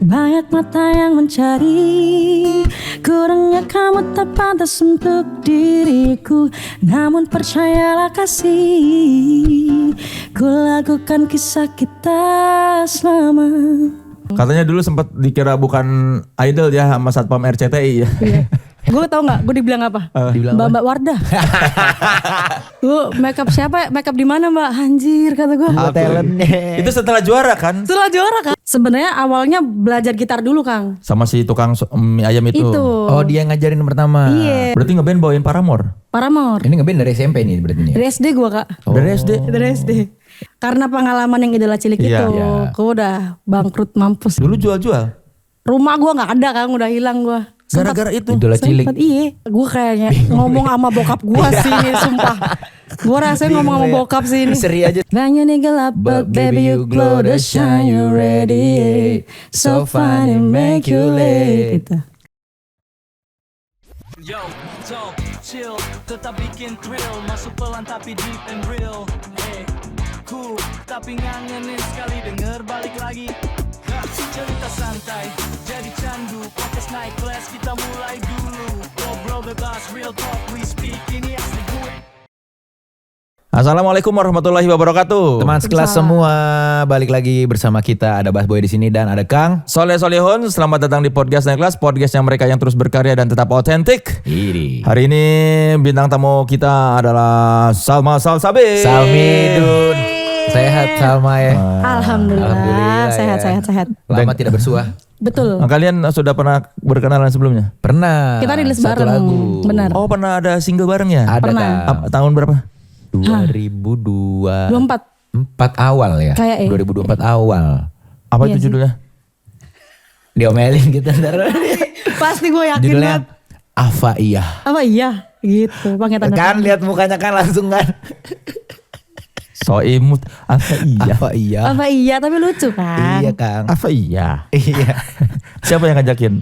Banyak mata yang mencari, kurangnya kamu tak pantas untuk diriku. Namun percayalah kasih, ku lakukan kisah kita selama. Katanya dulu sempat dikira bukan idol ya sama Satpam RCTI ya. Iya. Gue tau gak gue dibilang apa? Mbak Wardah. Gue makeup siapa? Makeup di mana Mbak? Anjir kata gue. Talentnya. Itu setelah juara kan? Setelah juara kan? Sebenarnya awalnya belajar gitar dulu Kang. Sama si tukang mie ayam itu. Oh dia ngajarin pertama. Iya. Berarti ngeband bawain Paramore? Paramore. Ini ngeband dari SMP nih berarti nih. Dari SD gue Kak. Dari SD? Dari SD. Karena pengalaman yang idola cilik Iya. itu, Iya. gue udah bangkrut mampus. Dulu jual-jual? Rumah gue nggak ada Kang, udah hilang gue. Gara-gara itu? Idola cilik. Iya, gue kayaknya ngomong sama bokap gue sih ini sumpah. Gue rasanya ngomong sama bokap sih ini. Seri aja. Langit nih gelap, but baby you glow, the shine you radiate, so fine and make you late. Gitu. Yo, talk, chill, tetap bikin thrill, masuk pelan tapi deep and real. Hey, cool, tapi ngangenin sekali denger balik lagi. Ha, cerita santai, jadi candu, podcast naik kelas kita mulai dulu. Ngobrol bebas, real talk, we speak, ini asli gue. Assalamualaikum warahmatullahi wabarakatuh. Teman sekelas semua, balik lagi bersama kita. Ada Bas Boy di sini dan ada Kang. Soleh Solihun, selamat datang di Podcast Naik Kelas, podcast yang mereka yang terus berkarya dan tetap otentik. Ini Hari ini bintang tamu kita adalah Salma Salsabi. Salmidun. Sehat Salma ya. Alhamdulillah, sehat, ya. sehat. Lama tidak bersuah. Betul. Nah, kalian sudah pernah berkenalan sebelumnya? Pernah. Kita rilis satu bareng, lagu. benar. Oh, pernah ada single bareng ya? Ada Pernah. Kang. Tahun berapa? 2024 24. awal ya. Kayak 2024 awal. Apa Iya itu sih. judulnya? Diomelin gitu ntar. Pasti gue yakin Judulnya banget. Apa iya? Apa iya? Gitu. Pakai tanda Kan lihat mukanya kan langsung kan. So imut. Apa iya? Apa iya? Apa iya? Tapi lucu kan? Iya Kang. Apa iya? Iya. Siapa yang ngajakin?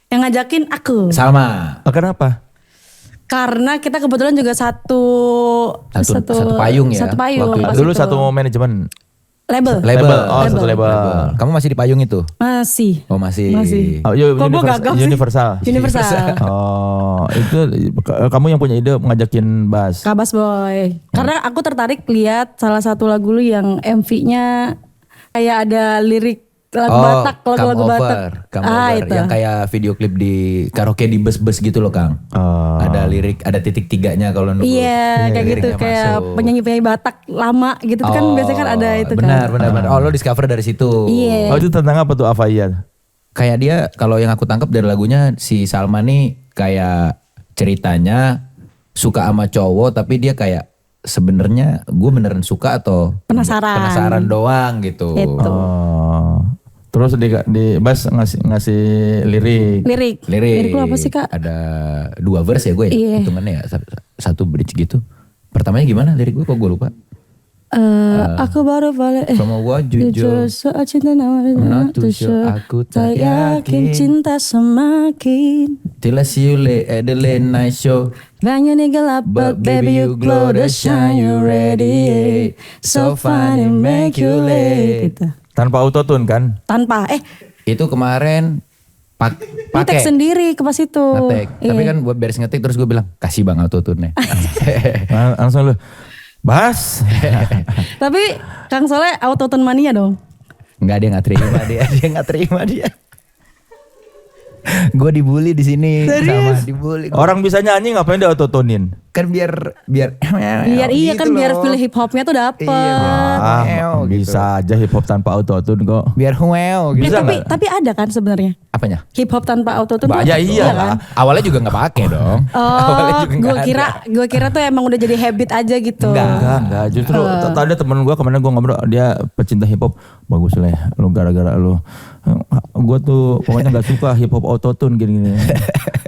Yang ngajakin aku. Salma. Kenapa? Karena kita kebetulan juga satu payung ya, Satu payung. waktu itu. pas Dulu itu. satu manajemen. label. Label. Oh, satu label. Kamu masih di payung itu? Masih. Oh masih. Masih. Oh, iya, Kok gue gagap sih? Universal. Universal. Oh, itu kamu yang punya ide ngajakin Bas. Kabas Boy. Karena aku tertarik lihat salah satu lagu lu yang MV-nya kayak ada lirik lagu Batak, lagu-lagu Batak. Come over. Itu. Yang kayak video klip di karaoke di bus-bus gitu loh Kang. Oh. Ada lirik, ada titik tiganya kalau nunggu. Iya, kayak gitu, liriknya kayak masuk. penyanyi-penyanyi Batak lama gitu tuh kan biasanya kan ada itu benar, kan. benar. Oh lo discover dari situ. Iya. Oh, itu tentang apa tuh Afaiya? Kayak dia kalau yang aku tangkap dari lagunya si Salma nih kayak ceritanya suka sama cowok tapi dia kayak sebenarnya gue beneran suka atau Penasaran doang gitu. Itu. Oh. Terus di Bas ngasih lirik. Lirik lu apa sih Kak? Ada 2 verse ya gue ya, Iya. hitungannya ya, satu bridge gitu. Pertamanya gimana lirik gue kok gue lupa. Aku baru balik Sama gua jujur soal cinta namanya not too sure, aku tak yakin. cinta semakin Till I see you late at the late night show. banyak nih gelap but baby you glow, the shine you radiate, so fine and make you late. Gitu. Tanpa autotune kan? Tanpa Itu kemarin lu pakai tag sendiri ke pas itu. ngetek. Iya. Tapi kan buat beres ngetek terus gue bilang kasih bang autotune-nya. Langsung lu Bas. Tapi Kang Soleh autotune mania dong. Enggak, dia nggak terima dia nggak terima dia. Gue dibully di sini sama dibully. Orang bisa nyanyi ngapain dia autotunin? Kan biar Biar iya gitu kan biar loh. feel hip hopnya tuh dapet. Iya, Bisa aja hip hop tanpa autotune kok. biar huel gitu. Bisa tapi ada kan sebenarnya Apanya? hip hop tanpa autotune tuh Banyak, iya kan? lah. Awalnya juga nggak pakai dong. Awalnya Oh, juga gue nggak gue kira tuh emang udah jadi habit aja gitu. Enggak. Justru tadi ada temen gue kemarin gue ngobrol, dia pecinta hip hop. Bagus lah, lu gara-gara lu. Gue tuh pokoknya gak suka hip hop autotune gini-gini.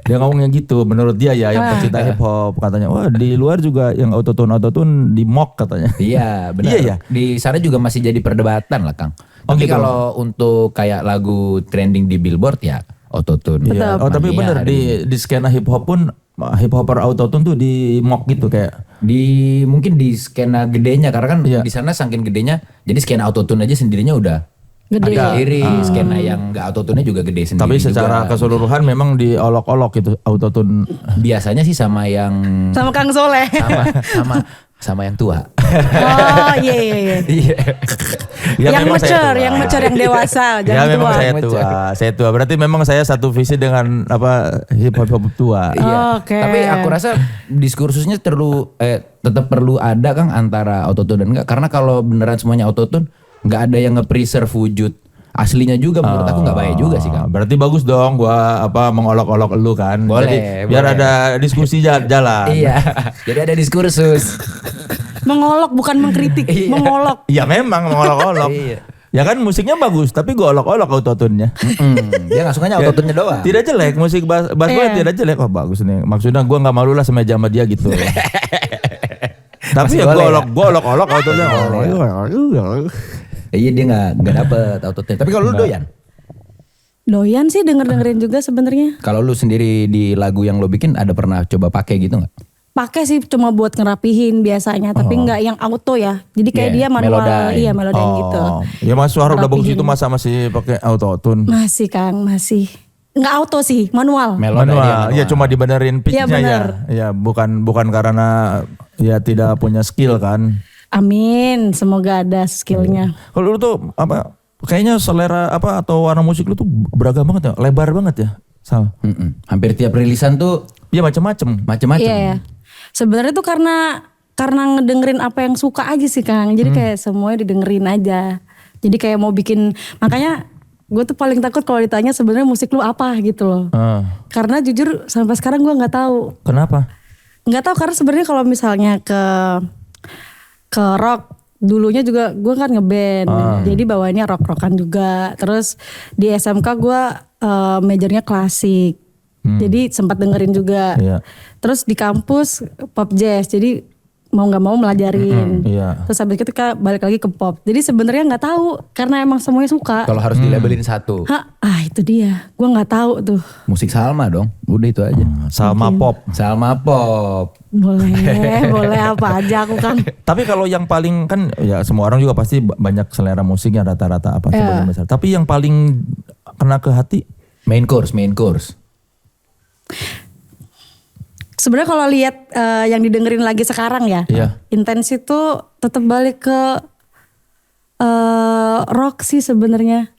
Dia ngomongnya gitu, menurut dia ya yang pecinta hip hop katanya. Wah di luar juga yang autotune di mock katanya. Iya benar. Iya ya? Di sana juga masih jadi perdebatan lah Kang. Oh, Tapi gitu. kalau untuk kayak lagu trending di Billboard ya autotune. Iya. Oh tapi Mania bener hari di skena hip hop pun hip hopper autotune tuh di mock gitu kayak. mungkin di skena gedenya karena kan Iya. di sana saking gedenya jadi skena autotune aja sendirinya udah Gede. Ada sendiri, skena yang nggak autotune juga gede sendiri. Tapi secara juga. keseluruhan memang diolok-olok gitu autotune. Biasanya sih sama yang Sama Kang Soleh. sama yang tua. Oh iya. Iya. Ya, yang memang saya tua. mature, yang dewasa, Ya jangan memang tua. saya tua. Berarti memang saya satu visi dengan hip hop tua. Iya. Oke. Tapi aku rasa diskursusnya tetap perlu ada Kang antara autotune dan enggak. Karena kalau beneran semuanya autotune, nggak ada yang nge-preserve wujud aslinya juga, menurut aku nggak baik juga sih Kang. Berarti bagus dong gua mengolok-olok lu kan. Boleh, Jadi biar boleh. ada diskusi jalan. Iya. Jadi ada diskursus. Mengolok bukan mengkritik, Iya. mengolok. Ya memang mengolok-olok. Iya. Ya kan musiknya bagus, tapi gua olok-olok autotune-nya. Dia nggak sukanya autotune-nya doang. Tidak jelek, musik bass gua Iya. tidak jelek. Oh bagus nih. Maksudnya gua nggak malu lah semeja sama dia gitu. Tapi Masih ya boleh ya? gua olok-olok autotune. Iya dia nggak dapet autotune. Tapi kalau lu doyan, Doyan sih dengerin juga sebenarnya. kalau lu sendiri di lagu yang lu bikin ada pernah coba pakai gitu nggak? Pakai sih cuma buat ngerapihin biasanya, tapi nggak yang auto ya. Jadi kayak Yeah, dia manual, melodyne. iya melodyne gitu. Ya mas suara udah bagus Rapihin. itu masa masih pakai autotune. Masih Kang, masih. Nggak auto sih, manual. Manual, ya cuma dibenerin pitch-nya Iya, bener. ya. Ya bukan karena ya tidak punya skill kan. Amin, semoga ada skillnya. Kalau lu tuh kayaknya selera atau warna musik lu tuh beragam banget ya, lebar banget ya. Sal. Hampir tiap rilisan tuh Iya macam-macam. macem-macem. Iya ya. Sebenarnya tuh karena ngedengerin apa yang suka aja sih Kang. Jadi kayak semuanya didengerin aja. Jadi kayak mau bikin, makanya gue tuh paling takut kalau ditanya sebenarnya musik lu apa gitu loh. Karena jujur sampai sekarang gue nggak tahu. Kenapa? Nggak tahu karena sebenarnya kalau misalnya ke rock dulunya juga gue kan ngeband, jadi bawaannya rock-rockan juga. Terus di SMK gue majornya klasik, jadi sempat dengerin juga. Iya. Terus di kampus pop jazz, jadi mau nggak mau melajarin. Iya. Terus habis itu kita balik lagi ke pop. Jadi sebenarnya nggak tahu karena emang semuanya suka. Kalau harus dilabelin satu, Itu dia, gue nggak tahu tuh. musik Salma dong. Udah itu aja. Salma pop. Salma pop. Boleh apa aja aku Kang. Tapi kalau yang paling kan ya semua orang juga pasti banyak selera musiknya rata-rata sebagian besar. Tapi yang paling kena ke hati Main course. Sebenarnya kalau lihat yang didengerin lagi sekarang ya, Iya. intens itu tetap balik ke rock sih sebenarnya.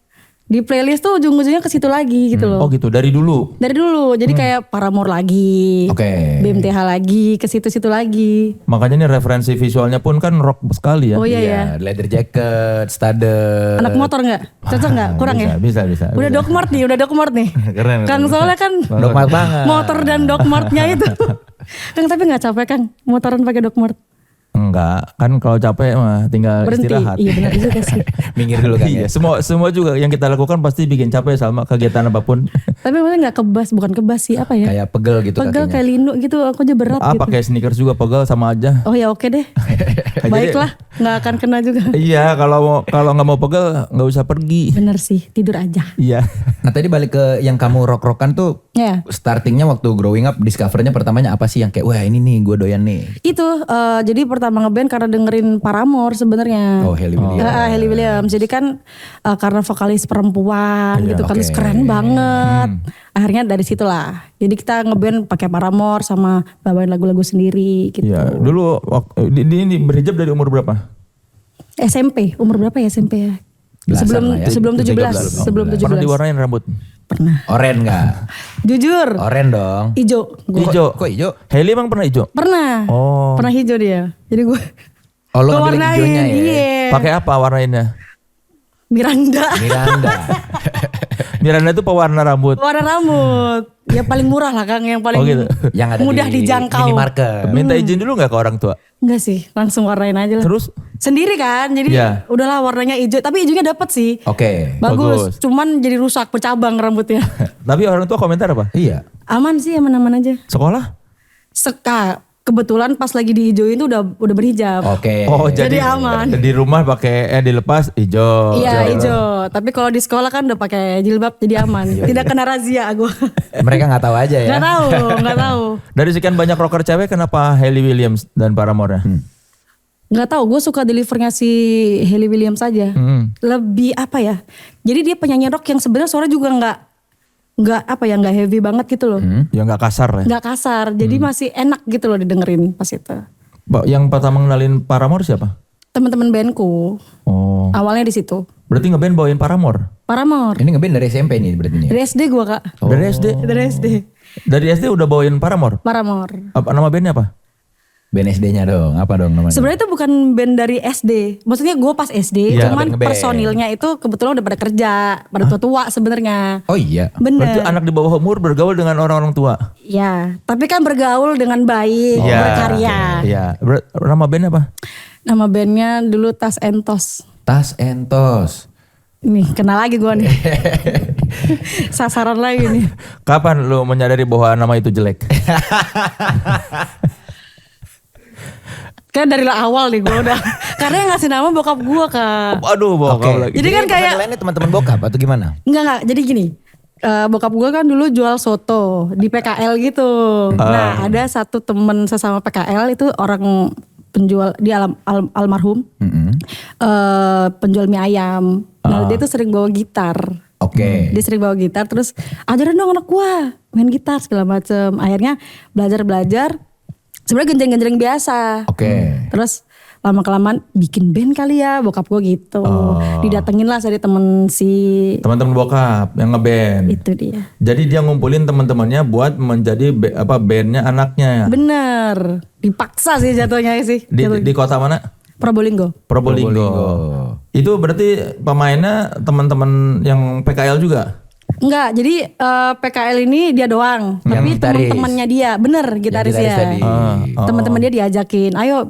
Di playlist tuh ujung-ujungnya ke situ lagi gitu loh. Oh gitu dari dulu. Dari dulu, jadi kayak Paramore lagi, Oke. BMTH lagi, ke situ-situ lagi. Makanya nih referensi visualnya pun kan rock sekali ya. Oh iya ya. Leather jacket, studded. Anak motor nggak? Cocok nggak? Kurang ya? Bisa. Udah Dogmart nih, Keren. Kang soalnya kan Dogmart banget. motor dan Dogmartnya itu. Kang tapi nggak capek Kang motoran pakai Dogmart? Enggak, kan kalau capek mah tinggal Berhenti. istirahat. Iya benar juga sih. Minggir dulu kan Iya, ya. semua juga yang kita lakukan pasti bikin capek sama kegiatan apapun. Tapi maksudnya nggak bukan kebas sih, apa ya? Kayak pegel gitu Pegel kakinya. kayak linu gitu, aku aja berat gitu. Pakai sneakers juga pegel sama aja. Oh ya oke deh. Baiklah, nggak akan kena juga. Iya, kalau nggak mau pegel nggak usah pergi. Bener sih, tidur aja. Iya. Nah tadi balik ke yang kamu rock-rockan tuh. Ya. Startingnya waktu growing up, discovernya pertamanya apa sih yang kayak wah ini nih gue doyan nih. Itu jadi pertama ngeband karena dengerin Paramore sebenarnya. Oh Hayley Williams. Hayley Williams. Jadi kan karena vokalis perempuan gitu kan, oke. terus keren banget. Akhirnya dari situlah. Jadi kita ngeband pakai Paramore sama bawain lagu-lagu sendiri gitu. Iya, dulu ini berhijab dari umur berapa? SMP, umur berapa ya SMP ya? Belasan lah ya. Sebelum 17, sebelum 17. Pernah diwarnain rambut? Pernah. Oren nggak? Jujur. Oren dong. Ijo. Hijau. Kok hijau? Hailey emang pernah hijau? Pernah. Oh. Pernah hijau dia. Jadi gue Oh lo ngambil yang hijaunya ya? Iya. Pakai apa warnainnya? Miranda. Miranda. Miranda itu pewarna rambut. Warna rambut. Ya paling murah lah Kang, yang paling Oh gitu. Yang ada mudah di dijangkau. minimarket. Minta izin dulu nggak ke orang tua? Enggak sih, langsung warnain aja lah. Terus? Sendiri kan, jadi Iya. udahlah warnanya hijau. Tapi hijaunya dapet sih. Oke. Bagus. Bagus. Cuman jadi rusak, bercabang rambutnya. Tapi orang tua komentar apa? Iya. Aman sih, aman-aman aja. Sekolah? Kebetulan pas lagi dihijauin tuh udah berhijab. Oke. Oh Jadi aman. Di rumah pakai dilepas hijau. Iya hijau. Tapi kalau di sekolah kan udah pakai jilbab jadi aman. Tidak kena razia gue. Mereka nggak tahu aja ya. Nggak tahu. Dari sekian banyak rocker cewek kenapa Hailey Williams dan Paramore? Nggak tahu, gue suka delivernya si Hayley Williams aja. Lebih apa ya? Jadi dia penyanyi rock yang sebenarnya suara juga nggak heavy banget gitu loh. Ya nggak kasar ya. Nggak kasar, jadi masih enak gitu loh didengerin pas itu. Yang pertama ngenalin Paramore siapa? Teman-teman bandku, Oh. awalnya di situ. Berarti ngeband bawain Paramore? Paramore. Ini ngeband dari SMP nih berarti nih. Dari SD gue kak. Dari SD? Dari SD. Dari SD udah bawain Paramore? Paramore. Apa nama bandnya apa? Band SD-nya dong, apa dong namanya? Sebenarnya itu bukan band dari SD. Maksudnya gue pas SD, Iya, cuman ngeband. personilnya itu kebetulan udah pada kerja, pada tua-tua sebenarnya. Oh iya. Berarti Bener. anak di bawah umur bergaul dengan orang-orang tua? Ya, tapi kan bergaul dengan baik, berkarya. Iya. Nama bandnya apa? Nama bandnya dulu Tas Entos. Tas entos. Nih, kenal lagi gue nih. Sasaran lagi nih. Kapan lu menyadari bahwa nama itu jelek? Kan dari awal nih gue udah. Karena yang ngasih nama bokap gue kak. Aduh, bokap lagi. Jadi kan kayak lainnya teman-teman bokap atau gimana? Enggak, jadi gini. Bokap gue kan dulu jual soto di PKL gitu. Nah, ada satu temen sesama PKL itu orang penjual dia almarhum. Penjual mie ayam. Nah, dia tuh sering bawa gitar. Oke. Dia sering bawa gitar terus ajarin dong anak gua main gitar segala macem. Akhirnya belajar. Sebenarnya genjreng-genjreng biasa. Oke. Terus lama-kelamaan bikin band kali ya bokap gua gitu. Didatengin lah dari temen si Teman-teman bokap yang ngeband. itu dia. Jadi dia ngumpulin teman-temannya buat menjadi bandnya anaknya. Bener. Dipaksa sih jatuhnya sih. Di kota mana? Probolinggo. Probolinggo. Itu berarti pemainnya teman-teman yang PKL juga? Enggak, jadi PKL ini dia doang. Yang Tapi gitaris. teman-temannya dia, bener gitarisnya. gitaris tadi. Teman-teman dia diajakin, ayo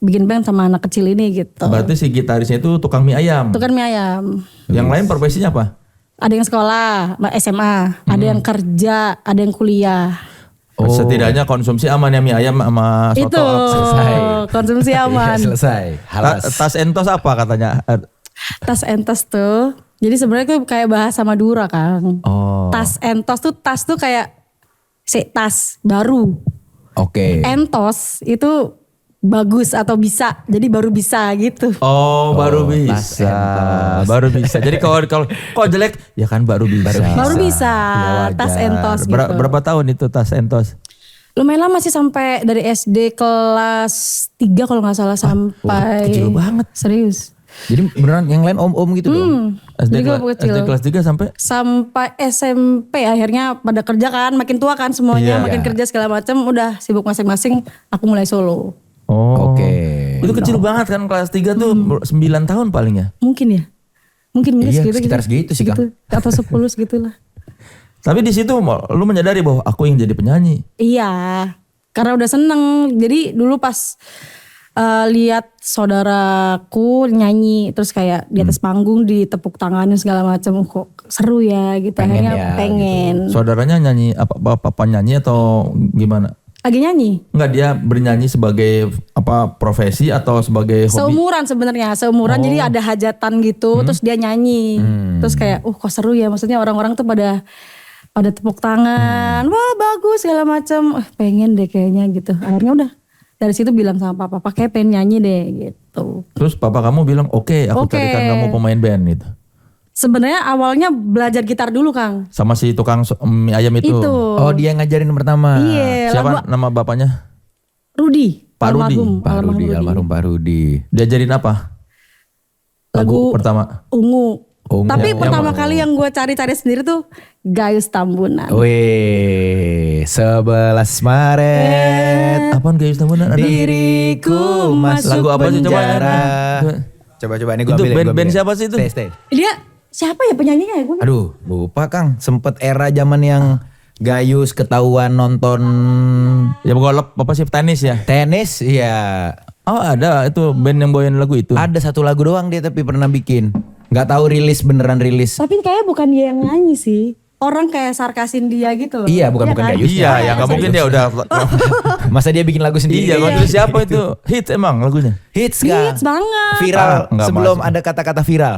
bikin band sama anak kecil ini gitu. Berarti si gitarisnya itu tukang mie ayam. Itu kan mie ayam. Yang lain profesinya apa? Ada yang sekolah, SMA, ada yang kerja, ada yang kuliah. Setidaknya konsumsi aman ya mie ayam sama soto. Itu konsumsi aman. Selesai. Halas. Tas entos apa katanya? Tas entos tuh. Jadi sebenarnya itu kayak bahasa Madura Kang. Oh. Tas entos tuh tas tuh kayak tas baru. Oke. Entos itu bagus atau bisa. Jadi baru bisa gitu. Oh, baru bisa. tas entos. Baru bisa. Jadi kalau kok jelek ya kan baru bisa. Baru bisa Ya, wajar. tas entos gitu. Berapa tahun itu tas entos? Lumayan lama sih sampai dari SD kelas 3 kalau nggak salah sampai kecil banget. Serius. Jadi beneran yang lain om-om gitu dong. SD, Jadi gue kecil. SD kelas 3 sampai Sampai SMP akhirnya pada kerja kan, makin tua kan semuanya, Iya. makin kerja segala macam, udah sibuk masing-masing, aku mulai solo. Oh. Oke. Itu kecil banget kan kelas 3 tuh 9 tahun paling ya. Mungkin ya. Mungkin Iya, segitu, sekitar segitu sih, Kang. Atau 10 segitulah. Tapi di situ lu menyadari bahwa aku yang jadi penyanyi. Iya, karena udah seneng. Jadi dulu pas lihat saudaraku nyanyi terus kayak di atas panggung ditepuk tangannya segala macam, kok seru ya gitu. Pengen Akhirnya ya, pengen. Saudaranya nyanyi apa nyanyi atau gimana? Lagi nyanyi. Enggak, dia bernyanyi sebagai apa profesi atau sebagai hobi? Seumuran sebenarnya, jadi ada hajatan gitu, terus dia nyanyi, terus kayak, kok seru ya, maksudnya orang-orang tuh pada tepuk tangan, wah bagus segala macam, pengen deh kayaknya gitu. Akhirnya udah dari situ bilang sama papa, kayak pengen nyanyi deh gitu. Terus papa kamu bilang oke, aku Oke. carikan kamu pemain band gitu. Sebenarnya awalnya belajar gitar dulu Kang. Sama si tukang mie ayam itu. Itu. Oh, dia yang ngajarin pertama. Iya. Siapa nama bapaknya? Rudi. Pak Rudi. Almarhum Pak Rudi. Diajarin apa? Lagu pertama. Ungu. Ungu. Tapi Ya, pertama kali yang gue cari-cari sendiri tuh Gayus Tambunan. Wih, 11 Maret. Apaan Gayus Tambunan? Ada? Diriku masuk Lagu apa sih coba? penjara. Coba ini gue Itu ambil. band siapa sih itu? Stay. Dia siapa ya penyanyinya ya? Gua Aduh, lupa Kang. Sempet era zaman yang Gayus ketahuan nonton Ya golf apa sih tenis ya? tenis, iya. Oh ada itu band yang bawain lagu itu. Ada satu lagu doang dia tapi pernah bikin. Nggak tahu beneran rilis. Tapi kayaknya bukan dia yang nyanyi sih. Orang kayak sarkasin dia gitu loh. Iya, bukan kan? Gayus. Iya, ya nggak mungkin dia udah. Masa dia bikin lagu sendiri? Iya, kalau itu siapa itu? Hits emang lagunya. Hits Kang. Hits banget. Viral Nggak sebelum masuk. ada kata-kata viral.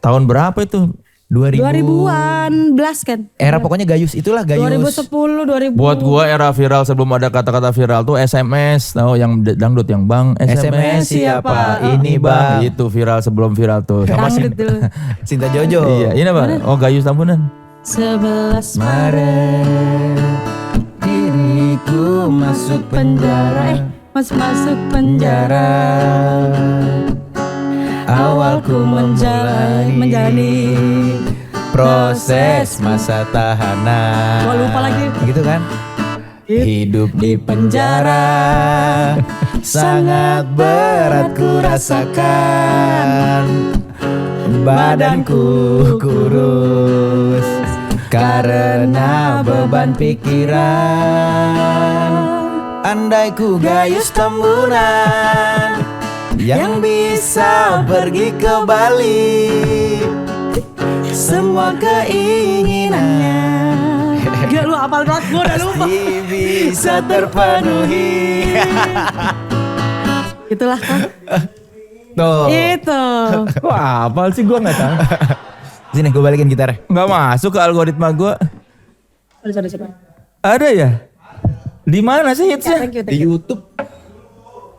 Tahun berapa itu? 2000-an belas kan. Era pokoknya Gayus itulah Gayus. 2010, 2000. Buat gua era viral sebelum ada kata-kata viral tuh SMS, tahu yang dangdut yang Bang SMS siapa? Ini Bang. Itu viral sebelum viral tuh. Sama Dangdut dulu. Sinta Jojo. Iya, ini Bang. Oh, Gayus Tambunan. 11 Maret diriku masuk penjara. masuk penjara. Awalku menjalani proses masa tahanan. Gua lupa lagi. Gitu kan? Hidup di penjara sangat berat ku rasakan. Badanku kurus karena beban pikiran. Andai ku Gayus Tambunan yang bisa pergi ke Bali, semua keinginannya Gila lu hafal banget, gue udah lupa. pasti bisa terpenuhi. Itulah kan. Tuh. Itu. Wah, apal sih gua enggak tahu. Sini gue balikin gitarnya. Enggak masuk ke algoritma gua. Coba. Ada ya? Di mana sih hitsnya? Thank you. Di YouTube.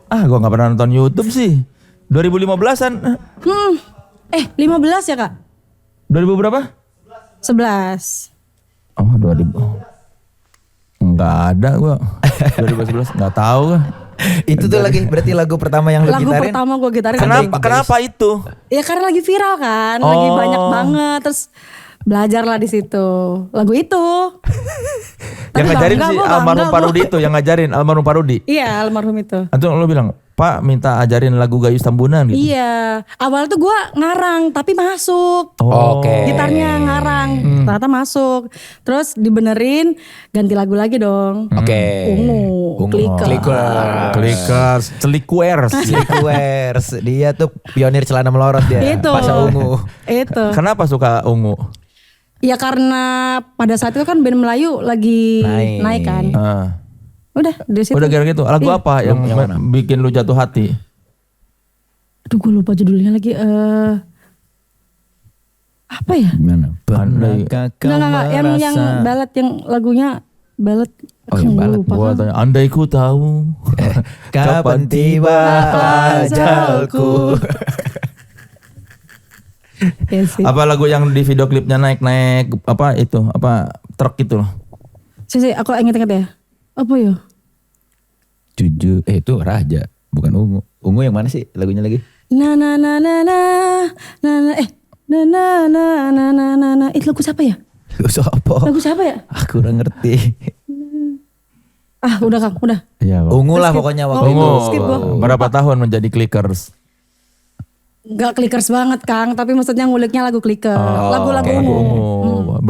Ah, gua nggak pernah nonton YouTube sih. 2015-an. 15 ya kak? 2000 berapa? 11. Oh, 2000. Enggak ada gua. 2011 enggak tahu gua. Itu tuh lagi berarti lagu pertama yang lu Lagu gitarin. pertama gue gitarin. Kenapa itu? Ya karena lagi viral kan, lagi Oh. banyak banget. Terus belajar lah di situ. Lagu itu. Yang Tapi ngajarin bangga si gua, almarhum bangga Parudi itu, yang ngajarin almarhum Parudi. Iya, almarhum itu. Antum lu bilang, "Pak, minta ajarin lagu Gayus Tambunan" gitu. Iya, awal tuh gue ngarang tapi masuk. Oh. Oke. Gitarnya ngarang, ternyata masuk. Terus dibenerin, ganti lagu lagi dong. Oke. Ungu, Clickers, celikuers. Slikuers. Dia tuh pionir celana melorot dia. Itu. Pasha ungu. Itu. Kenapa suka ungu? Ya karena pada saat itu kan band Melayu lagi naik kan. Ah. Udah dari situ. Udah gara gitu. Lagu Iya. apa yang bikin lu jatuh hati? Aduh gue lupa judulnya lagi. Apa ya? Gimana? Pernahkah kau Enggak. Yang merasa- ballad, yang lagunya ballad. Oh, yang Gua ballad. lupa Gua kan. tanya, andai ku tahu Kapan tiba ajalku. Iya sih. Apa lagu yang di video klipnya naik-naik apa itu? Apa truk itu loh? Sih, aku inget-inget ya. Apa ya? Jujur, itu Raja, bukan Ungu. Ungu yang mana sih lagunya lagi? Na na na na na na na na na na na na na na. Itu lagu siapa ya? Lagu siapa? Lagu siapa ya? Aku udah ngerti. Udah Kang, udah. Iya, Ungu lah pokoknya waktu itu. Ungu. skip gua. Berapa tahun menjadi clickers? Gak clickers banget Kang, tapi maksudnya nguliknya lagu clicker. Lagu-lagu Lagu ungu. ungu.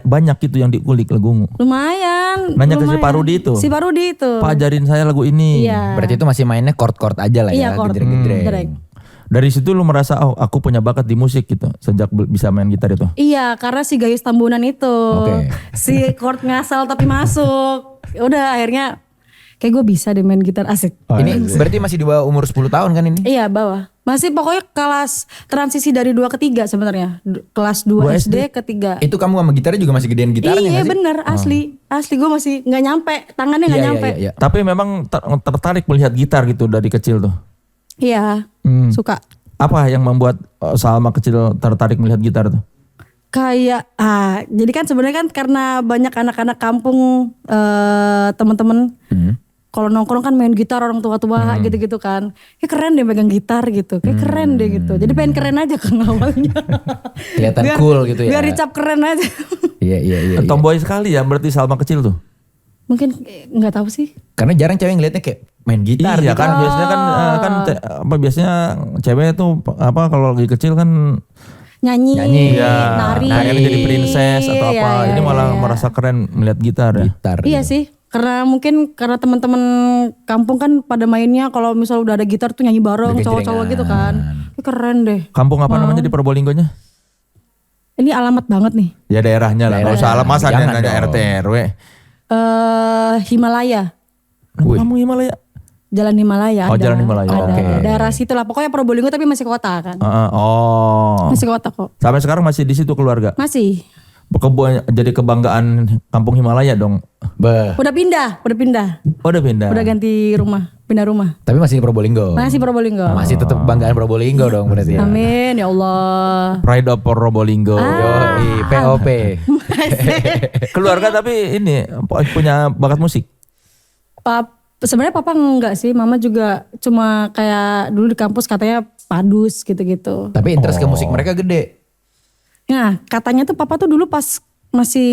Banyak itu yang dikulik lagu ungu. Lumayan. Nanya ke si lumayan. Parudi itu? Si Parudi itu. Pak ajarin saya lagu ini. Iya. Berarti itu masih mainnya chord-chord aja lah Iya, ya, chord. gedreng-gedreng. Gedreng. Dari situ lu merasa oh aku punya bakat di musik gitu sejak bisa main gitar itu. Iya, karena si Gayus Tambunan itu. Oke. Si chord ngasal tapi masuk. Udah akhirnya kayak gue bisa deh main gitar asik. Ini berarti masih di bawah umur 10 tahun kan ini? Iya, bawah. Masih pokoknya kelas transisi dari 2 ke 3 sebenarnya. Kelas 2 SD ke 3. Itu kamu sama gitarnya juga masih gedean gitarnya Iya gak sih? bener, asli gue masih nggak nyampe, tangannya nggak Iya, nyampe. iya. Tapi memang tertarik melihat gitar gitu dari kecil tuh. Iya, suka. Apa yang membuat Salma kecil tertarik melihat gitar tuh? Kayak jadi kan sebenarnya kan karena banyak anak-anak kampung teman-teman kalau nongkrong kan main gitar orang tua-tua gitu-gitu kan. Kayak keren deh megang gitar gitu. Kayak keren deh gitu. Jadi pengen keren aja kan awalnya. Kelihatan cool gitu ya. Biar dicap keren aja. Iya. Tomboy sekali ya berarti Salma kecil tuh. Mungkin nggak tahu sih. Karena jarang cewek ngeliatnya kayak main gitar Iya gitu. kan biasanya kan biasanya cewek tuh apa kalau lagi kecil kan Nyanyi, nari. pengen jadi princess atau Iya, apa. iya, Ini malah iya. merasa keren melihat gitar ya. Gitar. Iya sih, karena mungkin karena teman-teman kampung kan pada mainnya kalau misal udah ada gitar tuh nyanyi bareng cowok-cowok gitu kan. Keren deh. Kampung apa namanya di Probolinggonya? Ini alamat banget nih. Ya daerahnya lah. Nggak usah alamat masa Jangan nanya dong. RT RW. Himalaya. Kamu Himalaya? Jalan Himalaya. Oh, ada. Jalan Himalaya. Ada. Oke. Daerah situ lah. Pokoknya Probolinggo tapi masih kota kan. Oh. Masih kota kok. Sampai sekarang masih di situ keluarga. Masih. Jadi kebanggaan kampung Himalaya dong. Udah pindah. Oh, udah pindah. Udah ganti rumah. Pindah rumah. Tapi masih di Probolinggo. Masih Probolinggo. Masih tetap banggaan Probolinggo dong berarti ya. Amin ya Allah. Pride of Probolinggo. Yoi, POP. Keluarga tapi ini punya bakat musik. Sebenarnya papa enggak sih, mama juga cuma kayak dulu di kampus katanya padus gitu-gitu. Tapi interest ke musik mereka gede. Nah katanya tuh papa tuh dulu pas masih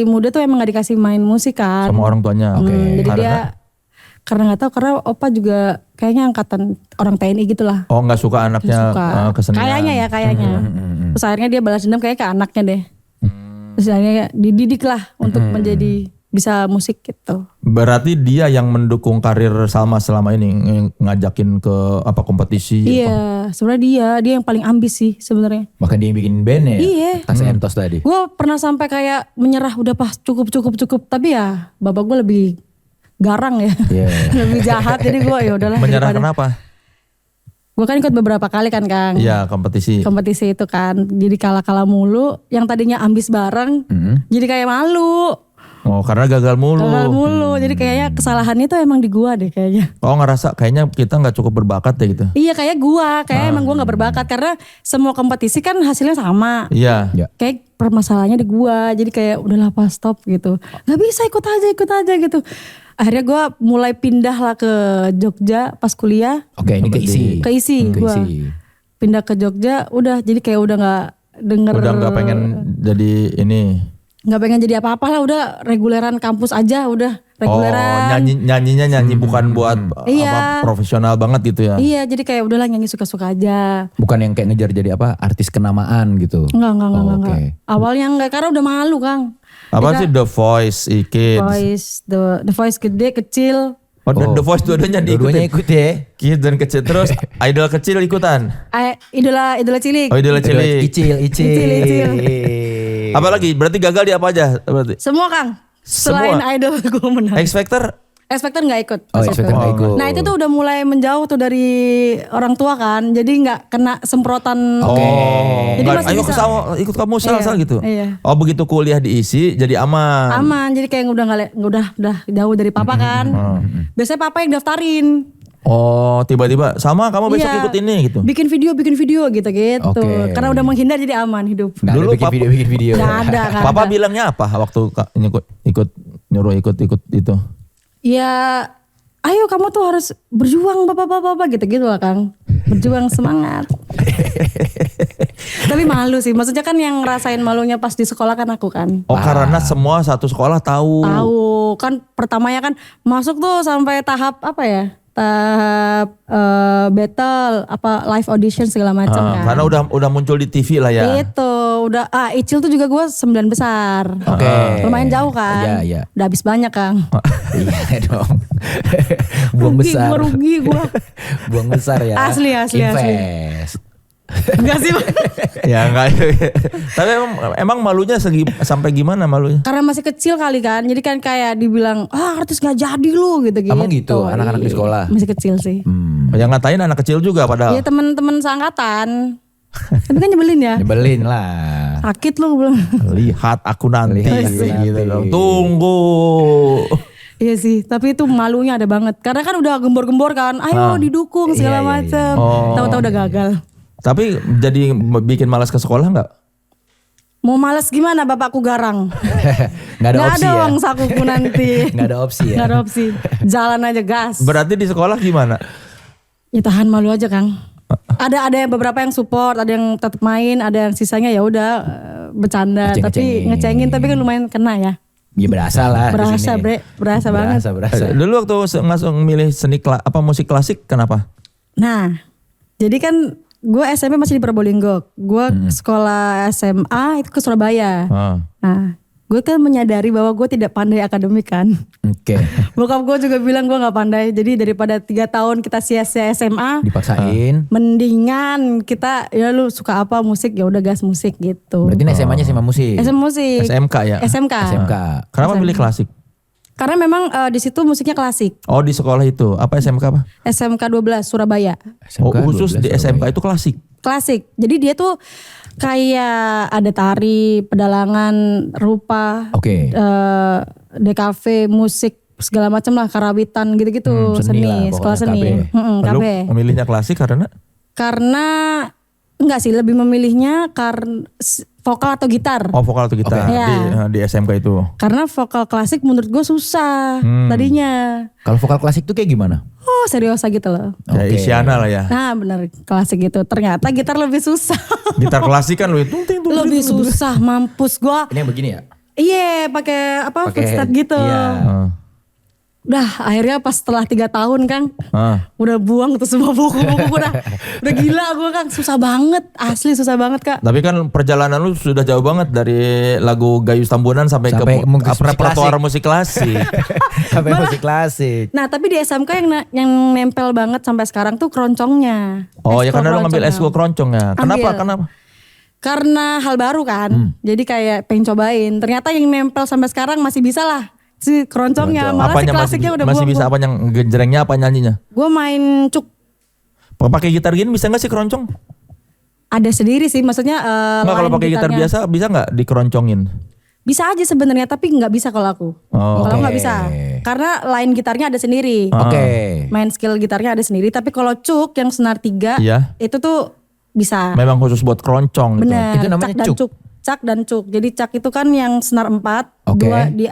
muda tuh emang gak dikasih main musik kan. Sama orang tuanya. Jadi Karena- dia karena nggak tahu, karena opa juga kayaknya angkatan orang TNI gitulah. Oh, nggak suka anaknya Suka. kesenian. Kayaknya ya kayaknya. Terus akhirnya dia balas dendam kayak ke anaknya deh. Terus akhirnya dididik lah untuk menjadi bisa musik gitu. Berarti dia yang mendukung karir Salma selama ini, ngajakin ke apa kompetisi. Iya, sebenarnya dia yang paling ambis sih sebenarnya. Bahkan dia yang bikin band ya. Iya. Tas Entos tadi. Gue pernah sampai kayak menyerah udah pas cukup. Tapi ya bapak gue lebih garang ya, Iya. lebih jahat. Jadi gue ya udahlah. Menyerah kenapa? Gue kan ikut beberapa kali kan Kang. Iya, kompetisi. Kompetisi itu kan, jadi kalah mulu. Yang tadinya ambis bareng, jadi kayak malu. Oh, karena gagal mulu. Gagal mulu. Jadi kayaknya kesalahannya tuh emang di gua deh kayaknya. Oh, ngerasa kayaknya kita nggak cukup berbakat deh gitu. Iya kayak emang gua nggak berbakat karena semua kompetisi kan hasilnya sama. Iya. Ya. Kayak permasalahannya di gua, jadi kayak udahlah pas stop gitu. Gak bisa ikut aja gitu. Akhirnya gua mulai pindah lah ke Jogja pas kuliah. Oke, ini keisi. Keisi gua. Pindah ke Jogja, udah jadi kayak udah nggak denger. Udah nggak pengen jadi ini. Nggak pengen jadi apa-apa lah, udah reguleran kampus aja, udah Oh, reguleran. nyanyinya nyanyi bukan buat Iya. apa profesional banget gitu ya. Iya, jadi kayak udahlah nyanyi suka-suka aja. Bukan yang kayak ngejar jadi apa artis kenamaan gitu. Enggak. oke. Awalnya enggak, karena udah malu Kang. Apa sih The Voice Kids? The Voice gede, kecil. Oh, The Voice dua-duanya Dua-duanya diikutin. ikut ya. Kids dan kecil terus idol kecil ikutan. Idola cilik. Oh, idola cilik. Icil. Icil. Apalagi berarti gagal di apa aja berarti? Semua Kang. Semua? Selain idol gue menang. X Factor? X Factor nggak ikut. Oh, X Factor nggak ikut. Nah itu tuh udah mulai menjauh tuh dari orang tua kan. Jadi nggak kena semprotan. Oke. Jadi Nggak, masih ayo bisa. ikut kamu sal gitu. Iya. Oh, begitu kuliah diisi jadi aman. Aman, jadi kayak udah udah jauh dari papa kan. Biasanya papa yang daftarin. Oh, tiba-tiba sama kamu besok Iya. ikut ini gitu. Bikin video gitu. Oke. Karena udah menghindar jadi aman hidup. Nggak Dulu ada bikin video. Nggak ada. Papa bilangnya apa waktu nyuruh ikut itu? Ya, ayo kamu tuh harus berjuang bapak gitu lah Kang. Berjuang semangat. Tapi malu sih, maksudnya kan yang ngerasain malunya pas di sekolah kan aku kan. Oh, karena semua satu sekolah tahu. Tahu kan pertamanya kan masuk tuh sampai tahap apa ya? Tahap battle, apa live audition segala macam kan. Karena udah muncul di TV lah ya. Itu udah Icil tuh juga gue 9 besar. Oke. Lumayan jauh kan. Iya. Udah habis banyak Kang. Iya dong. Buang besar. Rugi gue. Buang besar ya. Asli. Invest. Enggak sih Bang. Ya enggak. Tapi emang malunya sampai gimana malunya? Karena masih kecil kali kan. Jadi kan kayak dibilang artis gak jadi lu gitu-gitu. Emang gitu, anak-anak di sekolah? Masih kecil sih. Yang ngatain anak kecil juga padahal. Iya temen-temen seangkatan. Tapi kan nyebelin ya. Nyebelin lah. Sakit lu belum. Lihat aku nanti Lihat aku gitu nanti. dong. Tunggu. Iya sih, tapi itu malunya ada banget. Karena kan udah gembor-gembor kan. Ayo didukung segala Iya. macem. Oh. Tahu-tahu udah gagal. Tapi jadi bikin malas ke sekolah nggak? Mau males gimana bapakku garang. Nggak ada Gak opsi ada ya. uang sakuku nanti. Nggak ada opsi ya. Gak ada opsi. Jalan aja gas. Berarti di sekolah gimana? Ya tahan malu aja Kang. Ada yang beberapa yang support, ada yang tetap main, ada yang sisanya ya udah bercanda, tapi ngecengin, tapi kan lumayan kena ya. Ya berasa lah. di Berasa sini. bre, berasa banget. Berasa. Dulu waktu langsung milih musik klasik kenapa? Nah, jadi kan gue SMP masih di Probolinggo, gue sekolah SMA itu ke Surabaya. Nah, gue kan menyadari bahwa gue tidak pandai akademik kan. Oke. Bokap gue juga bilang gue nggak pandai, jadi daripada 3 tahun kita sia-sia SMA. Dipaksain. Mendingan kita ya lu suka apa musik ya udah gas musik gitu. Berarti SMA-nya SMA musik. SMA musik. SMK ya? SMK. SMK. Kenapa milih klasik? Karena memang di situ musiknya klasik. Oh di sekolah itu apa SMK apa? SMK 12 Surabaya. Oh khusus 12 di SMK Surabaya. itu klasik. Klasik. Jadi dia tuh kayak ada tari, pedalangan, rupa, Oke. DKV, musik segala macam lah, karawitan gitu-gitu, seni lah, seni, sekolah pokoknya seni. KB. Lalu KB. memilihnya klasik karena Karena enggak sih, lebih memilihnya karena vokal atau gitar. vokal atau gitar Oke. di SMK itu. Karena vokal klasik menurut gue susah tadinya. Kalau vokal klasik tuh kayak gimana? Oh seriosa gitu loh. Ya Oke. Isyana lah ya. Nah bener klasik gitu. Ternyata gitar lebih susah. Gitar klasik kan lu tung ting tung. Lebih susah mampus gue. Ini yang begini ya? Iya pakai apa footstep gitu. Iya. Udah akhirnya pas setelah 3 tahun Kang. Udah buang tuh semua buku-buku udah gila gue Kang. Susah banget. Asli susah banget Kak. Tapi kan perjalanan lu sudah jauh banget dari lagu Gayus Tambunan sampai Sampai ke musik repertoar klasik. musik klasik. Sampai musik klasik. Nah tapi di SMK yang nempel banget sampai sekarang tuh keroncongnya. Oh ya Eskul karena lu ngambil keroncongnya. eskul keroncongnya. Kenapa? Ambil. Kenapa? Karena hal baru kan. Jadi kayak pengen cobain. Ternyata yang nempel sampai sekarang masih bisa lah. Si keroncongnya. Malah si Apanya klasiknya udah masih buang. bisa apanya genjrengnya apa nyanyinya? Gue main cuk. Pakai gitar gini bisa nggak sih keroncong? Ada sendiri sih. Maksudnya Nggak kalau line pakai gitar gitarnya. biasa bisa nggak dikeroncongin? Bisa aja sebenarnya tapi nggak bisa kalau aku. Oh. Kalau nggak Oke. bisa. Karena line gitarnya ada sendiri. Oke. Main skill gitarnya ada sendiri. Tapi kalau cuk yang senar 3 Iya. itu tuh bisa. Memang khusus buat keroncong gitu. Bener. Itu namanya cak dan cuk. cuk. Cak dan cuk. Jadi cak itu kan yang senar 4. Oke. 2 di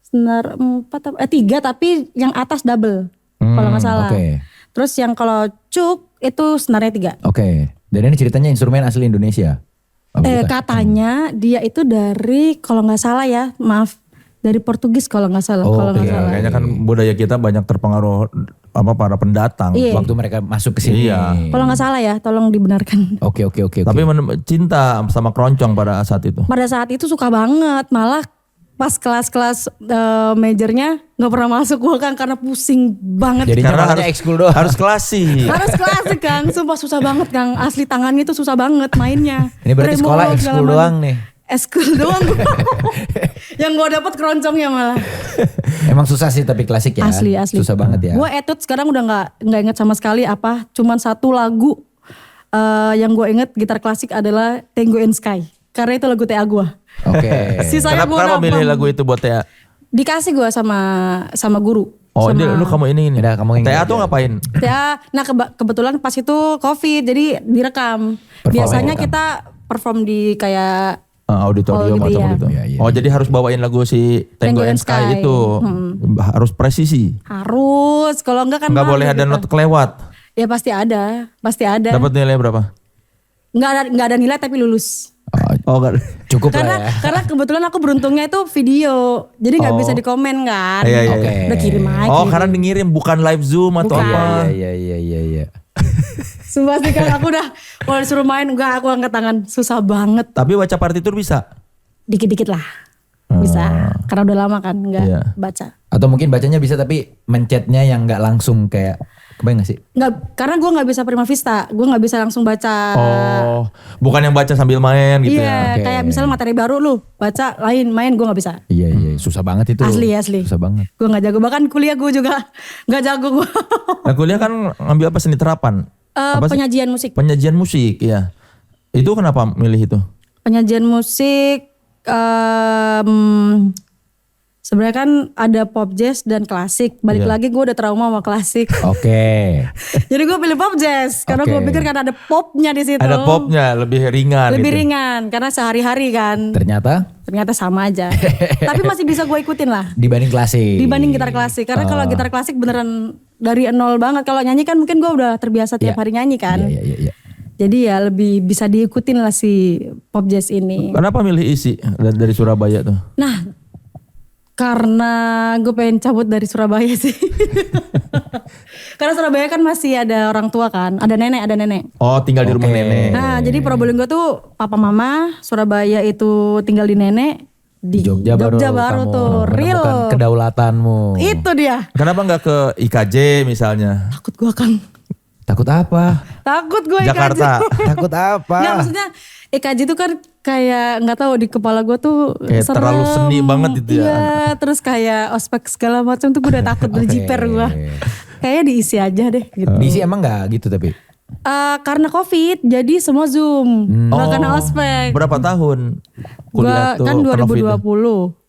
senar 4 3 tapi yang atas double. Kalau nggak salah. Oke. Terus yang kalau cuk itu senarnya 3. Oke. Dan ini ceritanya instrumen asli Indonesia. Oh, bukan? Katanya dia itu dari kalau nggak salah ya, maaf, dari Portugis kalau nggak salah. Oh, kalau nggak Iya, salah. kayaknya kan budaya kita banyak terpengaruh para pendatang. Iya. Waktu mereka masuk ke sini. Iya. Kalau nggak salah ya, tolong dibenarkan. Oke. Tapi cinta sama keroncong pada saat itu. Pada saat itu suka banget, malah pas kelas-kelas majornya nggak pernah masuk gua kan karena pusing banget. Jadi Karena namanya ekskul doang. Harus klasik. Harus klasik Kang, sumpah susah banget Kang. Asli tangannya itu susah banget mainnya. Ini berarti Tremolo, sekolah segala ekskul macam. doang nih. Ekskul doang. Yang gua dapat keroncongnya malah. Emang susah sih tapi klasik ya. Asli. Susah banget ya. Gue etude sekarang udah nggak inget sama sekali apa. Cuman satu lagu yang gue inget gitar klasik adalah Tango in Sky. Karena itu lagu TA gue. Oke. Sisanya gue Kenapa milih lagu itu buat Tea? dikasih gue sama guru. Oh, Sama ini lu kamu ini. Udah, kamu yang Tea ngerjain. tuh ngapain? TA. Nah kebetulan pas itu COVID jadi direkam. Biasanya kita perform di kayak Auditorium Oh, atau gitu ya. gitu. Iya, iya. Oh, jadi harus bawain lagu si Tango and Sky itu. Harus presisi. harus. Kalau enggak kan Enggak malu boleh ada gitu. not kelewat. Ya pasti ada. Dapat nilai berapa? Nggak ada nilai tapi lulus. Oh, enggak. Cukup lah Karena ya. karena kebetulan aku beruntungnya itu video, jadi nggak bisa dikomen kan. Iya, iya, Oke. Udah kirim aja. Oh, karena ngirim bukan live Zoom atau Bukan. apa. Iya. Sumpah sih kan aku udah kalau disuruh main enggak aku angkat tangan, susah banget. Tapi baca partitur bisa. Dikit-dikit lah. Bisa. Karena udah lama kan enggak Iya. baca. Atau mungkin bacanya bisa tapi mencetnya yang nggak langsung kayak kebayang gak sih? Enggak, karena gue nggak bisa prima vista, gue nggak bisa langsung baca. Oh, bukan yang baca sambil main gitu ya. Iya, kayak misalnya materi baru lu baca lain main gue nggak bisa. Iya. Susah banget itu. Asli. Susah banget. Gue nggak jago, bahkan kuliah gue juga nggak jago gue. Nah, kuliah kan ngambil apa seni terapan? Apa sih? Penyajian musik. Penyajian musik, ya. Itu kenapa milih itu? Penyajian musik sebenarnya kan ada pop jazz dan klasik. Balik Iya. lagi gue udah trauma sama klasik. Oke. Jadi gue pilih pop jazz karena gue Oke. pikir kan ada popnya di situ. Ada popnya, lebih ringan Lebih gitu. ringan karena sehari-hari kan. Ternyata Ternyata sama aja. Tapi masih bisa gue ikutin lah. dibanding klasik. Dibanding gitar klasik. Karena kalau gitar klasik beneran dari nol banget. Kalau nyanyi kan mungkin gue udah terbiasa tiap Iya. hari nyanyi kan. Iya. Jadi ya lebih bisa diikutin lah si pop jazz ini. Kenapa milih isi dari Surabaya tuh? Nah, karena gue pengen cabut dari Surabaya sih. Karena Surabaya kan masih ada orang tua kan, ada nenek. Oh, tinggal di rumah nenek. Nah, jadi Probolinggo tuh papa mama, Surabaya itu tinggal di nenek, di Jogja baru, kamu tuh real. menemukan kedaulatanmu. Itu dia. Kenapa nggak ke IKJ misalnya? Takut gue kan. Takut apa? Takut gue Jakarta. Takut apa? Nggak, maksudnya EKJ itu kan kayak nggak tahu di kepala gue tuh Kayak serem. terlalu seni banget gitu ya. Iya, terus kayak ospek segala macam tuh gue udah takut berjiper gue. Kayaknya diisi aja deh gitu. Diisi emang gak gitu tapi? Karena COVID jadi semua Zoom. Nggak kena ospek. Berapa tahun Gue kuliah tuh? kan kena Covid? 2020.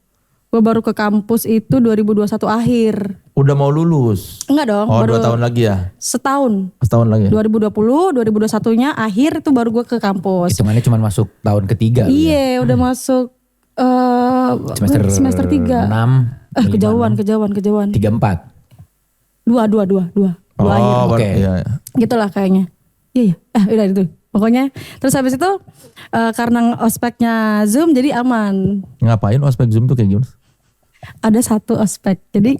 Gue baru ke kampus itu 2021 akhir. Udah mau lulus. Enggak dong, Oh, baru 2 tahun lagi ya? setahun. Setahun lagi. 2020, 2021-nya akhir itu baru gue ke kampus. Hitungannya cuma masuk tahun ketiga. Iya, udah masuk semester 3. 6. Kejauhan. 34. Dua akhir. Oh, Oke. iya. Gitulah kayaknya. Iya. Udah itu. Pokoknya terus habis itu karena ospeknya Zoom jadi aman. Ngapain ospek Zoom tuh kayak gimana? Ada satu ospek. Jadi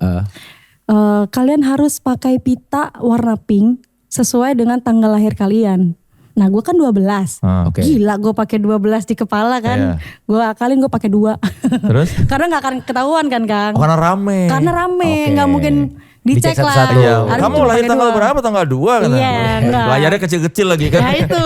kalian harus pakai pita warna pink sesuai dengan tanggal lahir kalian. Nah, gue kan 12. Oke. Gila, gue pakai 12 di kepala kan. Gue akalin gue pakai 2. Terus? Karena nggak akan ketahuan kan, Kang. Oh, karena rame. Karena rame, Oke. nggak mungkin dicek Dicek lah. satu-satu. Iya. Harus Kamu cuma lahir pakai tanggal 2. berapa? Tanggal 2 kan? Iya, enggak. Layarnya kecil-kecil lagi kan? Ya itu.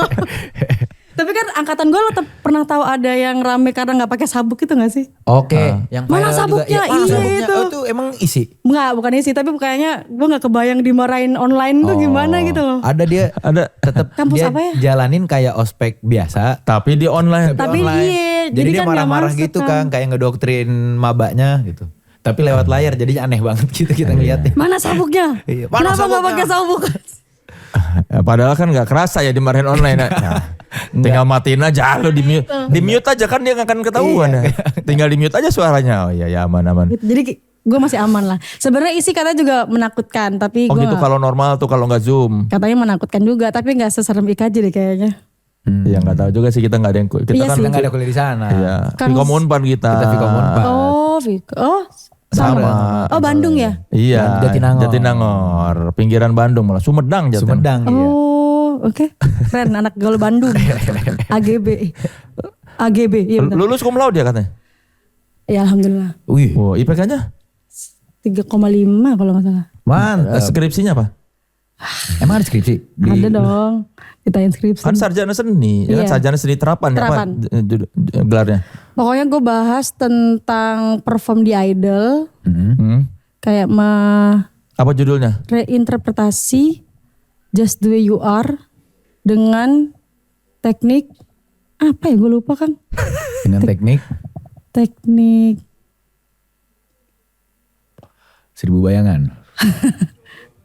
Tapi kan angkatan gue lo pernah tahu ada yang rame karena nggak pakai sabuk itu nggak sih? Oke. Yang Mana viral sabuknya? Mana Iya, sabuknya? itu. Oh, itu emang isi? Enggak, bukan isi, tapi kayaknya gue nggak kebayang dimarahin online tuh gimana gitu loh. Ada dia Ada. tetap Kampus dia apa ya? jalanin kayak ospek biasa. Tapi di online. Tapi online. iya, jadi jadi dia kan nggak marah-marah masuk gitu kan. kan, kayak ngedoktrin mabaknya gitu. Tapi lewat layar jadinya aneh banget gitu kita ngeliatnya. Mana sabuknya? Iya, mana Kenapa nggak sabuknya? pakai sabuk? Ya, padahal kan gak kerasa ya dimarahin online. Nah, tinggal matiin aja lo di mute. Di mute aja kan dia gak akan ketahuan ya. Tinggal di mute aja suaranya. Oh iya ya aman-aman. Gitu. Jadi gue masih aman lah. Sebenarnya isi katanya juga menakutkan, tapi Oh gue gitu kalau normal tuh kalau nggak Zoom. katanya menakutkan juga, tapi nggak seserem IKJ deh kayaknya. Ya nggak tahu juga sih kita nggak ada yang kita Iya kan sih. Kita nggak ada kuliah di sana. Iya. Kan- Vkom Unpad kita. Kita Vkom Unpad. Oh, sama. Oh, Bandung ya? Iya. Jatinangor. Jatinangor. Pinggiran Bandung malah Sumedang Jatinangor. Sumedang iya. Oh, oke. Keren anak gaul Bandung. AGB. Iya benar. Lulus cum laude dia katanya. Ya alhamdulillah. Wih, Oh, IPK-nya? 3,5 kalau nggak salah. mantap. Skripsinya apa? Emang ada skripsi? Ada dong. Ditanyain skripsi. Kan sarjana seni, ya kan Iya. sarjana seni terapan, ya apa Terapan. gelarnya? Pokoknya gue bahas tentang perform di Idol. Hmm. Kayak Apa judulnya? reinterpretasi Just the Way You Are dengan teknik apa ya gue lupa kan. Dengan teknik Teknik 1000 bayangan.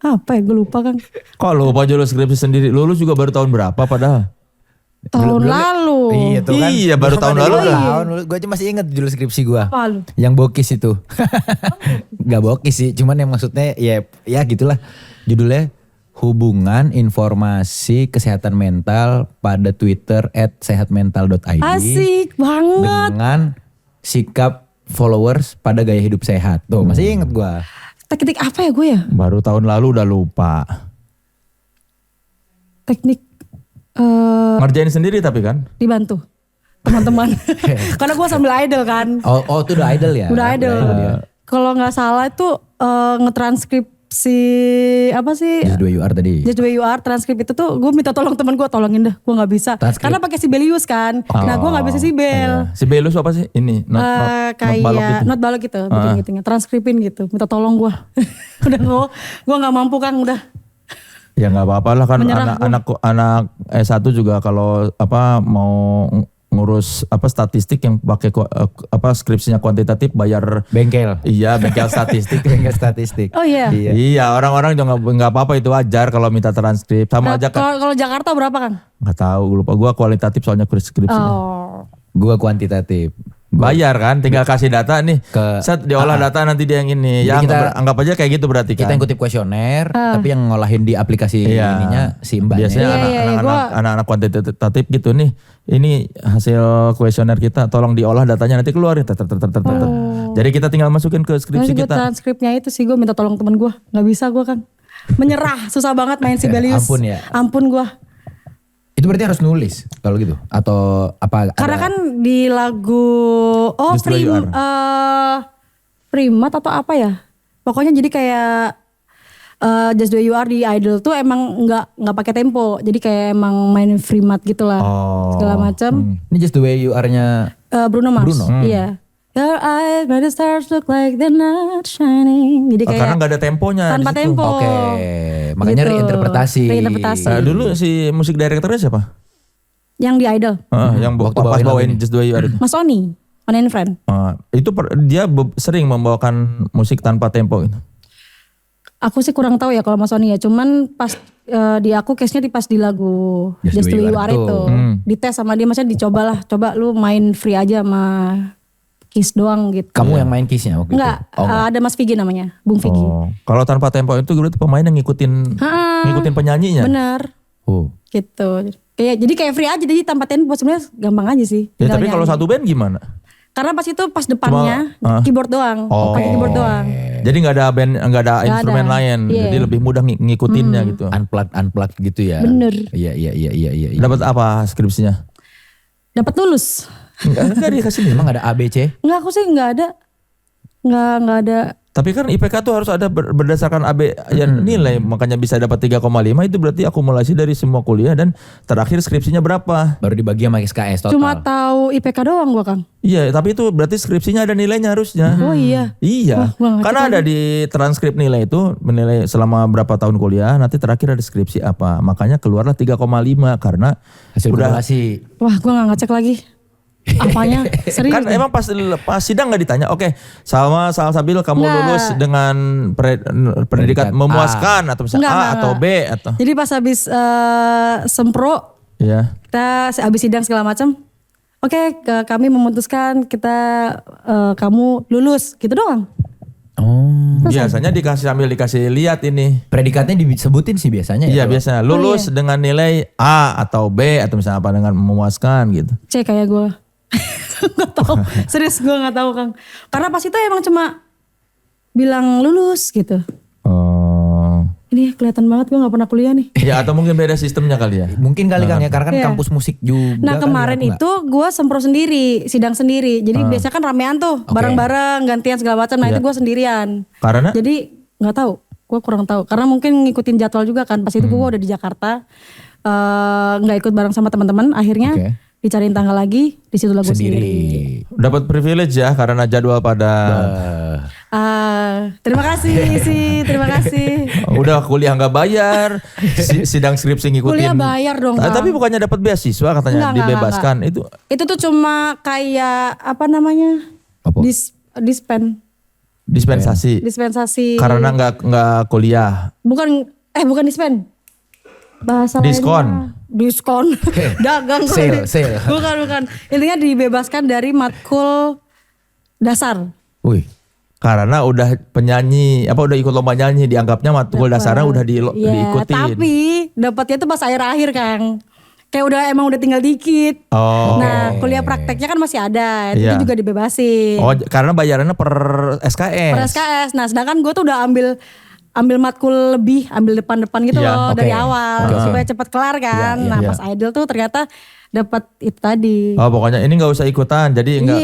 apa ya gue lupa kan. Kok lupa judul skripsi sendiri? Lulus juga baru tahun berapa padahal? Tahun lalu. Iya tuh kan. Iya, baru tahun lalu Belum dah. tahun. Gue aja masih inget judul skripsi gue. Apa lu? Yang bokis itu. Gak bokis sih, cuman yang maksudnya ya gitulah. Judulnya Hubungan Informasi Kesehatan Mental pada Twitter @sehatmental.id Asik banget. dengan sikap followers pada gaya hidup sehat. Tuh masih inget gue. Teknik apa ya gue ya? Baru tahun lalu udah lupa. Teknik Ngerjain sendiri tapi kan? dibantu teman-teman. Karena gue sambil idol kan. Oh itu udah idol ya? Udah idol. Kalau nggak salah itu ngetranskripsi apa sih? Just the way you are tadi. Just the Way You Are transkrip itu tuh gue minta tolong teman gue, tolongin dah, gue nggak bisa. Transkrip. Karena pakai Sibelius kan. Nah gue nggak bisa Sibel. Iya. Si Belus apa sih? Ini not balok gitu. Kayak not balok gitu, bikin gitu, transkripin gitu. Minta tolong gue. Udah gue nggak mampu Kang, udah. Ya nggak apa-apa lah kan Menyerah anak S1 juga kalau apa mau ngurus apa statistik yang pakai apa skripsinya kuantitatif bayar Bengkel. iya bengkel statistik. Bengkel statistik. Oh iya. Iya orang-orang juga nggak apa-apa itu wajar kalau minta transkrip sama aja kan. Kalau Jakarta berapa Kang? Nggak tahu gue lupa gue kualitatif soalnya skripsinya. Oh. Gua kuantitatif. Bayar kan, tinggal kasih data nih. Ke- Set diolah data nanti dia yang ini. Ya Jadi anggap aja kayak gitu berarti Kita kan. yang kutip kuesioner, tapi yang ngolahin di aplikasi Iya. ininya si mbaknya. Biasanya Iya, anak-anak kuantitatif gitu nih. Ini hasil kuesioner kita, tolong diolah datanya nanti keluar. Jadi kita tinggal masukin ke skripsi Gue kita. transkripnya itu sih gue minta tolong temen gue, nggak bisa gue Kang. Menyerah, susah banget main Sibelius. Ampun ya. Ampun gue. Itu berarti harus nulis kalau gitu atau apa? Karena kan di lagu Just the Way You Are. Primat atau apa ya? Pokoknya jadi kayak Just The Way You Are di Idol tuh emang nggak pakai tempo. Jadi kayak emang main free mat gitu lah. Segala macam. Ini Just The Way You Are-nya Bruno Mars. Bruno? Iya. Your eyes where the stars look like they're not shining. Jadi kayak karena nggak ada temponya tanpa di situ. tempo. Oke, makanya Gitu. reinterpretasi. Dulu si musik directornya siapa? Yang di Idol. Yang Waktu pas bawain bawain lagu ini. Just The Way You Are itu. Mas Oni and Friend. Itu dia sering membawakan musik tanpa tempo gitu. Aku sih kurang tahu ya kalau Mas Oni ya. Cuman pas di aku case-nya pas di lagu Just The Way You Are itu. Dites sama dia, maksudnya dicobalah. Coba lu main free aja sama Kiss doang gitu. Kamu yang main Kiss-nya waktu Enggak, itu? Oh, enggak. ada Mas Vigi namanya, Bung Vigi. Kalau tanpa tempo itu berarti pemain yang ngikutin penyanyinya. Bener, gitu. Jadi kayak free aja, jadi tanpa tempo sebenarnya gampang aja sih. Ya, Tinggal tapi kalau nyanyi. satu band gimana? Karena pas itu pas depannya keyboard doang, pakai keyboard doang. Jadi nggak ada band, nggak ada instrumen ada. lain, Iya. jadi lebih mudah ngikutinnya gitu. Unplugged gitu ya. Bener. Iya. Dapat apa skripsinya? Dapat lulus. Enggak dikasih. Emang ada ABC? Enggak, aku sih enggak ada. Enggak ada. Tapi kan IPK tuh harus ada berdasarkan AB yang nilai, makanya bisa dapat 3,5 itu berarti akumulasi dari semua kuliah dan terakhir skripsinya berapa? Baru dibagi sama SKS total. Cuma tahu IPK doang gua, Kang. Iya, tapi itu berarti skripsinya ada nilainya harusnya. Oh iya. Iya, Wah, gua nggak karena cek ada di transkrip nilai itu menilai selama berapa tahun kuliah, nanti terakhir ada skripsi apa. Makanya keluarlah 3,5 karena Hasil udah kumulasi. Wah, gua enggak ngecek lagi. Apanya? Serius. kan deh. emang pas sidang nggak ditanya, oke, Salma Salsabil kamu Nggak. lulus dengan predikat Predikat memuaskan atau misalnya Nggak, A nggak, atau B nggak. atau Jadi pas habis sempro, ya. kita habis sidang segala macam. Oke, kami memutuskan kamu lulus, gitu doang. Oh. Biasanya sambil dikasih lihat ini. Predikatnya disebutin sih biasanya Iya ya. biasanya lulus dengan nilai A atau B atau misalnya apa dengan memuaskan gitu. Cek kayak gue. Gak tahu. Serius gue gak tahu, Kang. Karena pas itu emang cuma bilang lulus gitu. Oh. Ini kelihatan banget gue gak pernah kuliah nih. Ya atau mungkin beda sistemnya kali ya. Mungkin kali Kang ya, karena kan Iya. kampus musik juga. Nah kan kemarin ya, aku itu gue sempro sendiri, sidang sendiri. Jadi biasanya kan ramean tuh, bareng-bareng, gantian segala macam. Nah itu gue sendirian. Karena Jadi nggak tahu, gue kurang tahu. Karena mungkin ngikutin jadwal juga kan. Pas itu gue udah di Jakarta, nggak ikut bareng sama teman-teman. Akhirnya Oke. dicariin tanggal lagi, di situ lagu sendiri. sendiri. dapat privilege ya karena jadwal pada Terima kasih sih, terima kasih. udah kuliah nggak bayar, sidang skripsi ngikutin. Kuliah bayar dong, Kang. Tapi bukannya dapat beasiswa katanya Enggak, dibebaskan itu. Itu tuh cuma kayak apa namanya? Apa? Dispensasi. Dispensasi. Karena nggak kuliah. Bukan dispen. Bahasa Diskon. lainnya. Diskon. Dagang kok. Sale. Bukan. Intinya dibebaskan dari matkul dasar. Wih. Karena udah penyanyi, udah ikut lomba nyanyi, dianggapnya matkul dasarnya udah Iya, diikutin. tapi dapatnya tuh pas akhir-akhir, Kang. Kayak emang udah tinggal dikit. Oh. Nah, kuliah prakteknya kan masih ada. Iya. Itu juga dibebasin. Oh, karena bayarannya per SKS. Per SKS. Nah, sedangkan gue tuh udah ambil matkul lebih, ambil depan-depan gitu Iya, loh oke. dari awal Oke. supaya cepat kelar kan. Iya, Nah, iya. pas Idol tuh ternyata dapat itu tadi. Oh, pokoknya ini nggak usah ikutan. Jadi nggak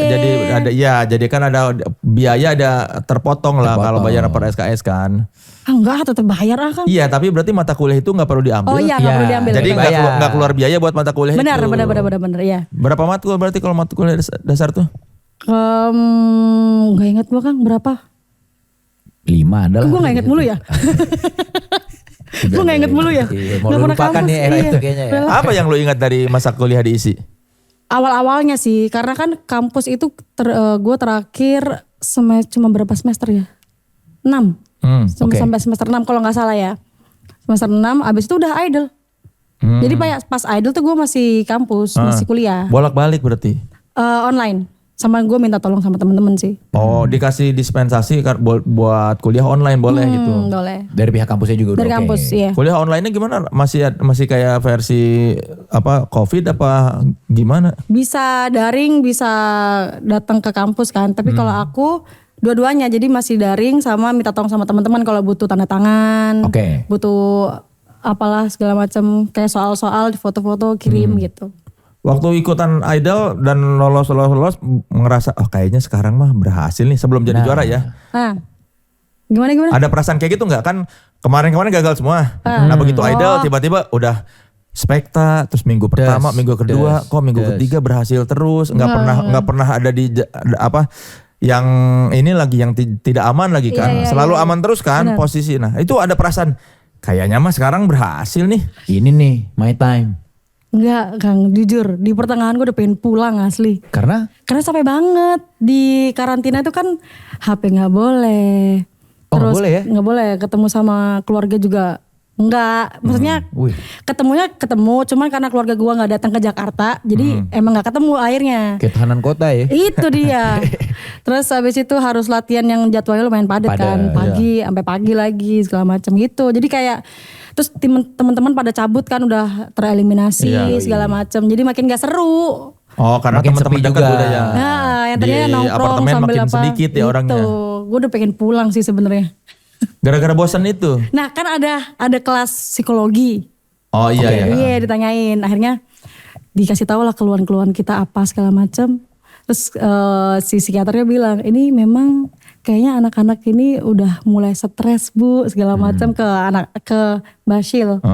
Iya. jadi kan ada biaya ada terpotong lah kalau bayar per SKS kan. Enggak, tetap bayar Kang. Iya, tapi berarti mata kuliah itu nggak perlu diambil. Oh iya, nggak Iya. perlu diambil. Jadi benar. nggak keluar biaya buat mata kuliah benar, itu. benar, ya. Berapa matkul berarti kalau mata kuliah dasar tuh? Nggak ingat gua Kang berapa. 5 adalah. Gue nggak inget mulu ya. Gue nggak inget mulu ya. Iya, mau Nggak lu pernah lupakan kampus, nih era iya. itu kayaknya ya. Udahlah. Apa yang lo ingat dari masa kuliah diisi? Awal-awalnya sih, karena kan kampus itu gue terakhir cuma berapa semester ya? 6. Oke. Sampai semester 6 kalau nggak salah ya. Semester 6 abis itu udah Idol. Jadi pas Idol tuh gue masih kampus, masih kuliah. Bolak-balik berarti. Online. Sama gue minta tolong sama temen-temen sih. Oh, dikasih dispensasi buat kuliah online boleh gitu. Boleh. Dari pihak kampusnya juga udah Dari oke. kampus, iya. Kuliah online-nya gimana? Masih kayak versi COVID apa gimana? Bisa daring, bisa datang ke kampus kan. Tapi kalau aku dua-duanya, jadi masih daring sama minta tolong sama teman-teman kalau butuh tanda tangan, Oke. butuh apalah segala macam kayak soal-soal foto-foto kirim gitu. Waktu ikutan Idol dan lolos ngerasa kayaknya sekarang mah berhasil nih sebelum jadi juara ya. Nah, Gimana? Ada perasaan kayak gitu nggak? Kan kemarin-kemarin gagal semua. Nah begitu Idol tiba-tiba udah spekta, terus minggu pertama, minggu kedua, kok minggu ketiga berhasil terus, nggak pernah ada di apa yang ini lagi yang tidak aman lagi kan, selalu aman terus kan posisi. Nah itu ada perasaan kayaknya mah sekarang berhasil nih. Ini nih my time. Enggak Kang, jujur di pertengahan gue udah pengen pulang asli. Karena Capek banget di karantina itu kan HP nggak boleh. Oh, nggak boleh ya? Nggak boleh ketemu sama keluarga juga. Enggak, maksudnya wih. ketemu, cuman karena keluarga gua nggak datang ke Jakarta, jadi emang nggak ketemu akhirnya. kayak tahanan kota ya. Itu dia. Terus habis itu harus latihan yang jadwalnya lumayan padat kan, pagi sampai pagi lagi segala macam gitu. Jadi kayak terus teman-teman pada cabut kan udah tereliminasi segala macam. Jadi makin gak seru. Oh karena Makin teman-teman sepi dekat juga. udah ya. Nah, yang di tadinya nongkrong apartemen sambil makin apa? sedikit ya orangnya. Gitu. Gue udah pengen pulang sih sebenarnya. Gara-gara bosan itu. Nah kan ada kelas psikologi. Oh iya ya. Iya ditanyain. Akhirnya dikasih tahu lah keluhan-keluhan kita apa segala macam. Terus si psikiaternya bilang ini memang kayaknya anak-anak ini udah mulai stres bu segala macam ke Basil.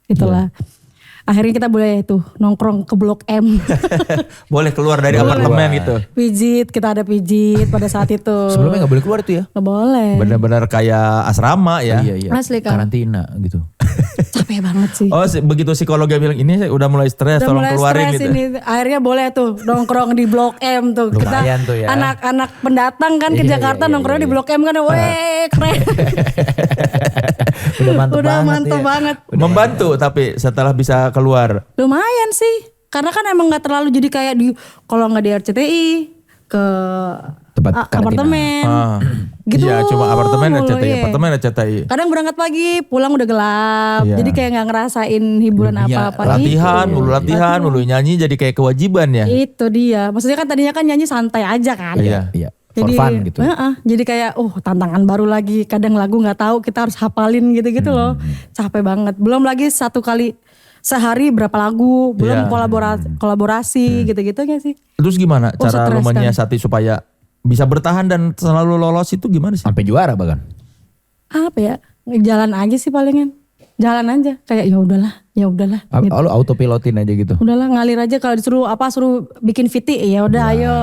Itulah. Akhirnya kita boleh tuh nongkrong ke Blok M. Boleh keluar dari apartemen gitu. Pijit, kita ada pijit pada saat itu. Sebelumnya gak boleh keluar itu ya. Gak boleh. Benar-benar kayak asrama ya. Iya. Asli, Kang. Karantina gitu. Capek banget sih. Oh begitu psikolognya bilang ini udah mulai stres, Udah tolong mulai keluarin stres gitu. ini. Akhirnya boleh tuh nongkrong di Blok M tuh. Lumayan Kita tuh ya. anak-anak pendatang kan ke Iya, Jakarta iya, nongkrong iya. di Blok M kan. Weh keren. Udah mantep Udah banget mantep ya. banget. Membantu tapi setelah bisa keluar. Lumayan sih. Karena kan emang gak terlalu jadi kayak di kalau nggak di RCTI ke Tempat karantina. apartemen. Gitu. Iya cuma apartemen mulu, RCTI, iya. apartemen RCTI. Kadang berangkat pagi, pulang udah gelap. Iya. Jadi kayak nggak ngerasain hiburan Dunia apa-apa. Latihan, Itu. mulu latihan, mulu nyanyi jadi kayak kewajiban ya. Itu dia. Maksudnya kan tadinya kan nyanyi santai aja kan. Iya. Iya. For Jadi, fun gitu. Jadi kayak tantangan baru lagi. Kadang lagu nggak tahu kita harus hafalin gitu-gitu loh. Capek banget. Belum lagi satu kali sehari berapa lagu, belum Iya. kolaborasi gitu-gitu ya sih. Terus gimana cara stres lu kan. menyiasati supaya bisa bertahan dan selalu lolos itu gimana sih? Sampai juara bahkan. Apa ya? Jalan aja sih palingan. Jalan aja kayak ya udahlah. Gitu. Lu autopilotin aja gitu. Udahlah ngalir aja kalau disuruh suruh bikin VT ya udah ayo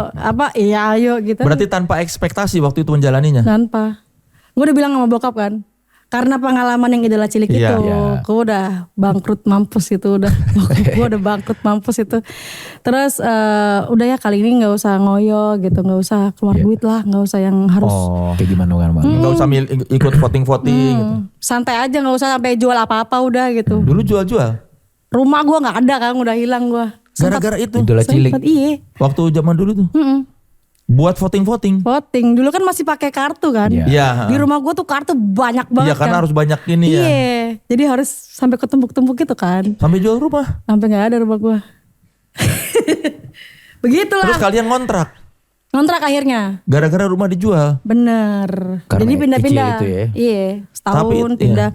ayo gitu. Berarti tanpa ekspektasi waktu itu menjalaninya. Tanpa. Gue udah bilang sama bokap kan. Karena pengalaman yang idola cilik Iya, itu, gue udah bangkrut mampus itu udah. Gue udah bangkrut mampus itu. Terus udah ya kali ini nggak usah ngoyo gitu, nggak usah keluar duit lah, nggak usah yang harus Kayak gimana kan bang? Nggak usah ikut voting-voting gitu. santai aja, nggak usah sampai jual apa-apa udah gitu. Dulu jual-jual. Rumah gue nggak ada kan, udah hilang gue. Gara-gara itu. Idola cilik. Iya. Waktu zaman dulu tuh. Buat voting-voting. Voting dulu kan masih pakai kartu kan. Iya. Iya. Di rumah gue tuh kartu banyak banget Iya karena harus banyak ini ya. Iya, jadi harus sampai ketumpuk-tumpuk gitu kan. Sampai jual rumah. Sampai nggak ada rumah gue. Begitulah. Terus kalian ngontrak. Ngontrak akhirnya. Gara-gara rumah dijual. Bener. Karena Jadi pindah-pindah. kecil itu ya. Iya, setahun Tapi, pindah,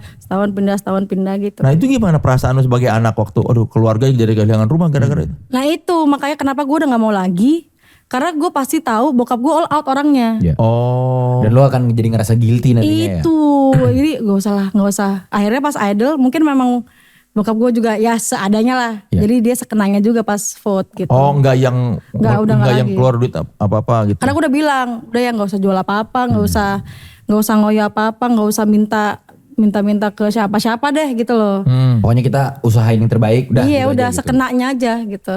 setahun pindah gitu. Nah itu gimana perasaan lu sebagai anak waktu keluarga jadi kehilangan rumah gara-gara itu? Nah itu makanya kenapa gue udah nggak mau lagi. Karena gue pasti tahu bokap gue all out orangnya. Iya. Oh. Dan lu akan jadi ngerasa guilty nantinya ya. Itu. Jadi gak usah. Akhirnya pas idol mungkin memang bokap gue juga ya seadanya lah. Iya. Jadi dia sekenanya juga pas vote gitu. Oh enggak yang Nggak yang lagi. keluar duit apa-apa gitu. Karena gue udah bilang, udah ya nggak usah jual apa-apa, nggak usah ngoyo apa-apa, nggak usah minta ke siapa-siapa deh gitu loh. Pokoknya kita usahain yang terbaik udah. Iya gitu udah aja gitu. sekenanya aja gitu.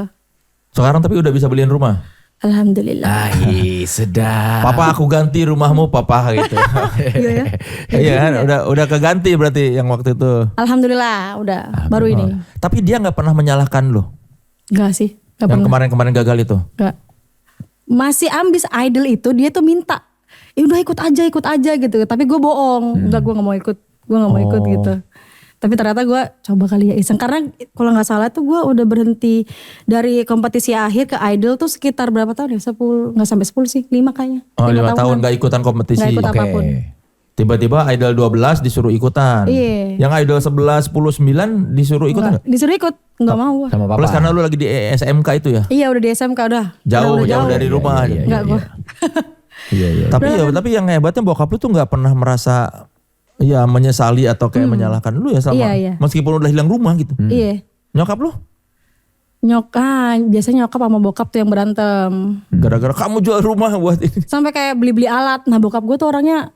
Sekarang tapi udah bisa beliin rumah. Alhamdulillah. Sedap. Papa aku ganti rumahmu papa gitu. Iya ya. Iya kan udah keganti berarti yang waktu itu. Alhamdulillah udah baru ini. Tapi dia nggak pernah menyalahkan lo. Enggak sih, Yang enggak pernah. kemarin-kemarin gagal itu. Enggak. Masih ambis idol itu dia tuh minta. Udah ikut aja gitu. Tapi gue bohong. Enggak, gue nggak mau ikut. Gue nggak mau ikut gitu. Tapi ternyata gue coba kali ya iseng. Karena kalau gak salah tuh gue udah berhenti dari kompetisi akhir ke idol tuh sekitar berapa tahun ya? 10, gak sampai 10 sih, 5 kayaknya. Oh 5 tahun tahunan. gak ikutan kompetisi. Nggak ikut Oke. apapun. Tiba-tiba Idol 12 disuruh ikutan. Iya. Yang Idol 11, 10, 9 disuruh ikutan Nggak, disuruh ikut, gak mau gue. Sama papa. Plus karena lu lagi di SMK itu ya. Iya udah di SMK udah. Jauh Udah dari rumah. Iya, Enggak gue. Iya. Tapi yang hebatnya bokap lu tuh nggak pernah merasa ya menyesali atau kayak menyalahkan lu ya sama Iya. meskipun udah hilang rumah gitu. Iya. Nyokap lu Biasanya nyokap sama bokap tuh yang berantem. gara-gara kamu jual rumah buat ini. Sampai kayak beli-beli alat. Nah bokap gue tuh orangnya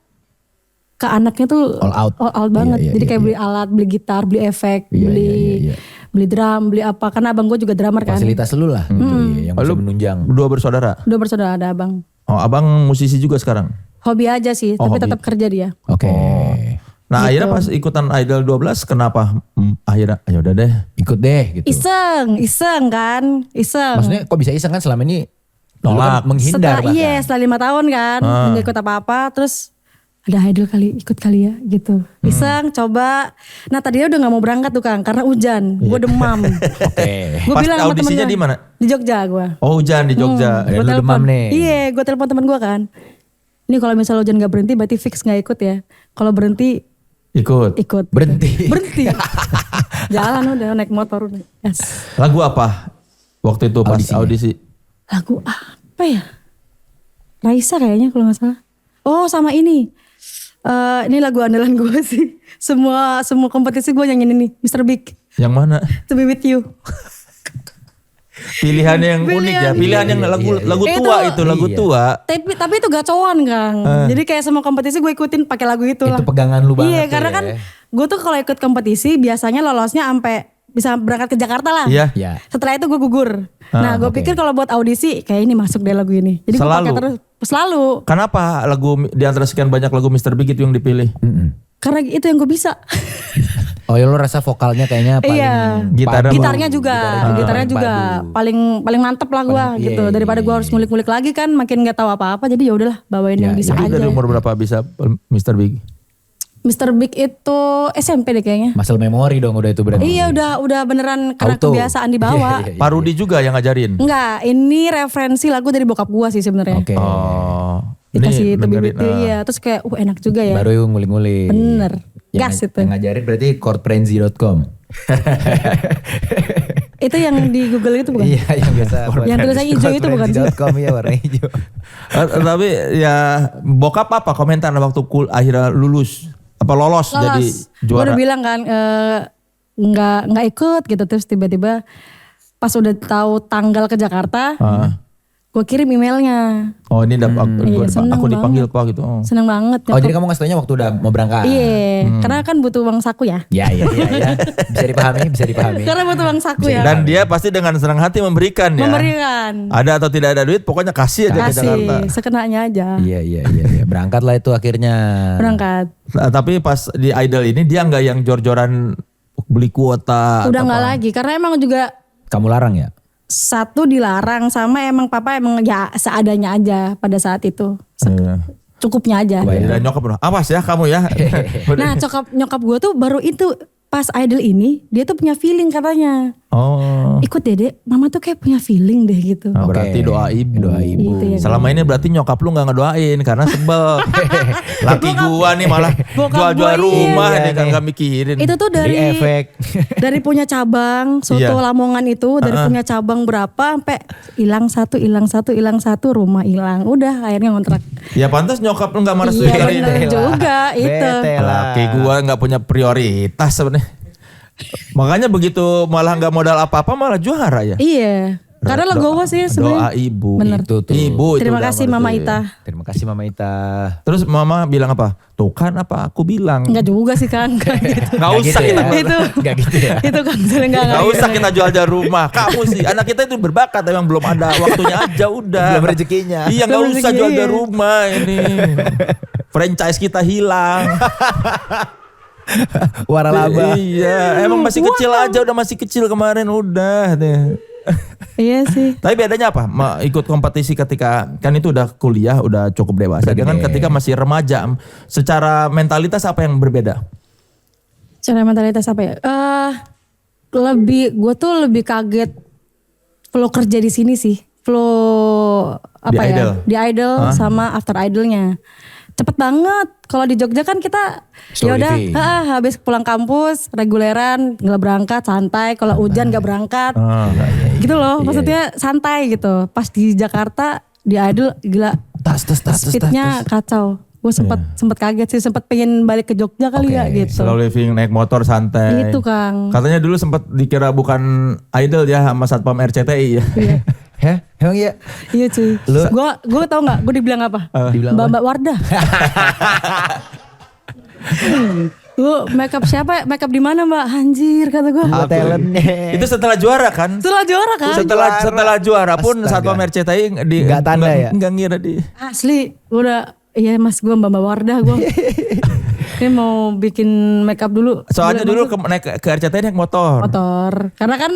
ke anaknya tuh All out. banget. Iya, Jadi kayak iya. beli alat, beli gitar, beli efek, Iya, beli iya. beli drum, beli apa. Karena abang gue juga drummer kan. Fasilitas lu lah gitu, yang bisa Lu menunjang. Dua bersaudara. Dua bersaudara ada abang. Oh, abang musisi juga sekarang. Hobi aja sih, Oh, tapi hobi. tetap kerja dia. Oke. Nah, Gitu. akhirnya pas ikutan Idol 12 kenapa akhirnya ya udah deh. Ikut deh gitu. Iseng kan, iseng. Maksudnya kok bisa iseng kan selama ini lu kan menghindar bahkan. Setelah 5 tahun kan, nggak ikut apa-apa, terus ada idol kali, ikut kali ya gitu. Iseng, coba. Nah tadinya udah gak mau berangkat tuh Kang, karena hujan, gue demam. Oke. Gue Pas bilang sama temen audisinya gue, di mana? Di Jogja gue. Oh, hujan di Jogja. Dan Gue lu demam nih. Iya, gue telepon temen gue kan. Ini kalau misalnya hujan gak berhenti, berarti fix gak ikut ya. Kalau berhenti, Ikut. ikut. Berhenti. Berhenti. Jalan udah, naik motor udah. Yes. Lagu apa waktu itu pas Audisinya. audisi? Lagu apa ya? Raisa kayaknya kalau gak salah. Oh sama ini. Ini lagu andalan gue sih. Semua kompetisi gue nyanyiin ini. Mr. Big. Yang mana? To be with you. Pilihan yang unik ya. Pilihan yang lagu tua itu, lagu Iya. tua. Tapi itu gacoan Kang. Jadi kayak semua kompetisi gue ikutin pakai lagu itu lah. Itu pegangan lu banget. Iya tuh karena ya. kan gue tuh kalau ikut kompetisi biasanya lolosnya sampai bisa berangkat ke Jakarta lah. Iya. Iya. Setelah itu gue gugur. Nah gue pikir kalau buat audisi kayak ini masuk deh lagu ini. Jadi gue Selalu? pakai terus. Selalu. Kenapa lagu di antara sekian banyak lagu Mr. Big itu yang dipilih? Karena itu yang gue bisa. Oh ya lu rasa vokalnya kayaknya paling Iya. Gitarnya padu. Gitarnya juga paling juga padu. paling mantep lah gue Paling- gitu. iya, Daripada iya, gue harus iya. ngulik-ngulik lagi kan makin nggak tahu apa-apa. Jadi ya udahlah bawain yang Ya, bisa Itu aja. dari umur berapa bisa Mr. Big? Mr. Big itu SMP deh kayaknya. Muscle memory dong udah itu berarti. Iya udah beneran karena Auto. kebiasaan dibawa. Iya, iya. Parudi juga yang ngajarin. Enggak, ini referensi lagu dari bokap gua sih sebenarnya. Oke. Oh. Dikasih to be dengerin, with you, iya. Terus kayak enak juga ya. Baru yang ngulik-ngulik. Bener. Gas Yang- itu. Yang ngajarin berarti chordfrenzy.com. Itu yang di Google itu bukan? Iya yang biasa. Yang tulisannya hijau itu bukan sih? Chordfrenzy.com ya warna hijau. Tapi ya bokap apa komentar waktu akhirnya lulus? Apa lolos jadi Gue juara? udah bilang kan nggak ikut gitu, terus tiba-tiba pas udah tahu tanggal ke Jakarta, gue kirim emailnya. Oh ini Iya, seneng aku dipanggil banget. kok gitu. Oh. Seneng banget. Oh jadi kamu ngasih taunya waktu udah mau berangkat? Iya, karena kan butuh uang saku ya. Iya. Bisa dipahami. Karena butuh uang saku ya. Dan dia pasti dengan senang hati memberikan ya. Memberikan. Ada atau tidak ada duit pokoknya kasih aja ke Jakarta. Kasih, sekenanya aja. Iya. Berangkat lah itu akhirnya. Berangkat. Nah, tapi pas di Idol ini dia nggak yang jor-joran beli kuota. Udah atau nggak apa. lagi, karena emang juga Kamu larang ya? satu dilarang sama emang papa emang ya seadanya aja pada saat itu. Iya. Cukupnya aja. Dan nyokap bilang, awas ya kamu ya. Nah nyokap gue tuh baru itu pas Idol ini dia tuh punya feeling katanya. Oh. Ikut deh, mama tuh kayak punya feeling deh gitu. Nah, Oke. berarti doa ibu. Doa ibu. Gitu ya. Selama ini berarti nyokap lu gak ngedoain karena sebel. Laki gua nih malah bokap jual-jual gua rumah iya nih kan nih. gak mikirin. Itu tuh Dari dari efek. dari punya cabang soto Iya. Lamongan itu dari punya cabang berapa sampai hilang satu rumah hilang, udah akhirnya ngontrak. Ya pantas nyokap lu gak merestui Iya hari bener ini. juga itu. Bete lah. Laki gua gak punya prioritas sebenarnya. Makanya begitu malah gak modal apa-apa malah juara ya. Iya, karena legowo sih Doa sebenarnya. ibu. Bener. Itu tuh. Ibu itu Terima udah kasih Mama merestui. Ita. Terima kasih Mama Ita. Terus mama bilang apa? Tuh kan apa aku bilang. Enggak juga sih Kang. Enggak gitu. Gak usah gitu kita ya. Itu. Gak gitu ya. Itu kan enggak Gak usah kita jual-jual rumah. Kamu sih anak kita itu berbakat emang belum ada waktunya aja udah. Belum rezekinya. Iya gak Belum usah rezeki, jual-jual iya. rumah ini. Franchise kita hilang. Waralaba. Iya, emang masih kecil aja udah masih kecil kemarin udah deh. Iya sih. Tapi bedanya apa? Ikut kompetisi ketika kan itu udah kuliah, udah cukup dewasa. Udah Dengan gede. ketika masih remaja, secara mentalitas apa yang berbeda? Cara mentalitas apa ya? Gue tuh lebih kaget flow kerja di sini sih. Flow apa Di ya? Idol? Di Idol sama after Idolnya. Cepet banget. Kalau di Jogja kan kita Slow ya udah living. habis pulang kampus reguleran nggak berangkat santai. Kalau hujan nggak berangkat. Ah, Gitu loh. Maksudnya santai gitu. Pas di Jakarta di Idol gila Speednya kacau. Gue sempet kaget sih, sempet pengen balik ke Jogja kali ya gitu. Slow living, naik motor santai. Itu Kang. Katanya dulu sempat dikira bukan idol ya sama Satpam RCTI ya. Iya. Hah? Emang iya? Iya cuy. Gue tau nggak? Gue dibilang apa? Dibilang Mbak Wardah. Lu makeup siapa? Makeup di mana Mbak? Anjir kata gue. Talentnya. Itu setelah juara kan? Setelah juara kan? Setelah juara pun Astaga. Satpam RCTI Nggak tanda ya? Nggak ngira di. Asli, gue udah, iya mas gue Mbak Wardah gue. Ini mau bikin makeup dulu. Soalnya dulu naik ke RCTI naik motor. Karena kan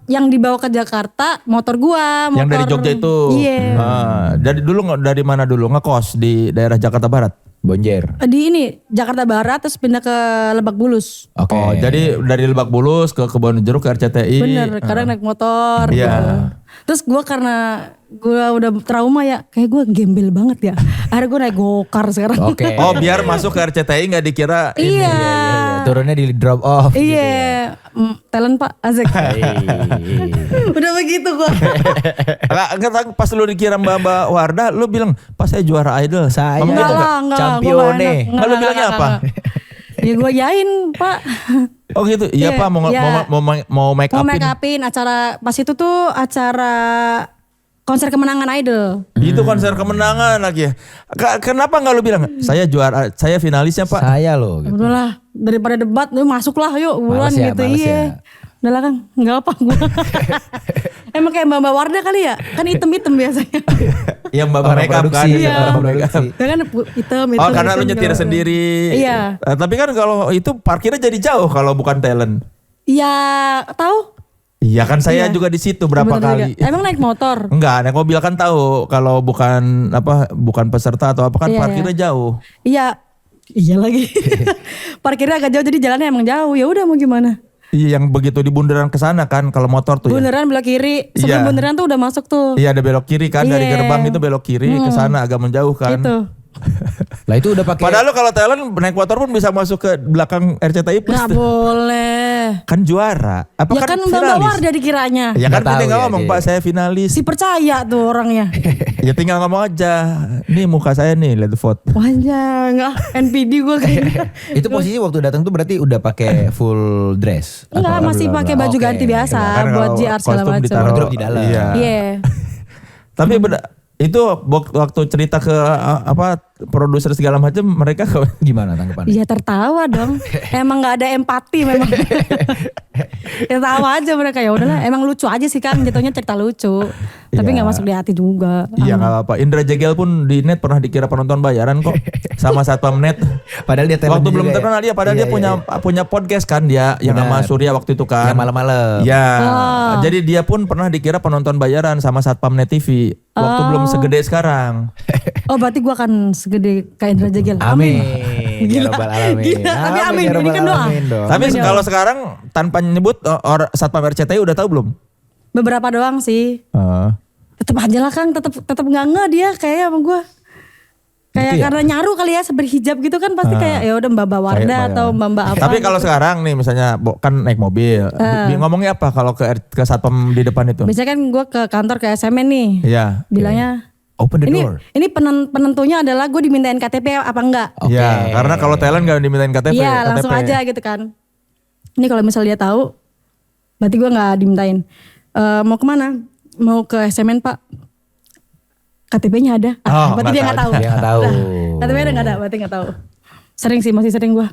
yang dibawa ke Jakarta motor gua. Yang dari Jogja itu. Iya. Dari mana dulu? Ngekos di daerah Jakarta Barat. Bonjer. Di ini Jakarta Barat terus pindah ke Lebak Bulus. Oke. Oh, jadi dari Lebak Bulus ke Kebonjeruk ke RCTI. Bener, kadang naik motor Iya. gitu. Terus gue karena gue udah trauma ya, kayak gue gembel banget ya. Akhirnya gue naik gokar sekarang. Oke. Oh, biar masuk ke RCTI nggak dikira ini. Iya. Turunnya di drop off. Iya, talent Pak Azek. Udah begitu gue. Pas lu dikira Mbak Wardah, lu bilang pas saya juara idol. Saya Ngomong Enggak gitu nggak? lah, enggak. Campione. Nggak, lu bilangnya apa? Ya gue yain Pak. Oh gitu. Iya Iya, Pak mau iya. mau make Mau upin. make upin acara, pas itu tuh acara konser kemenangan idol. Itu konser kemenangan lagi ya. Kenapa nggak lu bilang saya juara, saya finalisnya Pak? Saya loh. Gitu. Udah lah, daripada debat, lu masuklah yuk buruan Males ya, gitu. males Iya. ya. Udah lah Kang, enggak apa gue. Emang kayak Mbak Wardah kali ya? Kan hitam-hitam biasanya. Yang Mbak Orang make up kan. produksi, Iya. Orang make up. produksi. Ya kan hitam. Oh karena lu nyetir gitu. sendiri. Iya. Tapi kan kalau itu parkirnya jadi jauh kalau bukan talent. Iya, tahu? Iya kan saya Iya. juga di situ berapa Bener kali. juga. Emang naik motor? Enggak, naik mobil kan tahu kalau bukan peserta atau apa kan Iya, parkirnya jauh. Iya. Iya lagi. Parkirnya agak jauh jadi jalannya emang jauh. Ya udah mau gimana? Iya yang begitu di bundaran ke sana kan kalau motor tuh ya. Bundaran belok kiri. Sebelum Iya. bundaran tuh udah masuk tuh. Iya ada belok kiri kan dari Iya. gerbang itu belok kiri ke sana agak menjauh kan. Itu. Lah itu udah pakai. Padahal lo kalau talent naik motor pun bisa masuk ke belakang RCTI plus. Nggak boleh. Kan juara. Apa Ya kan Mbak finalis? Wardah dikiranya. Ya kan Nggak tahu tinggal ya ngomong dia. Pak saya finalis. Si percaya tuh orangnya. Ya tinggal ngomong aja. Nih muka saya nih lihat vote. Wajah enggak NPD gue kayaknya. Itu posisi waktu datang tuh berarti udah pakai full dress. Enggak, Atau masih belum? pakai baju Oke. ganti biasa Kan buat kalau JR segala kostum macam. ditaruh Wardrobe di dalam. Iya. Iya. Tapi itu waktu cerita ke produser segala macam mereka Gimana tanggapannya? Iya tertawa dong. Emang nggak ada empati memang. Ya tawa aja mereka, ya udahlah. Emang lucu aja sih Kang, jatuhnya cerita lucu. Tapi Iya. nggak masuk di hati juga. Iya nggak apa-apa. Indra Jegel pun di net pernah dikira penonton bayaran kok sama Satpam Net. Padahal dia talent Waktu juga belum ya. terkenal dia, padahal Iya, dia iya, punya podcast kan dia yang sama Benar. Surya waktu itu kan. Yang malam-malam. Ya, Oh. jadi dia pun pernah dikira penonton bayaran sama Satpam Net TV waktu belum segede sekarang. Oh berarti gue akan segede kayak Indra Jegel. Amin. Ya Gila. Rabbal Alamin. Gila, tapi amin. ya Ini Rabbal kan doa. Alamin dong. Tapi Amin ya kalau Allah. sekarang tanpa nyebut Satpam RCTI udah tahu belum? Beberapa doang sih. Tetep aja lah Kang, tetep nggak nge dia kayak sama gue. Kayak Gitu ya? karena nyaru kali ya berhijab gitu kan pasti kayak ya udah Mbak Wardah Kayak atau Mbak apa. Tapi kalau sekarang nih misalnya kan naik mobil, ngomongnya apa kalau ke Satpam di depan itu? biasanya kan gue ke kantor ke SMN nih. Iya. Bilangnya Open the ini door. ini penentunya adalah gue dimintain KTP apa enggak. Oke. Iya, karena kalau talent gak dimintain KTP. Iya langsung KTP. aja gitu kan. Ini kalau misalnya dia tahu, berarti gue nggak dimintain. Mau kemana? Mau ke SMN Pak. KTP-nya ada. Oh, berarti nggak dia nggak tahu. tahu. Dia nggak tahu. KTP-nya nggak ada, berarti nggak tahu. Sering sih, masih sering gue.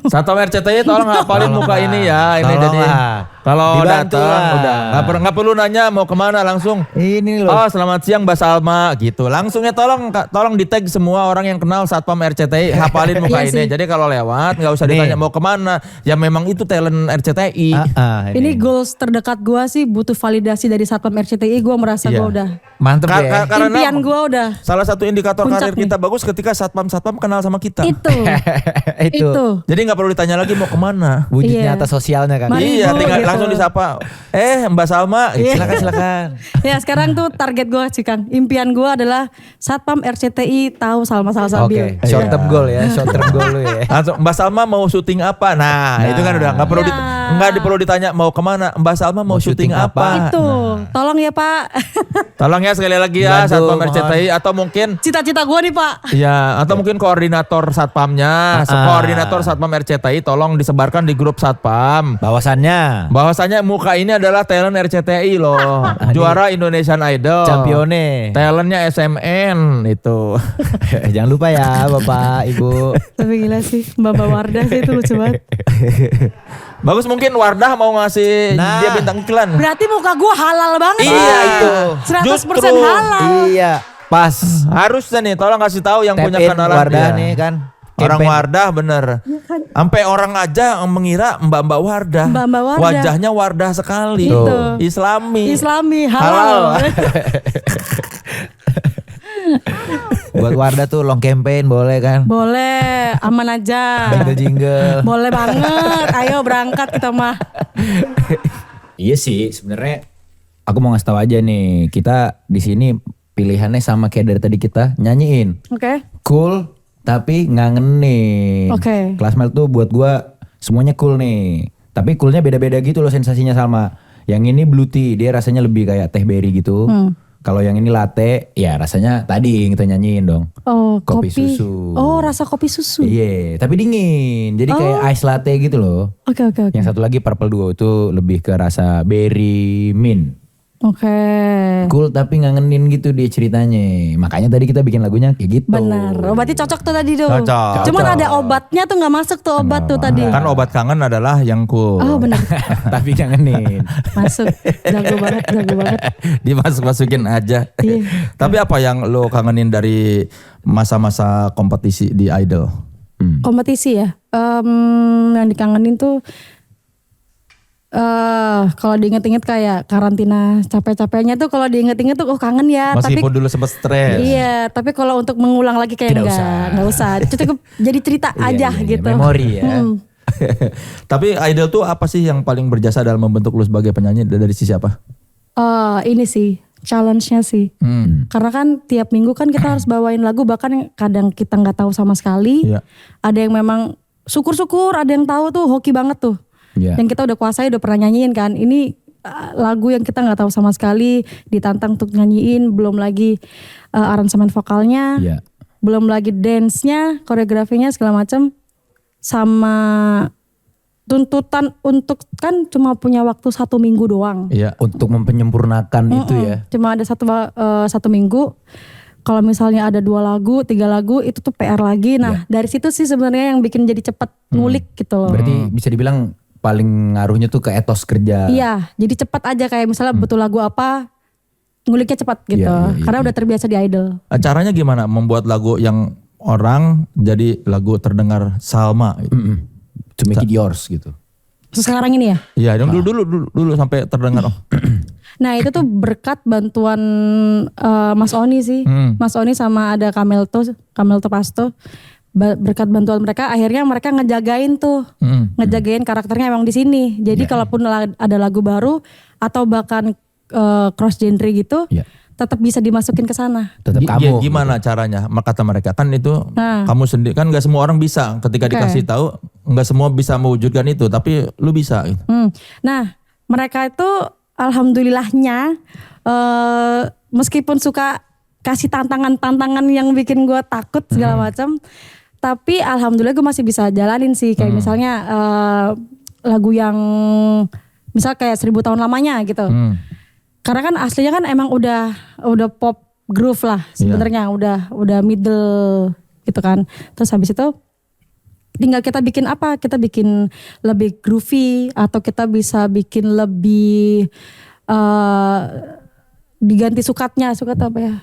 Satpam RCTI tolong hafalin muka ini ya. Ini jadi Tolonglah. kalau Dibantu datang lah. udah nggak perlu nanya mau kemana langsung. Ini loh. Oh selamat siang Mbak Salma gitu. Langsungnya tolong di tag semua orang yang kenal Satpam RCTI hafalin muka Iya ini. sih. Jadi kalau lewat nggak usah Nih. ditanya mau kemana. Ya memang itu talent RCTI. Ini goals terdekat gue sih butuh validasi dari Satpam RCTI. Gue merasa Iya. gue udah. Mantep ya. Karena Impian gue udah. salah satu indikator Puncak karir kita bagus ketika satpam kenal sama kita. Itu. Itu. Jadi nggak perlu ditanya lagi mau kemana. Wujud Iya. nyata sosialnya kan. Mari. Iya, Bu, tinggal gitu. langsung disapa. Mbak Salma, Iya. Silakan. Ya sekarang tuh target gue sih Kang. Impian gue adalah Satpam RCTI tahu Salma Oke, Salsabil. short term goal ya, short term goal lu ya. Langsung Mbak Salma mau syuting apa? Nah, itu kan udah nggak perlu Ya. Enggak perlu ditanya mau kemana, Mbak Salma mau syuting apa. Itu, tolong ya Pak. Tolong ya sekali lagi ya Bantu, Satpam mohon. RCTI atau mungkin Cita-cita gue nih Pak. ya atau mungkin koordinator Satpamnya, koordinator Satpam RCTI tolong disebarkan di grup Satpam. Bahwasannya Bahwasanya muka ini adalah talent RCTI loh. Juara Indonesian Idol. Campione. Talentnya SMN itu. Jangan lupa ya Bapak, Ibu. Tapi gila sih, Mbak Wardah sih itu lucu banget. Bagus mungkin Wardah mau ngasih Nah. dia bintang iklan. Berarti muka gue halal banget. Iya, Pak. itu. 100% Justru. halal. Iya, pas. Harusnya nih tolong kasih tahu yang Tap punya in kenalan Wardah dia. nih kan. Orang Campaign. Wardah bener. Sampai orang aja mengira Mbak Wardah. Mbak Wardah. Wajahnya Wardah sekali. Gitu. Islami. Halal. Buat Wardah tuh long campaign boleh kan? Boleh, aman aja. Jingle-jingle. Boleh banget. Ayo berangkat kita mah. Iya sih, sebenarnya aku mau ngasih tahu aja nih, kita di sini pilihannya sama kayak dari tadi kita nyanyiin. Oke. Cool tapi ngangenin. Oke. Kelas Mel tuh buat gua semuanya cool nih. Tapi coolnya beda-beda gitu loh sensasinya sama. Yang ini blue tea, dia rasanya lebih kayak teh berry gitu. Kalau yang ini latte, ya rasanya tadi yang kita nyanyiin dong. Oh, Kopi kopi. susu. Oh, rasa kopi susu. Iya, tapi dingin. Jadi kayak ice latte gitu loh. Oke. Yang satu lagi Purple Duo itu lebih ke rasa berry mint. Oke. Cool tapi ngangenin gitu dia ceritanya. Makanya tadi kita bikin lagunya kayak gitu. Benar. Oh, berarti cocok tuh tadi tuh. Cocok. Cuman ada obatnya tuh nggak masuk tuh obat tuh tadi. Kan obat kangen adalah yang cool. Oh, benar. Tapi ngangenin. Masuk. Jago banget. Dimasuk-masukin aja. Iya. Tapi apa yang lo kangenin dari masa-masa kompetisi di Idol? Kompetisi ya. Yang dikangenin tuh kalau diinget-inget kayak karantina capek-capeknya tuh kalau diinget-inget tuh kangen ya. Meskipun dulu sempat stres. Iya, tapi kalau untuk mengulang lagi kayak nggak usah. Cukup jadi cerita aja Iya, gitu. memori ya. Tapi Idol tuh apa sih yang paling berjasa dalam membentuk lo sebagai penyanyi dari sisi apa? Ini sih challenge-nya sih. Karena kan tiap minggu kan kita harus bawain lagu bahkan kadang kita nggak tahu sama sekali. Iya. Ada yang memang syukur-syukur, ada yang tahu tuh hoki banget tuh. Iya. Yang kita udah kuasai udah pernah nyanyiin kan. Ini lagu yang kita nggak tahu sama sekali ditantang untuk nyanyiin, belum lagi aransemen vokalnya, Iya. belum lagi dance-nya, koreografinya segala macam, sama tuntutan untuk kan cuma punya waktu 1 minggu doang. Iya. Untuk mempenyempurnakan itu ya. Cuma ada satu minggu. Kalau misalnya ada 2 lagu, 3 lagu itu tuh PR lagi. Nah dari situ sih sebenarnya yang bikin jadi cepet ngulik gitu loh. Berarti bisa dibilang paling ngaruhnya tuh ke etos kerja. Iya, jadi cepat aja kayak misalnya butuh lagu apa, nguliknya cepat gitu. Iya, Karena udah terbiasa di Idol. Caranya gimana membuat lagu yang orang jadi lagu terdengar Salma? To make it yours gitu. Sekarang ini ya. Iya, yang dulu sampai terdengar. Nah itu tuh berkat bantuan Mas Oni sih. Mas Oni sama ada Kamelto Pasto. Berkat bantuan mereka akhirnya mereka ngejagain tuh. Ngejagain karakternya emang di sini. Jadi kalaupun ada lagu baru atau bahkan cross genre gitu, tetap bisa dimasukin ke sana. Tetap kamu. Gimana caranya? Kata mereka kan itu kamu sendiri kan nggak semua orang bisa. Ketika dikasih tahu nggak semua bisa mewujudkan itu, tapi lu bisa. Gitu. Nah mereka itu alhamdulillahnya meskipun suka kasih tantangan yang bikin gue takut segala macam, tapi alhamdulillah gue masih bisa jalanin sih. Kayak misalnya lagu yang misal kayak 1000 tahun lamanya gitu. Karena kan aslinya kan emang udah pop groove lah sebenarnya, udah middle gitu kan. Terus habis itu tinggal kita bikin apa? Kita bikin lebih groovy atau kita bisa bikin lebih diganti sukatnya. Sukat apa ya?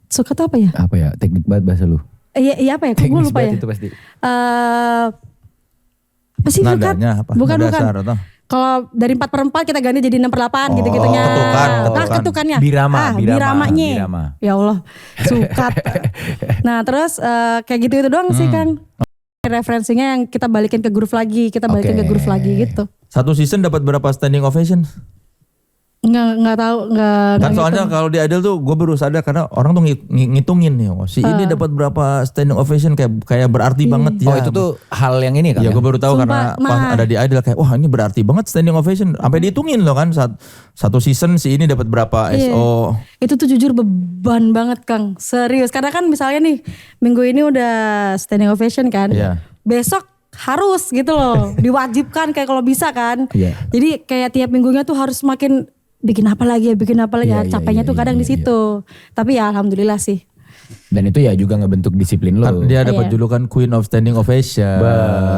Sukat apa ya? Apa ya? Teknik banget bahasa lu. Iya apa ya? Gue lupa ya. Itu pasti. Apa sih sukat? Nadanya apa? Bukan. Nada dasar atau? Kalau dari 4/4 kita ganti jadi 6/8 gitu-gitunya. ketukan. Nah, ketukannya. Birama. Biramanya. Ya Allah, sukat. Nah, terus kayak gitu-gitu doang sih Kang. Referensinya yang kita balikin ke groove lagi, gitu. Satu season dapat berapa standing ovation? Nggak tahu, nggak Kan soalnya ngitung. kalau di Idol tuh gue baru sadar karena orang tuh ngitungin nih, oh, si ini dapat berapa standing ovation kayak berarti banget ya. Oh itu tuh hal yang ini kan? Ya gue baru tahu Sumpah, karena pas ada di Idol kayak wah ini berarti banget standing ovation. Sampai dihitungin loh kan satu season si ini dapat berapa Iya. SO. Itu tuh jujur beban banget Kang, serius. Karena kan misalnya nih minggu ini udah standing ovation kan, Iya. besok harus gitu loh, diwajibkan kayak kalau bisa kan. Iya. Jadi kayak tiap minggunya tuh harus makin bikin apa lagi ya, Iya, capeknya iya, tuh kadang iya, di situ. Tapi ya alhamdulillah sih. Dan itu ya juga ngebentuk disiplin lo. Kan dia dapat Iya. julukan Queen of Standing Ovation.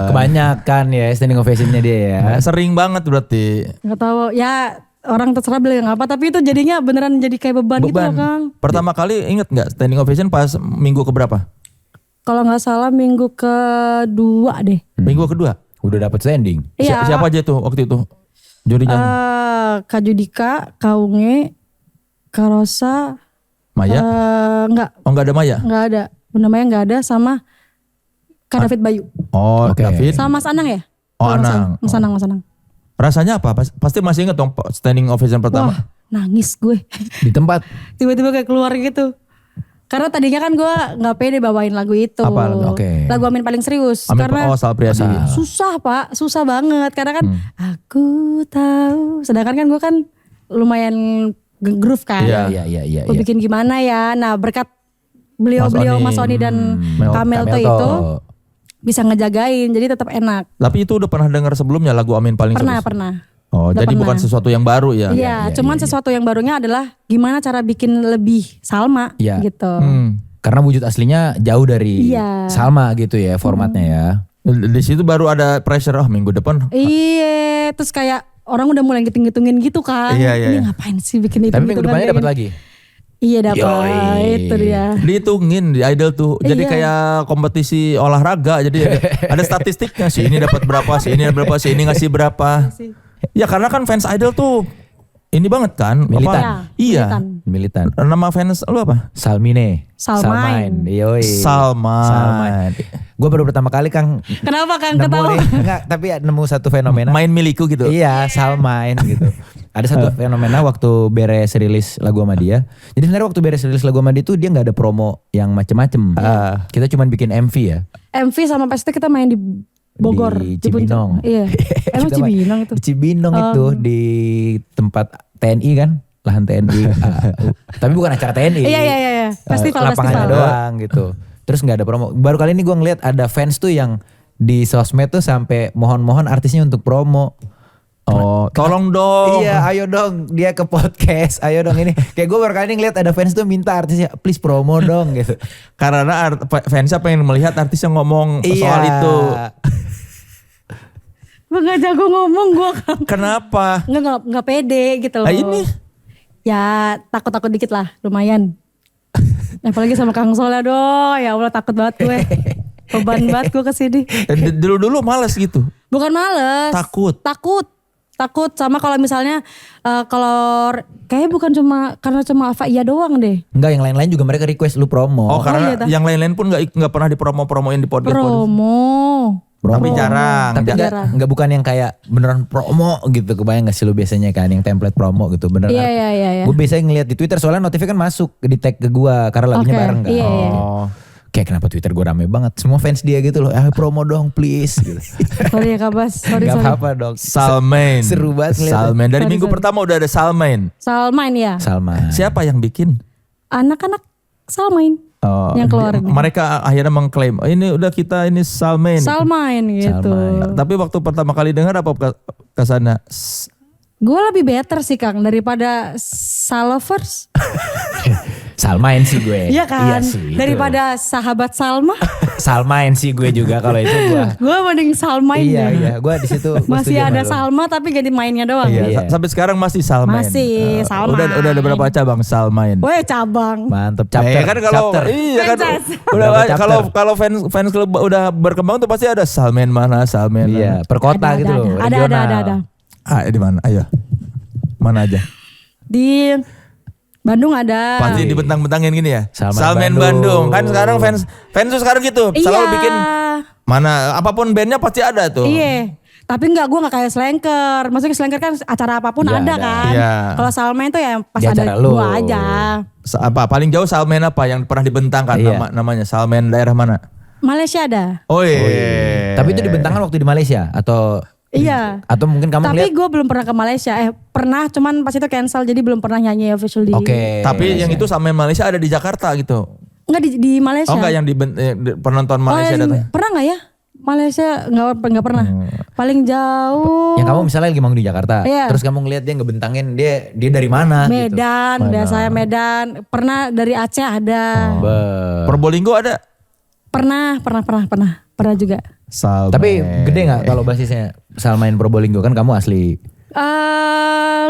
Kebanyakan ya standing ovationnya dia ya. Sering banget berarti. Nggak tahu ya, orang terserah bilang apa, tapi itu jadinya beneran jadi kayak beban, gitu loh Kang. Pertama kali inget nggak standing ovation pas minggu keberapa? Kalau nggak salah minggu kedua deh. Minggu kedua. Udah dapet standing. Iya. Siapa aja tuh waktu itu? Jurinya Kak Judika, Kaunge, Karosa, Maya? enggak Oh nggak ada Maya? ada. Bunda Maya enggak ada, sama Kak David Bayu. Oh Oke. David. Sama Mas Anang ya? Oh, Kalau nggak Anang. salah. Mas Anang. Rasanya apa? Pasti masih inget dong standing ovation pertama. Wah, nangis gue. Di tempat. Tiba-tiba kayak keluar gitu. Karena tadinya kan gue nggak pede bawain lagu itu. Apa lagu? Oke. Lagu Amin paling serius. Amin, Karena Sal Priadi. susah Pak, susah banget. Karena kan aku tahu. Sedangkan kan gue kan lumayan groove kan. Iya. Iya. Gue bikin gimana ya. Nah berkat beliau-beliau Mas Oni dan Kamel tuh itu bisa ngejagain, jadi tetap enak. Tapi itu udah pernah dengar sebelumnya lagu Amin paling Pernah, serius? pernah. Oh Udah jadi pernah. bukan sesuatu yang baru ya? Iya, cuman sesuatu yang barunya adalah gimana cara bikin lebih Salma Iya. gitu. Karena wujud aslinya jauh dari Iya. Salma gitu ya formatnya ya. Di situ baru ada pressure, minggu depan. Iya, terus kayak orang udah mulai ngitung-ngitungin gitu kan. Iya, iya. Ini ngapain sih bikin itu? Tapi minggu depannya dapat lagi. Iya dapat, Yoi. itu dia. Dihitungin di Idol tuh. Jadi Iya. kayak kompetisi olahraga. Jadi ada statistiknya. Si ini dapat berapa, si ini dapat berapa, si ini ngasih berapa. Ya karena kan fans Idol tuh ini banget kan. Militan. Apa? Iya. Militan. Nama fans lu apa? Salmine. Salmain. Yoi. Salman. Gue baru pertama kali Kang Kenapa Kang nemu ketawa? nih. Enggak, tapi nemu satu fenomena. Main milikku gitu. Iya, Salmain gitu. Ada satu fenomena waktu beres rilis lagu sama dia. Jadi sebenarnya waktu beres rilis lagu sama dia tuh dia nggak ada promo yang macem-macem. Kita cuman bikin MV ya. MV sama pas itu kita main di Bogor. Di Puncak. Cibinong. Iya. Emang Kita Cibinong itu? Di Cibinong itu di tempat TNI kan, lahan TNI. Tapi bukan acara TNI. Iya. Festival. Lapangannya doang gitu. Terus nggak ada promo. Baru kali ini gue ngeliat ada fans tuh yang di sosmed tuh sampai mohon-mohon artisnya untuk promo. Oh, tolong dong. Iya, ayo dong dia ke podcast, ayo dong ini. Kayak gue baru kali ini ngeliat ada fans tuh minta artisnya please promo dong gitu. Karena fansnya pengen melihat artis yang ngomong soal itu. Gue gak jago ngomong gue Kang. Kenapa? Nggak pede gitu loh. Nah, ini? Ya takut-takut dikit lah, lumayan. Apalagi sama Kang Sol, aduh ya Allah takut banget gue. Beban banget gue kesini. Dulu males gitu. Bukan males. Takut sama kalau misalnya kalau kayaknya bukan karena cuma Ava iya doang deh. Enggak, yang lain-lain juga mereka request lu promo. Oh, karena iya, yang lain-lain pun nggak pernah dipromo-promoin di podcast. Promo. Tapi jarang. Tapi jarang. enggak bukan yang kayak beneran promo gitu. Kebayang gak sih lu biasanya kan yang template promo gitu beneran. Iya. Gue biasanya ngeliat di Twitter soalnya notifnya kan masuk di tag ke gue karena lagunya Oke, bareng kan. iya. Oh. Kayak kenapa Twitter gue rame banget. Semua fans dia gitu loh. Promo dong please gitu. Sorry ya Kak Bas. Sorry. Gak apa-apa dong. Salmain. Seru banget ngeliatnya. Salmain. Dari Sorry, minggu sorry. pertama udah ada Salmain. Salmain ya. Salma. Siapa yang bikin? Anak-anak Salmain. Oh, Yang keluar ini. mereka akhirnya mengklaim ini udah kita ini Salmain. Salmain gitu. Salmain. Tapi waktu pertama kali dengar apa ke sana? Gue lebih better sih Kang daripada Salovers. Salmain sih gue. Iya kan? sih, itu. Daripada sahabat Salma. Salmain sih gue juga kalau itu gue. Gue mending Salmain deh. Iya, gue di situ gua Masih setuju ada sama lu. Salma tapi ganti mainnya doang. Iya, sampai sekarang masih Salmain. Masih, Salmain. Udah ada berapa cabang Salmain? Woi cabang. Mantep chapter. Kan kalau chapter. iya kan Franchise. udah Berapa chapter? kalau fans klub udah berkembang tuh pasti ada Salmain mana Salmain. Iya, per kota gitu loh. regional. Ada. Ah, di mana? Ayo. Mana aja? Di Bandung ada. Pasti dibentang-bentangin gini ya. Salmain Bandung. Bandung. Kan sekarang fans tuh sekarang gitu. Selalu bikin mana apapun bandnya pasti ada tuh. Iya. Tapi gue gak kayak Slanker. Maksudnya Slanker kan acara apapun Iya, ada ada. kan. Iya. Kalau Salmain tuh ya pas Di ada acara lu. gue aja. Apa paling jauh salmen apa yang pernah dibentangkan Iya. namanya salmen daerah mana? Malaysia ada. Oh iya. Tapi itu dibentangkan waktu di Malaysia atau Iya. atau mungkin kamu Tapi ngeliat? gue belum pernah ke Malaysia. Pernah cuman pas itu cancel jadi belum pernah nyanyi official di. Oke. Tapi yang itu salmen Malaysia ada di Jakarta gitu. Enggak di Malaysia. Oh enggak yang penonton Malaysia yang- datang. Pernah nggak ya? Malaysia nggak pernah. Paling jauh. Yang kamu misalnya lagi manggung di Jakarta, Iya. terus kamu ngeliat dia ngebentangin dia dari mana? Gitu. Medan, biasanya Medan. Pernah dari Aceh ada. Ber- Probolinggo ada. Pernah juga. Salmen. Tapi gede nggak kalau basisnya Salmain Probolinggo kan kamu asli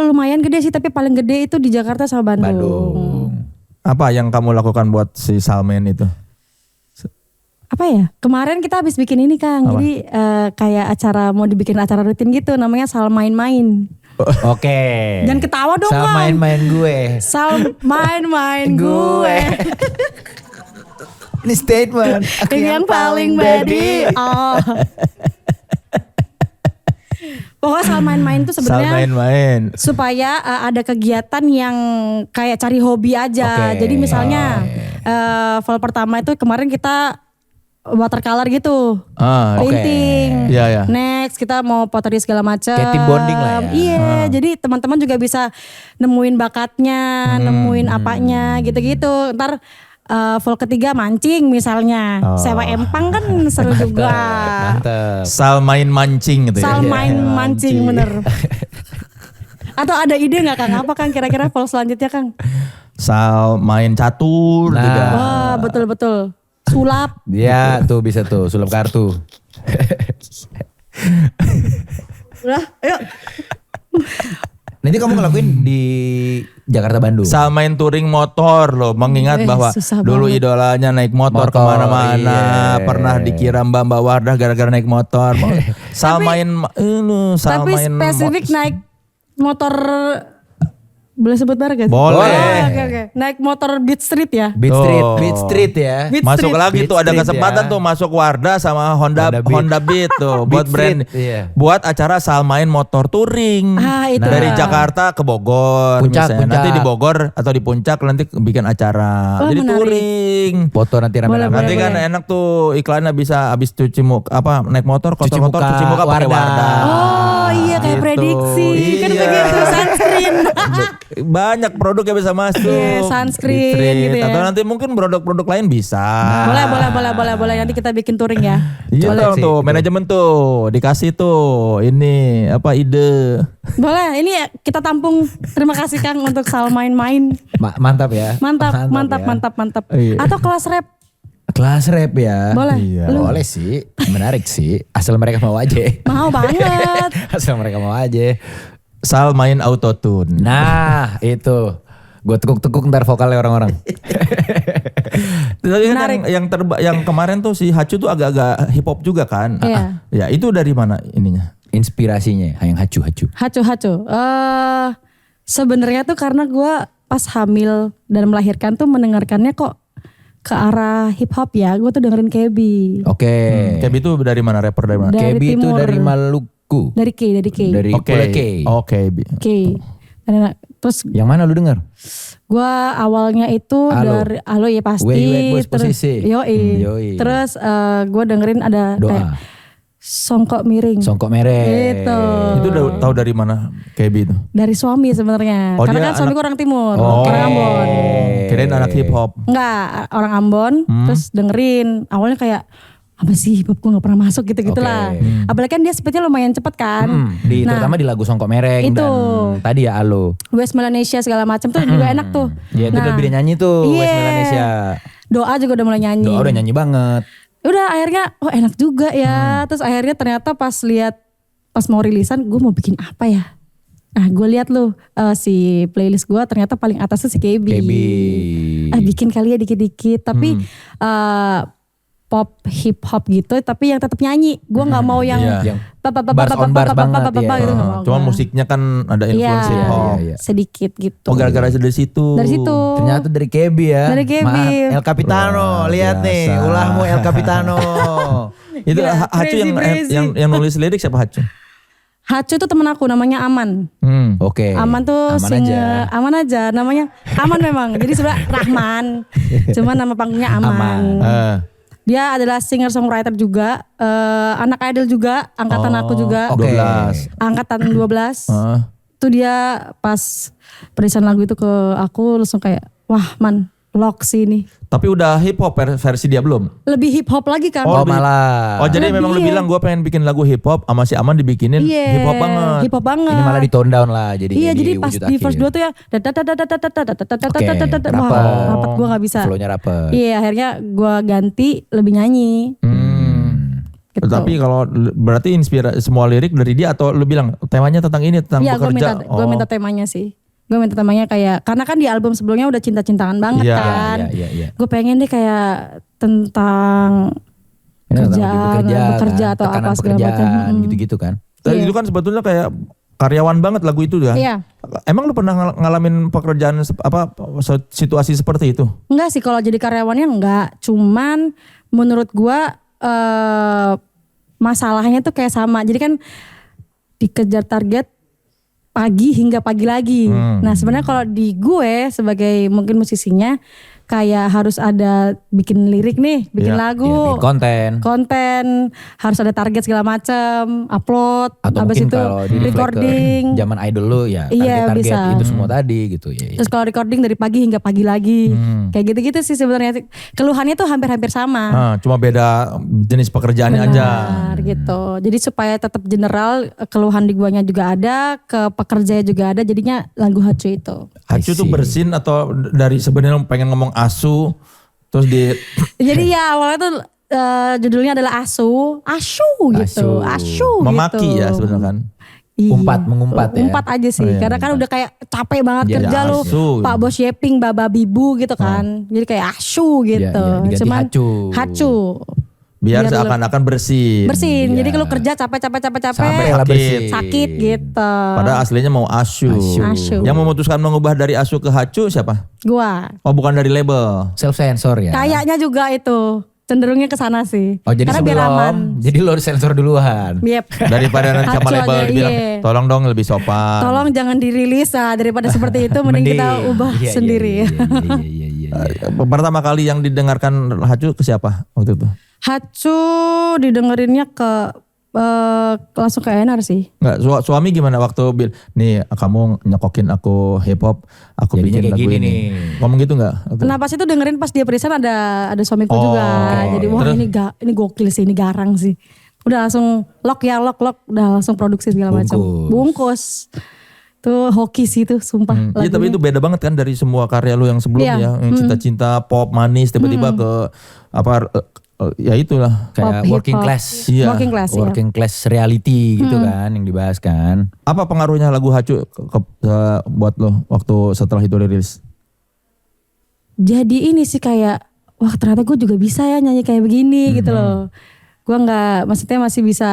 Lumayan gede sih, tapi paling gede itu di Jakarta sama Bandung. Bandung. Apa yang kamu lakukan buat si salmen itu? Apa ya? Kemarin kita habis bikin ini Kang. Jadi kayak mau dibikin acara rutin gitu, namanya Sal Main-Main. Oke. Jangan ketawa dong Kang. Salmain-main gue. Sal main-main gue. Ini statement. Aku Ini yang paling badi. Oh. Pokoknya Sal main-main itu sebenarnya Salmen. supaya ada kegiatan yang kayak cari hobi aja. Oke. Jadi misalnya fall pertama itu kemarin kita watercolor gitu. Ah, Oke. Painting. Iya, iya. Next kita mau pottery segala macam. Kayak team bonding lah ya. Iya, jadi teman-teman juga bisa nemuin bakatnya, nemuin apanya gitu-gitu. Ntar full ketiga mancing misalnya. Sewa empang kan seru juga. Mantep. Sal main mancing gitu Sal ya. main mancing bener. Atau ada ide nggak Kang? Apa Kang kira-kira full selanjutnya Kang? Sal main catur Nah. juga. Wah betul-betul. Sulap. Dia tuh bisa tuh sulap kartu. Udah, ayo. Nanti kamu ngelakuin di Jakarta Bandung. Sal main touring motor loh, mengingat bahwa susah dulu banget. idolanya naik motor, Motor, kemana-mana, iya. pernah dikira Mbak Wardah gara-gara naik motor. Sal main, sal Tapi main spesifik naik motor, boleh sebut merek gak sih? Boleh. Oh, oke. Naik motor Beat Street ya? Beat Tuh. Street, Beat Street ya. Beat Masuk Street. lagi Beat tuh ada Street kesempatan ya. tuh masuk Wardah sama Honda Honda Beat. Beat tuh buat Beat brand Street, iya. buat acara sal main motor touring. Ah, itu Dari dia. Jakarta ke Bogor Puncak, misalnya. Puncak. Nanti di Bogor atau di Puncak nanti bikin acara. Wah, Jadi menarik. touring. Foto nanti rame-rame. Nanti kan enak tuh iklannya bisa habis cuci muka apa naik motor kotor-kotor muka, cuci muka pakai Wardah. Wardah. Oh iya kayak Gitu. prediksi. Kan Iya. begitu sunscreen. Banyak produk yang bisa masuk. Iya, sunscreen Beat Street. gitu ya. Atau nanti mungkin produk-produk lain bisa. Boleh. Nanti kita bikin touring ya. Iya Boleh dong sih, tuh betul. manajemen tuh dikasih tuh ini apa ide. Boleh, ini kita tampung. Terima kasih Kang untuk Sal main-main. Mantap ya. Mantap. Iya. Atau kelas rap. Kelas rap ya. Boleh. Iya. Lu Boleh sih, menarik sih. Asal mereka mau aja. mau banget. Asal mereka mau aja. Sal main autotune. Nah itu. Gue tekuk-tekuk ntar vokalnya orang-orang. Tapi kan Menarik. yang kemarin tuh si Hacu tuh agak-agak hip hop juga kan. Iya. Ya itu dari mana ininya? Inspirasinya yang hacu-hacu. Hacu. Sebenarnya tuh karena gue pas hamil dan melahirkan tuh mendengarkannya kok ke arah hip hop ya. Gue tuh dengerin KB. Oke. Keb itu dari mana rapper dari mana? Dari KB itu timur. dari Maluku. Dari K. Dari Pule K. Oke. K. Terus Yang mana lu denger? gue awalnya itu Halo. dari halo ya pasti. Where you at, bos, terus posisi? yoi. Terus gue dengerin ada Doa. kayak Songkok Miring. Songkok merah. Gitu. Itu tahu dari mana KB itu? Dari suami sebenarnya. Oh, Karena dia kan suamiku orang timur, Oh. orang Ambon. Kirain anak hip hop. Enggak, orang Ambon. Terus dengerin. Awalnya kayak apa sih hip hop gue gak pernah masuk gitu-gitulah. Oke. Apalagi kan dia speednya lumayan cepet kan. Terutama di lagu Songkok Mereng Itu. dan tadi ya Alo. West Melanesia segala macam tuh juga enak tuh. Ya itu lebih dia nyanyi tuh West iya. Melanesia. Doa juga udah mulai nyanyi. Doa udah nyanyi banget. Udah akhirnya oh enak juga ya. Terus akhirnya ternyata pas mau rilisan gue mau bikin apa ya. Nah gue lihat lu si playlist gue ternyata paling atas tuh si KB. KB. Bikin kali ya dikit-dikit. Tapi pop hip hop gitu tapi yang tetap nyanyi. Gue nggak mau yang Iya. Yang bars on bars banget, iya. gitu. nggak mau Cuman gua. musiknya kan ada influence hip hop. iya. Sedikit gitu. Oh gara-gara dari situ. Dari situ. Ternyata dari KB ya. Dari KB. Maaf, El Capitano. Luar Lihat nih, biasa. ulahmu El Capitano. Itu Gila, Hacu crazy. yang nulis lirik siapa Hacu? Hacu tuh temen aku namanya Aman. Oke. Aman tuh aman aja. Aman aja namanya. Aman memang. Jadi sebenarnya Rahman. Cuma nama panggungnya Aman. Dia adalah singer songwriter juga, anak idol juga, angkatan aku juga. Oke. 12. Angkatan 12. Itu dia pas perisan lagu itu ke aku langsung kayak, wah man, lock sih ini. Tapi udah hip hop versi dia belum? Lebih hip hop lagi kan. Oh malah. Oh jadi Lebih, memang lu iya. bilang gue pengen bikin lagu hip hop sama si Aman dibikinin Iya, hip hop banget. Hip hop banget. Ini malah di tone down lah jadi. Iya jadi pas di verse 2 tuh ya wah rapet gue gak bisa. Flow-nya rapet. Iya akhirnya gue ganti lebih nyanyi. Gitu. Tapi kalau berarti inspirasi semua lirik dari dia atau lu bilang temanya tentang ini tentang Iya gue bekerja? minta temanya sih. Gue minta temanya kayak karena kan di album sebelumnya udah cinta-cintaan banget Iya, kan. Iya. Gue pengen deh kayak tentang Ini tentang bekerja kan, atau tekanan apa segala macam. pekerjaan, gitu-gitu kan. Dan Iya. itu kan sebetulnya kayak karyawan banget lagu itu ya. Iya. Emang lu pernah ngalamin pekerjaan situasi seperti itu? Enggak sih kalau jadi karyawannya enggak. Cuman menurut gue masalahnya tuh kayak sama. Jadi kan dikejar target pagi hingga pagi lagi. Nah sebenarnya kalau di gue sebagai mungkin musisinya kayak harus ada bikin lirik nih, bikin Iya. lagu, Iya, bikin konten, harus ada target segala macam, upload, Atau habis mungkin itu kalau di recording. zaman idol lu ya Iya, target-target bisa. itu semua tadi gitu ya. Terus kalau recording dari pagi hingga pagi lagi, kayak gitu-gitu sih sebenarnya. Keluhannya tuh hampir-hampir sama. Cuma beda jenis pekerjaannya aja. Benar gitu. Jadi supaya tetap general, keluhan di guanya juga ada, ke pekerjanya juga ada, jadinya lagu Hacu itu. Hacu tuh I see. bersin atau dari sebenarnya pengen ngomong asu terus di Jadi ya awalnya tuh judulnya adalah Asu gitu. Asu memaki gitu. ya sebenarnya kan. Iya. Mengumpat ya. Umpat aja sih. Oh, iya, Karena kan udah kayak capek banget Jadi kerja lu. asu. Pak Bos Yeping, Baba Bibu gitu kan. Jadi kayak asu gitu. iya, diganti Cuman hacu. Biar Biar seakan-akan bersin. bersin. Iya. Jadi kalau kerja capek Sampai lah bersih. sakit gitu. Padahal aslinya mau asu. Asu. Yang memutuskan mengubah dari asu ke hacu siapa? Gua. Oh bukan dari label. Self sensor ya. Kayaknya juga itu. Cenderungnya ke sana sih. Oh jadi Karena biar aman. sebelum, jadi lo sensor duluan. Yep. Daripada nanti sama Hacu label aja, bilang iya. tolong dong lebih sopan. Tolong jangan dirilis daripada seperti itu mending kita ubah Iya, sendiri. Iya. Pertama kali yang didengarkan hacu ke siapa waktu itu? Hacu didengerinnya ke langsung ke Enar sih. Enggak, suami gimana waktu nih kamu nyokokin aku hip hop, aku Jadinya bikin kayak lagu gini ini. nih. Ngomong gitu enggak? Nah pas itu dengerin pas dia perisan ada suamiku Oh, juga. Jadi wah terus? ini gokil sih, ini garang sih. Udah langsung lock, udah langsung produksi segala macam. Bungkus. Tuh hoki sih tuh sumpah. Iya tapi itu beda banget kan dari semua karya lu yang sebelumnya, Iya. yang cinta-cinta pop manis tiba-tiba ke apa ya itulah. Kayak Pop, working hip-hop. class. Iya. Working class ya. Working class reality gitu kan yang dibahas kan. Apa pengaruhnya lagu Hacu buat lo waktu setelah itu rilis? Jadi ini sih kayak wah ternyata gue juga bisa ya nyanyi kayak begini gitu loh. Gue maksudnya masih bisa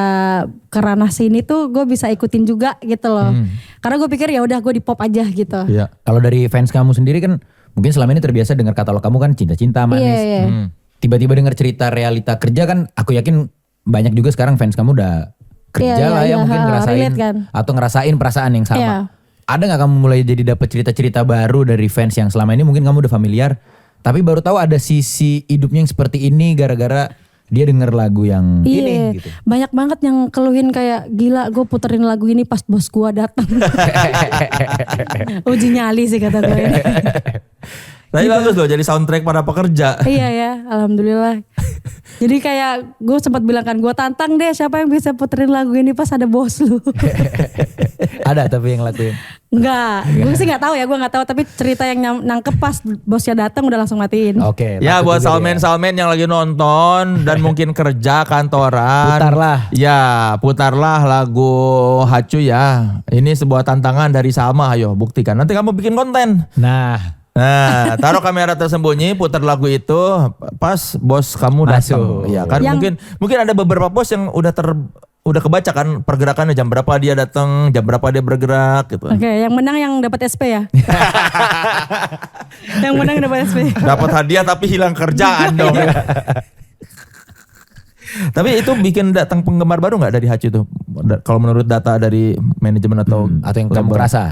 ke ranah sini tuh gue bisa ikutin juga gitu loh. Karena gue pikir ya udah gue di pop aja gitu. Iya. Kalau dari fans kamu sendiri kan mungkin selama ini terbiasa dengar katalog kamu kan cinta-cinta manis. Iya. Tiba-tiba dengar cerita realita kerja kan aku yakin banyak juga sekarang fans kamu udah kerja Iya, lah ya iya, mungkin ngerasain relate kan. atau ngerasain perasaan yang sama. Iya. Ada nggak kamu mulai jadi dapat cerita-cerita baru dari fans yang selama ini mungkin kamu udah familiar tapi baru tahu ada sisi hidupnya yang seperti ini gara-gara dia denger lagu yang Iya, ini gitu. banyak banget yang keluhin kayak gila gue puterin lagu ini pas bos gue datang. Uji nyali sih kata gue. Tapi bagus loh jadi soundtrack para pekerja. Iya ya, alhamdulillah. Jadi kayak gue sempat bilang kan gue tantang deh siapa yang bisa puterin lagu ini pas ada bos lu. Ada tapi yang lakuin. Enggak, gue sih nggak tahu ya, gue nggak tahu. Tapi cerita yang nangkep pas bosnya datang udah langsung matiin. Oke. Ya takut buat juga dia. salmen-salmen yang lagi nonton dan mungkin kerja kantoran. Putarlah. Ya putarlah lagu Hacu ya. Ini sebuah tantangan dari Salma, ayo buktikan. Nanti kamu bikin konten. Nah, taruh kamera tersembunyi, putar lagu itu pas bos kamu datang. Masuk. Ya kan mungkin ada beberapa bos yang udah kebaca kan pergerakannya jam berapa dia datang, jam berapa dia bergerak gitu. Oke, yang menang yang dapat SP ya. Yang menang yang dapat SP. Dapat hadiah tapi hilang kerjaan dong. Tapi itu bikin datang penggemar baru nggak dari Hacu tuh? Kalau menurut data dari manajemen atau Atau yang kamu label? rasa?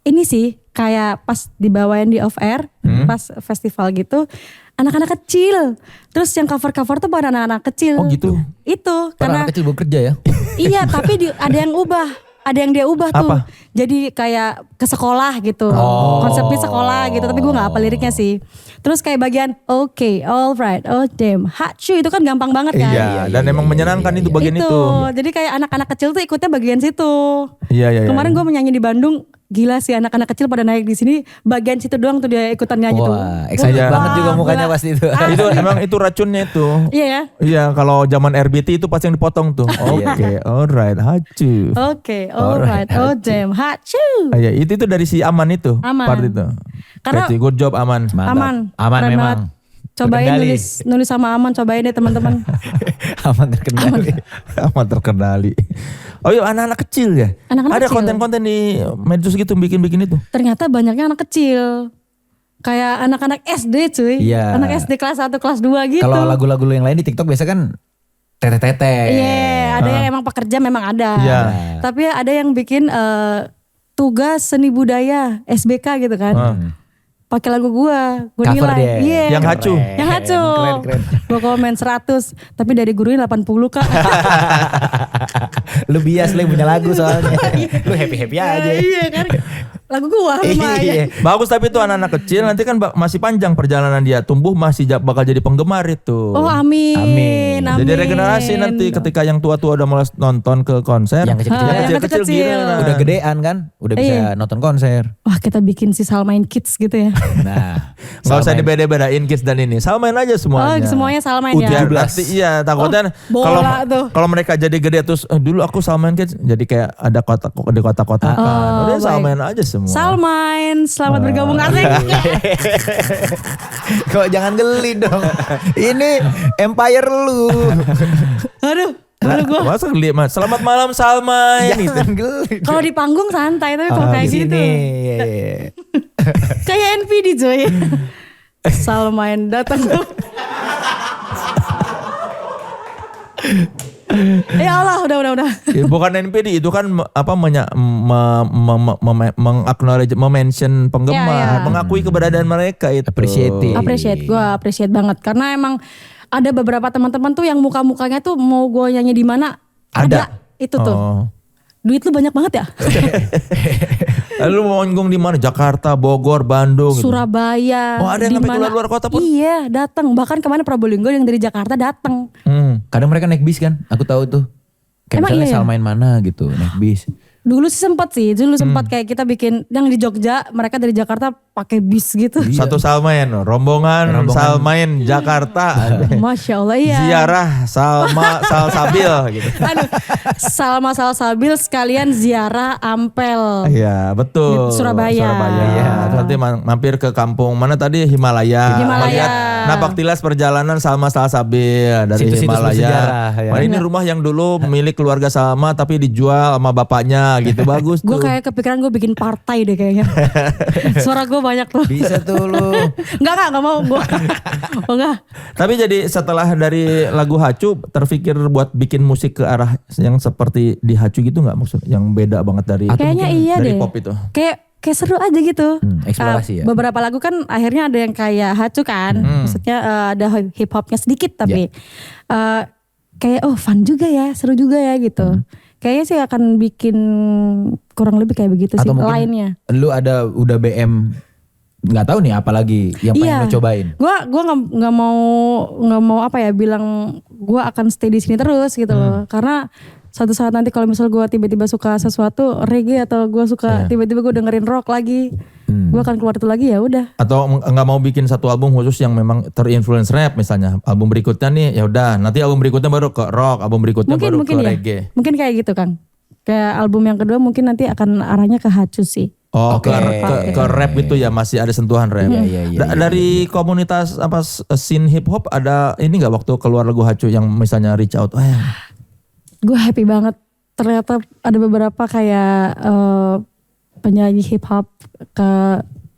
Ini sih kayak pas dibawain di off air, pas festival gitu, anak-anak kecil. Terus yang cover-cover tuh pada anak-anak kecil. Oh gitu. Itu Karena karena anak kecil belum kerja ya. iya, tapi ada yang ubah. Ada yang dia ubah tuh. Apa? Jadi kayak ke sekolah gitu. Konsepnya sekolah gitu. Tapi gue gak apa liriknya sih. Terus kayak bagian okay, alright, oh damn. Hachu itu kan gampang banget kan. Iya, dan emang menyenangkan itu bagian itu. Jadi kayak anak-anak kecil tuh ikutnya bagian situ. Iya. Kemarin gue menyanyi di Bandung. Gila sih anak-anak kecil pada naik di sini. Bagian situ doang tuh dia ikutan nyanyi tuh. Wah, excited Iya. banget juga mukanya Gila. pasti itu. Itu emang itu racunnya itu. Iya ya. Iya, kalau zaman RBT itu pasti yang dipotong tuh. Oke, alright, hacu. Oke, alright, oh damn. Hachu. Iya, itu dari si Aman itu. Aman. Part itu. Karena- Catchy, good job Aman. Mantap. Aman. Aman Keren memang. banget. Cobain Terkendali. nulis sama Aman, cobain deh teman-teman. Aman terkendali. Aman terkendali. Oh iya, anak-anak kecil ya. Anak-anak Ada kecil. konten-konten di medsos gitu bikin-bikin itu. Ternyata banyaknya anak kecil. Kayak anak-anak SD cuy. Iya. Anak SD kelas 1, kelas 2 gitu. Kalau lagu-lagu yang lain di TikTok biasa kan tete-tete. Iya, ada yang emang pekerja memang ada. Iya. Tapi ada yang bikin tugas seni budaya SBK gitu kan. Pakai lagu gua Cover nilai. dia. Iya. Yang hacu. Yang hacu. Keren. Gua komen 100, tapi dari gurunya 80 Kak. Lu bias lu yang punya lagu soalnya. Lu happy-happy aja. Iya kan. Lagu gua Iya. lumayan. Bagus, tapi itu anak-anak kecil nanti kan masih panjang perjalanan dia. Tumbuh masih bakal jadi penggemar itu. Oh amin. Amin. Jadi regenerasi nanti ketika yang tua-tua udah mulai nonton ke konser. Yang kecil-kecil yang kecil-kecil kecil-kecil. giliran. Udah gedean kan, udah bisa Iya. nonton konser. Wah kita bikin si Salmain Kids gitu ya. Nah, Nggak usah Salmain. dibeda-bedain kids dan ini. Samain aja Oh semuanya. semuanya Salmain ya. Nanti iya takutnya Oh, kalau bola tuh. kalau mereka jadi gede terus dulu aku Salmain Kids jadi kayak ada kotak-kotakan. Udah baik. Salmain aja semua. Salmain, selamat bergabung asik. Kok jangan geli dong. Ini empire lu. Aduh, malu gue. Masa geli mas? Selamat malam Salmain. Jangan geli. Kalau di panggung santai, tapi kalau kayak Di gitu sini. kayak NPD coy. Salmain datang. Ya Allah, udah. Ya, bukan NPD itu kan mengaknowledge, mention penggemar, Iya. mengakui keberadaan mereka itu. Appreciate. Gue appreciate banget karena emang ada beberapa teman-teman tuh yang muka-mukanya tuh mau gue nyanyi di mana ada. Itu tuh. Oh. Duit lu banyak banget ya? Lalu mau manggung di mana? Jakarta, Bogor, Bandung. gitu. Surabaya. Oh, ada yang di sampai mana? keluar kota pun? Iya, datang. Bahkan kemarin Probolinggo yang dari Jakarta datang. Kadang mereka naik bis kan, aku tahu tuh. Kayak Emang misalnya iya ya? Salmain mana gitu, naik bis. Dulu sih sempat kayak kita bikin yang di Jogja, mereka dari Jakarta pakai bis gitu. Satu Salmain, rombongan Salmain Jakarta. Masya Allah iya. Ziarah Salsabil gitu. Aduh, Salma Salsabil sekalian ziarah Ampel. Iya betul. Di Surabaya. Iya. Nanti mampir ke kampung mana tadi Himalaya. Himalaya. Lihat napak tilas perjalanan Salma Salsabil dari Situs-situs Himalaya. bersejarah, ya. Wah, ini rumah yang dulu milik keluarga Salma tapi dijual sama bapaknya gitu. Bagus Gue tuh. kayak kepikiran gue bikin partai deh kayaknya. Suara gue banyak tuh. Bisa tuh lu. Enggak mau gue. Oh enggak. Tapi jadi setelah dari lagu Hacu terpikir buat bikin musik ke arah yang seperti di Hacu gitu nggak maksud? Yang beda banget dari Kayaknya iya dari deh. pop itu. Kayak seru aja gitu. Eksplorasi ya. Beberapa lagu kan akhirnya ada yang kayak hacu kan. Maksudnya ada hip hopnya sedikit tapi kayak oh fun juga ya, seru juga ya gitu. Kayaknya sih akan bikin kurang lebih kayak begitu sih Atau mungkin lainnya. lu udah BM nggak tahu nih apalagi yang pengen lu cobain. Gua nggak mau apa ya bilang gua akan stay di sini terus gitu loh. Karena suatu saat nanti kalau misal gua tiba-tiba suka sesuatu reggae atau gua suka tiba-tiba gua dengerin rock lagi, gua akan keluar itu lagi ya udah. Atau nggak mau bikin satu album khusus yang memang terinfluence rap misalnya. Album berikutnya nih ya udah, nanti album berikutnya baru ke rock, album berikutnya baru ke ya. reggae. Mungkin kayak gitu Kang. Kayak album yang kedua mungkin nanti akan arahnya ke hacu sih. Oh, Oke. ke rap itu ya masih ada sentuhan rap. Iya, Dari komunitas apa scene hip hop ada ini nggak waktu keluar lagu Hacu yang misalnya reach out? Gue happy banget. Ternyata ada beberapa kayak penyanyi hip hop ke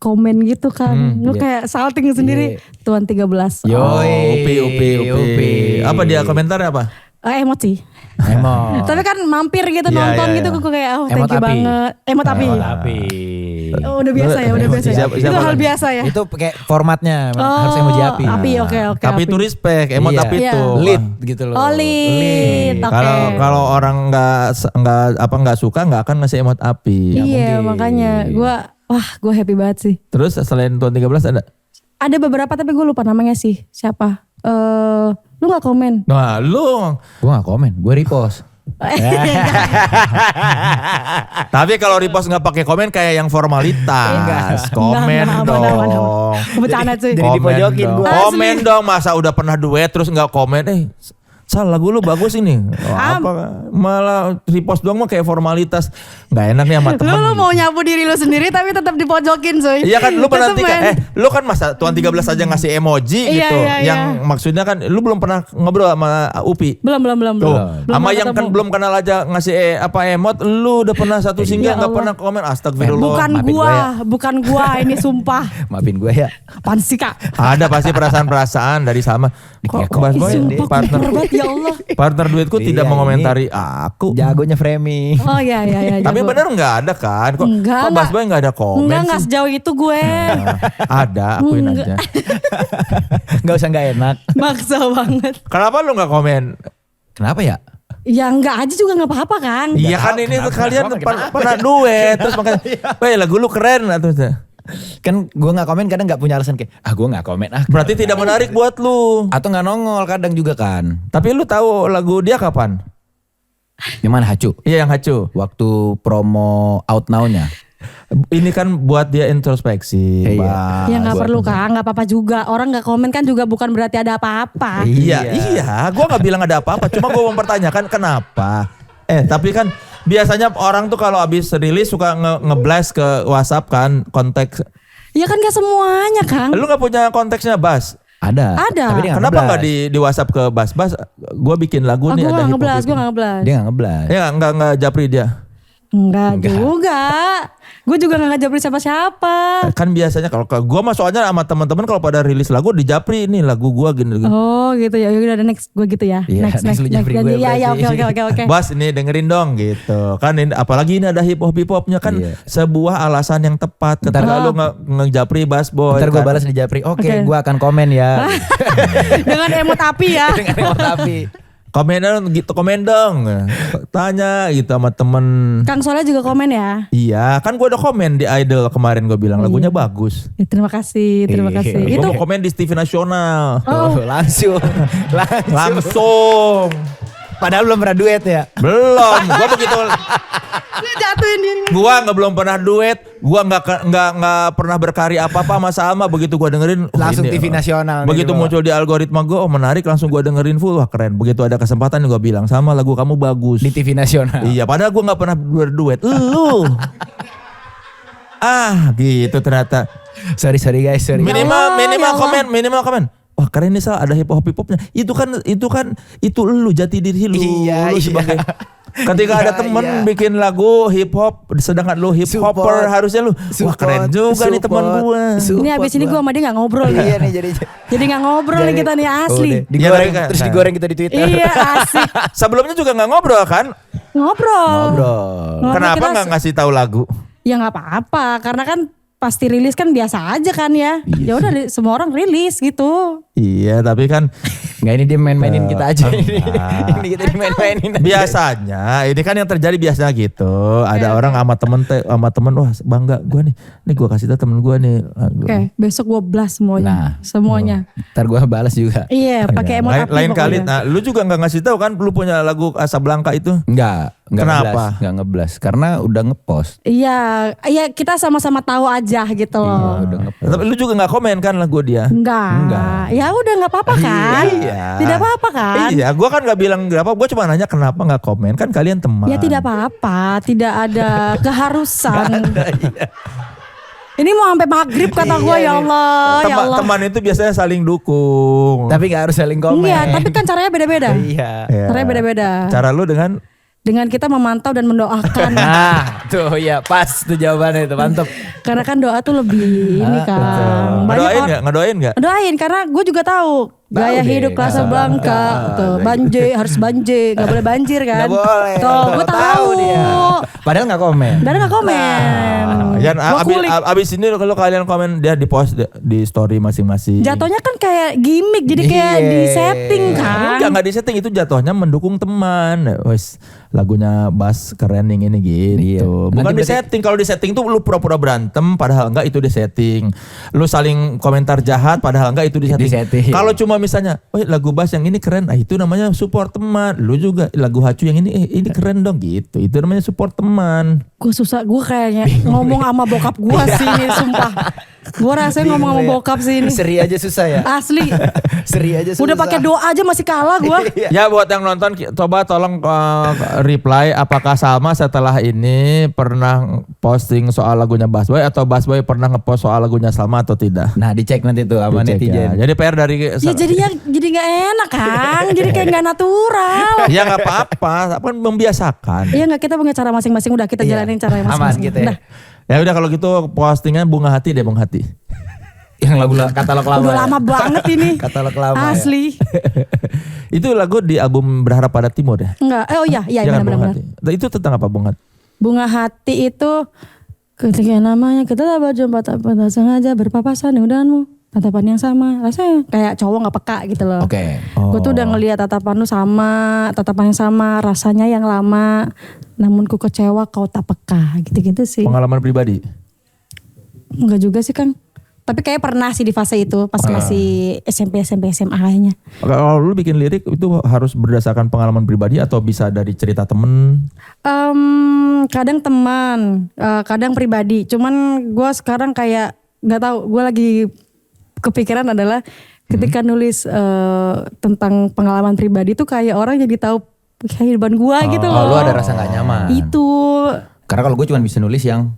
komen gitu kan. Gue kayak salting sendiri. Tuan 13. Yoi. Upi. Apa dia komentarnya apa? Emot sih. Emot. Tapi kan mampir gitu Iya, nonton iya, gitu iya. gue kayak thank Emot you api. banget. Emot api. Emot api. Oh, udah biasa ya, udah biasa ya. Siapa- Itu siapa hal lagi? biasa ya. Itu kayak formatnya harus emoji api. Api, oke. Tapi api. itu respect, emot Iya. api Iya. itu. Lit gitu loh. Oh, lit. Oke. Kalau orang nggak suka nggak akan ngasih emot api. Iya, makanya gue happy banget sih. Terus selain tuan 13 ada? Ada beberapa tapi gue lupa namanya sih. Siapa? Lu gak komen? Nah lu. Gue gak komen, gue repost. Tapi kalau repost nggak pakai komen kayak yang formalitas. Komen Enggak, dong. aman. Bercanda cuy. Jadi dipojokin dong. gua. Komen dong, masa udah pernah duet terus nggak komen. Salah lagu lu bagus ini. Apa malah repost doang mah kayak formalitas. Nggak enak nih sama temen. Lu mau nyapu diri lu sendiri tapi tetap dipojokin cuy. Iya kan lu pernah Kesemen. lu kan masa tuan 13 aja ngasih emoji Iya, gitu. iya, Yang iya. maksudnya kan lu belum pernah ngobrol sama Upi. Belum. Tuh, sama pernah yang kan ketemu. belum kenal aja ngasih emot, lu udah pernah satu singgah Ya nggak Allah. pernah komen. Astagfirullah. Bukan gua ini sumpah. Maafin gue ya. Apaan sih kak? Ada pasti perasaan-perasaan dari sama. Kok Bas Boy Sumpah partner banget ya Allah. partner duetku Iya, tidak ini mengomentari aku. Jagonya Framing. Oh iya. Tapi jago. bener nggak ada kan? Kok Enggak, Bas Boy nggak ada komen Enggak sih? sejauh itu gue. Ada, akuin Enggak. aja. Gak usah gak enak. Maksa banget. Kenapa lu nggak komen? Kenapa ya? Ya enggak aja juga enggak apa-apa kan. Iya kan ini tuh kalian pernah duet terus makanya, weh lagu lu keren atau Kan gue gak komen kadang gak punya alasan kayak, gue gak komen berarti tidak menarik buat lu. Atau gak nongol kadang juga kan. Tapi lu tahu lagu dia kapan? Yang mana Hacu? Iya yang Hacu. Waktu promo Out Now-nya. Ini kan buat dia introspeksi. Iya. Bang. Ya nggak perlu kak, nggak apa-apa juga. Orang nggak komen kan juga bukan berarti ada apa-apa. Iya. Gue nggak bilang ada apa-apa. Cuma gue mempertanyakan kenapa. Tapi kan biasanya orang tuh kalau abis rilis suka nge-blast ke WhatsApp kan konteks. Ya kan nggak semuanya Kang. Lu nggak punya konteksnya Bas? Ada. Ada. Tapi dia gak Kenapa nggak ngeblas. di WhatsApp ke Bas? Gue bikin lagu nih Gue ada nggak hip-hop. ngeblas, gue nggak ngeblas. Dia gak ngeblas. Ya nggak japri dia. Enggak juga. Gue juga nggak ngejapri siapa-siapa. Kan biasanya kalau gue mah soalnya sama teman-teman kalau pada rilis lagu di japri ini lagu gue gini. Oh gitu ya, udah next gue gitu ya. Iya, next lu japri gue Ya berarti. oke. Bas ini dengerin dong gitu. Kan ini, apalagi ini ada hip-hopnya kan Iya. sebuah alasan yang tepat ketika lu ngejapri Bas Boy. Ntar gue kan. balas di Japri. Oke, Oke. gue akan komen ya. Dengan emot api ya. Dengan emot api. Komen dong. Tanya gitu sama temen. Kang Soleh juga komen ya. Iya kan gue udah komen di Idol kemarin gue bilang lagunya bagus. Ya, terima kasih. Gue Itu mau komen di TV Nasional. Oh, langsung. Langsung. Padahal belum pernah duet ya. Belum. Gue begitu. gue jatuhin diri. Gua belum pernah duet. Gua nggak pernah berkarya apa-apa sama begitu gua dengerin Langsung ini, TV nasional nih begitu di bawah. muncul di algoritma gua menarik langsung gua dengerin full. Wah keren. Begitu ada kesempatan gua bilang sama lagu kamu bagus. Di TV nasional. Iya padahal gua nggak pernah berduet. Lu gitu ternyata. Sorry guys, sorry. Allah, ya Allah. minimal komen. Wah keren nih Sal, ada hip hopnya. Itu lu jati diri lu. Iya, Lu iya. sebagai ketika ada temen Iya. bikin lagu hip hop, sedangkan lu hip hopper Support. harusnya lu. Wah keren juga nih teman gua. Ini abis ini gue sama dia gak ngobrol nih. Iya nih jadi. Jadi gak ngobrol nih kita nih asli. Digoreng, mereka- terus digoreng kita di Twitter. Iya asik. Sebelumnya juga nggak ngobrol kan? Ngobrol. Ngobrol. Kenapa kita nggak ngasih tahu lagu? Ya nggak apa-apa, karena kan pasti rilis kan biasa aja kan ya. Ya udah semua orang rilis gitu. Iya tapi kan Nggak ini dia main-mainin kita aja ini. Ini kita dimain-mainin aja. biasanya ini kan yang terjadi biasanya gitu. Ada orang sama temen wah bangga gue nih. Nih gue kasih tau temen gue nih. Oke, besok gue blast semuanya. Nah. Semuanya. Ntar gue balas juga. Iya, pakai emot api Lain kali, pokoknya. nah, lu juga nggak ngasih tahu kan lu punya lagu Casablanca itu? Enggak Kenapa? Enggak ngeblas karena udah ngepost. Iya, kita sama-sama tahu aja gitu loh. Udah ngepost. Tapi lu juga nggak komen kan lagu dia? Enggak. Ya udah nggak apa-apa kan? Iya. Tidak apa-apa kan? Iya, gue kan nggak bilang berapa. Gue cuma nanya kenapa nggak komen kan kalian teman. Ya tidak apa-apa, tidak ada keharusan. Ini mau sampai maghrib kata gue ya Allah, ya Allah. Teman itu biasanya saling dukung. Tapi gak harus saling komen. Iya, tapi kan caranya beda-beda. Iya. Ya. Caranya beda-beda. Cara lu dengan Dengan kita memantau dan mendoakan. Nah, tuh ya pas tuh jawabannya itu mantep. Karena kan doa tuh lebih ini kan. ngedoain nggak? Doain karena gue juga tahu Gaya Tahu hidup deh. Casablanca. Tuh, harus banjir, gak boleh banjir kan. Nggak boleh. Tuh, gue tahu. dia. Padahal nggak komen. Dan gak komen. Yan, Gua kulik. abis ini kalau kalian komen dia di post di story masing-masing. Jatuhnya kan kayak gimmick, jadi kayak Iya. di setting kan. Enggak di setting, itu jatuhnya mendukung teman. Wes lagunya Bas keren yang ini gitu. Iya. Bukan Nanti di setting. Kalau di setting tuh lu pura-pura berantem padahal enggak, itu di setting. Lu saling komentar jahat padahal enggak, itu di setting. setting. Kalau cuma misalnya, "Oh, lagu Bas yang ini keren." itu namanya support teman. Lu juga lagu Hacu yang ini keren dong gitu. Itu namanya support teman. Gue susah, gue kayaknya ngomong sama bokap gue sih ini, sumpah. Gue rasanya ngomong sama bokap sih ini. Seri aja susah ya. Asli. Seri aja susah. Udah pakai doa aja masih kalah gue. Ya buat yang nonton coba tolong reply apakah Salma setelah ini pernah posting soal lagunya Busboy atau Busboy pernah ngepost soal lagunya Salma atau tidak. Nah dicek nanti tuh sama Dicek netizen. ya. Jadi PR dari Ya jadinya jadi gak enak kan. Jadi kayak gak natural. ya nggak apa-apa, kan membiasakan. Iya gak, kita punya cara masing-masing. Udah kita Iya. jalanin cara yang Aman masing-masing. gitu ya. Udah. Ya udah kalau gitu postingan Bunga Hati deh, Bunga Hati. Yang lagu katalog lama. Udah ya? lama banget ini. Katalog lama. Asli. Itu lagu di album Berharap Pada Timur ya? Enggak. Oh iya, iya Jangan Bunga benar-benar. Hati. Itu tentang apa Bunga Hati? Bunga Hati itu ketika namanya kita tak berjumpa tak sengaja berpapasan di udahanmu. Tatapan yang sama. Rasanya kayak cowok gak peka gitu loh. Oke. Gue tuh udah ngelihat tatapan lu sama, tatapan yang sama, rasanya yang lama. Namun ku kecewa kau tak peka. Gitu-gitu sih. Pengalaman pribadi. Enggak juga sih Kang. Tapi kayak pernah sih di fase itu pas masih SMP SMA kayaknya. Kalau lu bikin lirik itu harus berdasarkan pengalaman pribadi atau bisa dari cerita temen? Kadang teman, kadang pribadi. Cuman gue sekarang kayak nggak tahu. Gue lagi kepikiran adalah ketika nulis tentang pengalaman pribadi tuh kayak orang jadi tahu kehidupan gue gitu loh. Oh, lu ada rasa gak nyaman. Itu Karena kalau gue cuma bisa nulis yang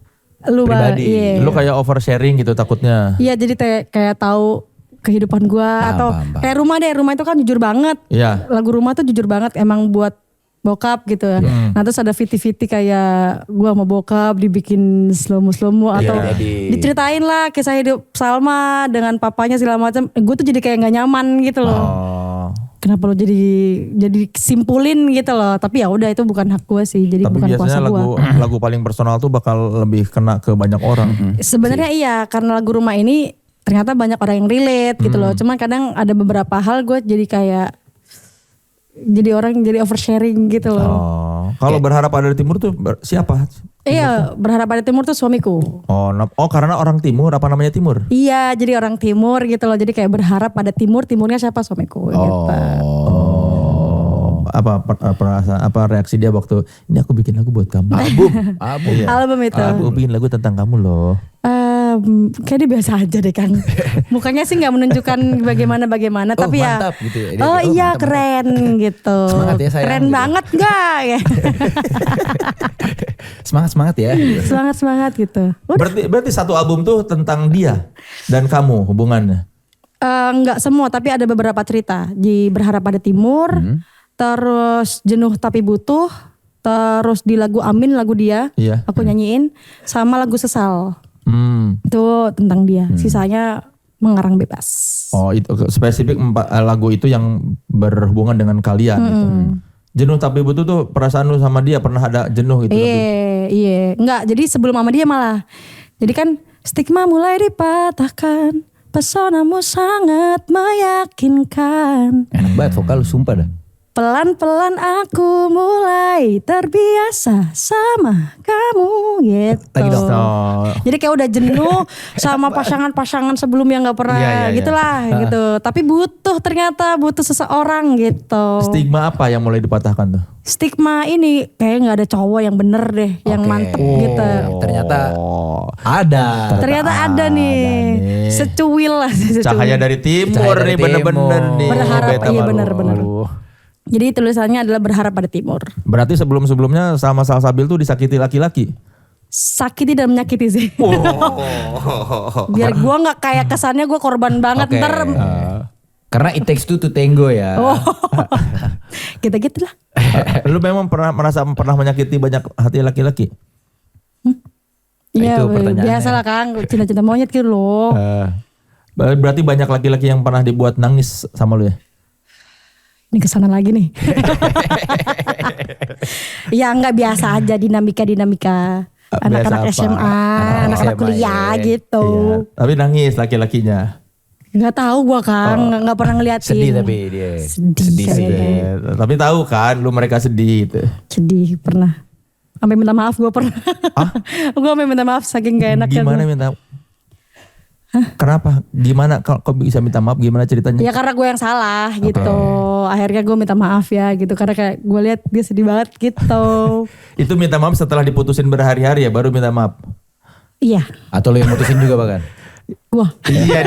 lu pribadi. iya. Lu kayak oversharing gitu takutnya. Iya jadi kayak tahu kehidupan gua atau paham. kayak rumah itu kan jujur banget. Iya. Lagu Rumah tuh jujur banget emang buat bokap gitu. Nah terus ada fiti-fiti kayak gua sama bokap dibikin slow-mo atau jadi. diceritain lah kisah hidup Salma dengan papanya segala macam. Gue tuh jadi kayak nggak nyaman gitu loh. Oh. Kenapa lo jadi simpulin gitu loh. Tapi ya udah itu bukan hak gue sih. Jadi Tapi bukan kuasa biasanya gue. lagu paling personal tuh bakal lebih kena ke banyak orang. Sebenarnya iya karena lagu Rumah ini ternyata banyak orang yang relate gitu loh. Cuman kadang ada beberapa hal gue jadi kayak jadi orang jadi oversharing gitu loh. Oh. Kalau Berharap Ada di Timur tuh siapa? Iya, Berharap Ada Timur tuh suamiku. Oh karena orang Timur, apa namanya Timur? Iya, jadi orang Timur gitu loh. Jadi kayak berharap pada Timurnya siapa suamiku gitu. Apa reaksi dia waktu ini aku bikin lagu buat kamu? album. Iya. Album itu. Aku bikin lagu tentang kamu loh. Kayak dia biasa aja deh Kang. Mukanya sih nggak menunjukkan bagaimana Oh, tapi mantap ya. gitu ya. Dia- Oh oh, iya mantap, keren gitu. Semangat ya, sayang, Keren gitu. banget enggak ya. Semangat ya. Semangat gitu. Udah. Berarti satu album tuh tentang dia dan kamu hubungannya. Enggak semua tapi ada beberapa cerita. Di Berharap Pada Timur, terus Jenuh Tapi Butuh, terus di lagu Amin lagu dia, Iya. aku nyanyiin, sama lagu Sesal. Hmm. Itu tentang dia. Sisanya mengarang bebas. Oh itu spesifik lagu itu yang berhubungan dengan kalian gitu. Jenuh Tapi Butuh tuh perasaan lu sama dia pernah ada jenuh gitu. Iya. Enggak, jadi sebelum sama dia malah. Jadi kan stigma mulai dipatahkan. Pesonamu sangat meyakinkan. Enak banget vokal lu sumpah dah. Pelan-pelan aku mulai terbiasa sama kamu gitu. Lagi dong. Oh. Jadi kayak udah jenuh sama pasangan-pasangan sebelumnya gak pernah Iya. gitulah gitu. Tapi ternyata butuh seseorang gitu. Stigma apa yang mulai dipatahkan tuh? Stigma ini kayak gak ada cowok yang bener deh, yang Oke. mantep gitu. Ternyata Oh. ada. Ternyata ada nih, nih. secuil lah. Cahaya dari timur Cahaya dari nih bener-bener timur. nih. Berharap, Beta iya malu. bener-bener. Aduh. Jadi tulisannya adalah Berharap Pada Timur. Berarti sebelum-sebelumnya sama Salsabil tuh disakiti laki-laki. Sakiti dan menyakiti sih. Biar gue gak kayak kesannya gue korban banget. Oke. Ntar Karena it takes two to tango ya. gitu-gitu lah. Lu memang pernah menyakiti banyak hati laki-laki? Iya Itu pertanyaannya. biasa lah Kang. Cinta-cinta monyet gitu loh. Berarti banyak laki-laki yang pernah dibuat nangis sama lu ya? Ini kesana lagi nih. Ya nggak biasa aja dinamika anak-anak Biasa apa? SMA, anak-anak SMA, kuliah ya. gitu. Iya. Tapi nangis laki-lakinya. Nggak tahu gua Kang, nggak pernah ngeliatin. Sedih tapi dia. Sedih kayaknya. Tapi tahu kan lu mereka sedih gitu. Sedih pernah. Sampai minta maaf gue pernah. Gue sampai minta maaf saking gak enak. Gimana minta? Kenapa? Gimana kok bisa minta maaf? Gimana ceritanya? Ya karena gue yang salah gitu. Akhirnya gue minta maaf ya gitu. Karena kayak gue lihat dia sedih banget gitu. Itu minta maaf setelah diputusin berhari-hari ya baru minta maaf. Iya. Atau lu yang mutusin juga bahkan? Gue. Iya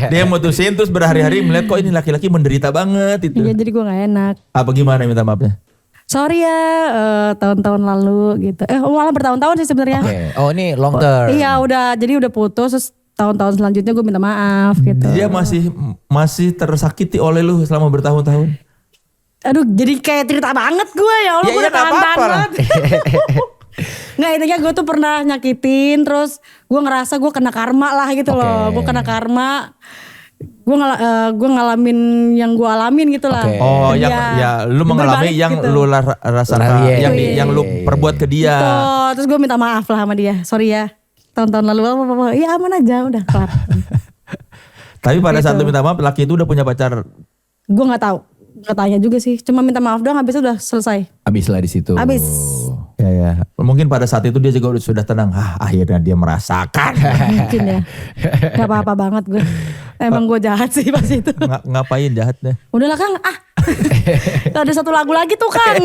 dia mutusin terus berhari-hari melihat kok ini laki-laki menderita banget itu. Iya jadi gue gak enak. Apa gimana minta maafnya? Sorry ya tahun-tahun lalu gitu. Malah bertahun-tahun sih sebenarnya. Oke. Oh ini long term. Iya jadi udah putus terus tahun-tahun selanjutnya gue minta maaf gitu. Dia masih tersakiti oleh lu selama bertahun-tahun. Aduh jadi kayak cerita banget gue ya Allah Ya, gue iya, udah gak tahan apa-apa lah. banget. Nggak intinya gue tuh pernah nyakitin terus gue ngerasa gue kena karma lah gitu loh. Gue kena karma. Gue ngalamin yang gue alamin gitu lah. Oke. Oh Ke yang dia. ya lu mengalami Berbalik yang gitu. lu rasakan Iya, yang lu perbuat ke dia. Gitu. Terus gue minta maaf lah sama dia. Sorry ya. Tahun-tahun lalu apa. Ya aman aja udah kelar. Tapi pada saat Gitu. lu minta maaf laki itu udah punya pacar. Gue nggak tahu. Gak tanya juga sih. Cuma minta maaf doang habis itu udah selesai. Abis lah di situ. Abis. Ya. Mungkin pada saat itu dia juga sudah tenang. Akhirnya dia merasakan. Mungkin ya. Gak apa-apa banget gue. Emang gue jahat sih pas itu. Ngapain jahatnya? Udahlah Kang. Ada satu lagu lagi tuh Kang.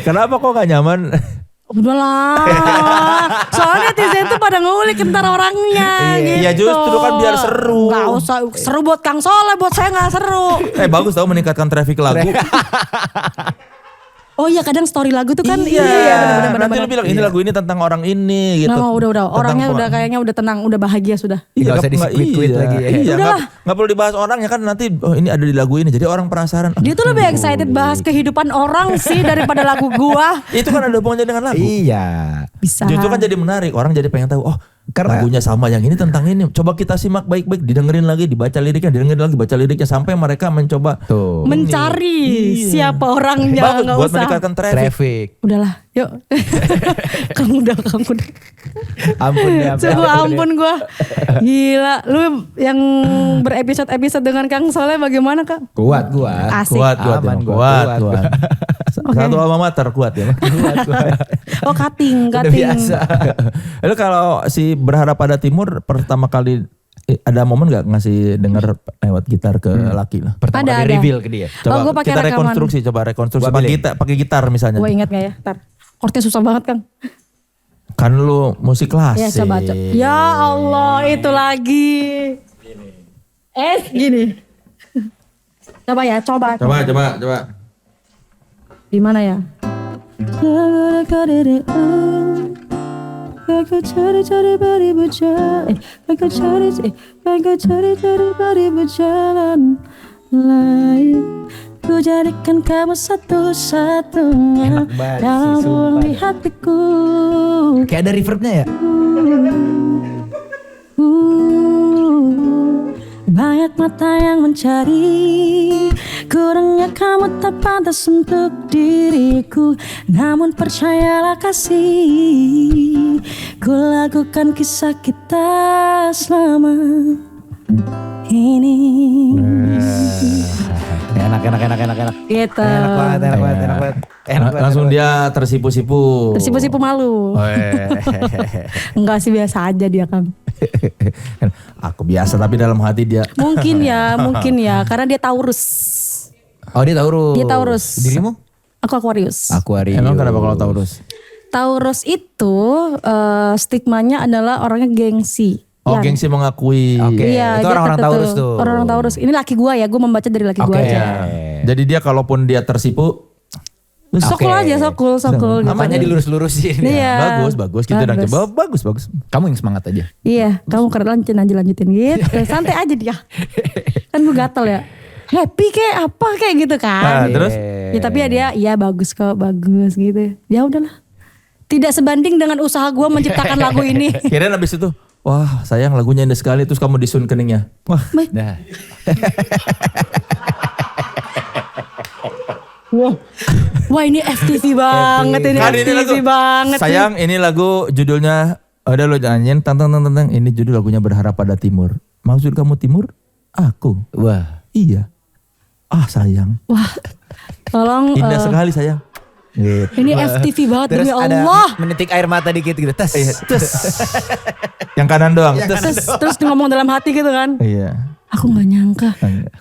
Kenapa kok gak nyaman? Udahlah. Soalnya netizen tuh pada ngulik entar orangnya gitu. Iya justru kan biar seru. Gak usah. Seru buat Kang Soleh. Buat saya gak seru. Bagus tau meningkatkan traffic lagu. Oh iya kadang story lagu tuh kan. Iya. bener-bener. Nanti lu bilang ini lagu ini tentang orang ini gitu. Nah, udah. Orangnya Tentang udah kayaknya udah tenang. Udah bahagia sudah. Nggak usah di-tweet lagi ya. Iya, Udahlah. nggak perlu dibahas orang ya kan nanti ini ada di lagu ini. Jadi orang penasaran. Dia tuh lebih excited bahas kehidupan orang sih daripada lagu gua. Itu kan ada hubungannya dengan lagu. Iya. Bisa. Justru kan jadi menarik. Orang jadi pengen tahu. Oh Karena- lagunya sama yang ini tentang ini. Coba kita simak baik-baik. Didengerin lagi. Dibaca liriknya. Didengerin lagi. Baca liriknya. Sampai mereka mencoba. Tuh. Mencari Iya. siapa orangnya. Bagus Nggak buat usah. meningkatkan traffic. Traffic. Udahlah yuk. kamu udah. Ampun ya. Coba ampun gue. Gila. Lu yang berepisode-episode dengan Kang Soleh bagaimana Kang? Kuat gua. Asik. Kuat. Aman gua, Kuat. kuat. Oke. Satu alma mater kuat ya. Oh cutting. Udah biasa. Lalu kalau si Berharap Pada Timur pertama kali ada momen gak ngasih denger lewat gitar ke laki lah? Pertama Ada, kali ada. reveal ke dia. Coba gua pakai kita rekaman. coba rekonstruksi Gua pakai ambilin. gitar misalnya. Gue ingat gak ya? Ntar. Chordnya susah banget Kang. Kan lu musik klasik. Ya coba. Ya Allah itu lagi. Gini. Coba ya coba. Coba. Di mana ya? Aku cari-cari bari berjalan. Aku cari-cari bari berjalan lain. Ku jadikan kamu satu-satunya Enak banget sih, dalam sumpah. ruang di hatiku. Kayak ada reverbnya ya? Banyak mata yang mencari, kurangnya kamu tak pantas untuk diriku. Namun percayalah kasih, ku lakukan kisah kita selama ini. Enak. Gitu. Enak banget. Langsung dia tersipu-sipu. Tersipu-sipu malu. Enggak sih biasa aja dia Kang. Aku biasa tapi dalam hati dia. Mungkin ya, karena dia Taurus. Oh dia Taurus. Dia Taurus. Dirimu? Aku Aquarius. Aquarius. Emang kenapa kalau Taurus? Taurus itu stigmanya adalah orangnya gengsi. Oh Yan. gengsi mengakui. Oke. Iya, itu dia orang-orang tertentu. Taurus tuh. Orang-orang Taurus. Ini laki gua ya, gua membaca dari laki gua Oke. aja. Jadi dia kalaupun dia tersipu. Sokul aja, sokul gitu. Namanya dilurus-lurusin. Iya. Bagus. Kita udah coba. Bagus. Kamu yang semangat aja. Iya, kamu keren lanjutin gitu. Santai aja dia. Kan gua gatel ya. Happy kayak apa kayak gitu kan. Nah, terus? Ya tapi ya dia, iya bagus kok, bagus gitu. Ya udahlah. Tidak sebanding dengan usaha gua menciptakan lagu ini. Kirain abis itu. wah sayang lagunya indah sekali, terus kamu disun keningnya. Wah, Nah. Wah ini FTV banget ini, kan ini FTV banget. sayang ini lagu judulnya, udah lo nyanyiin, tantang, ini judul lagunya Berharap Pada Timur. Maksud kamu timur? Aku. Wah. Iya. Ah sayang. Wah, tolong. Indah sekali sayang. Gitu. Ini FTV banget Terus demi ada Allah. menitik air mata dikit gitu. Tes. Yang kanan doang. Terus. Terus ngomong dalam hati gitu kan. Iya. Aku nggak nyangka.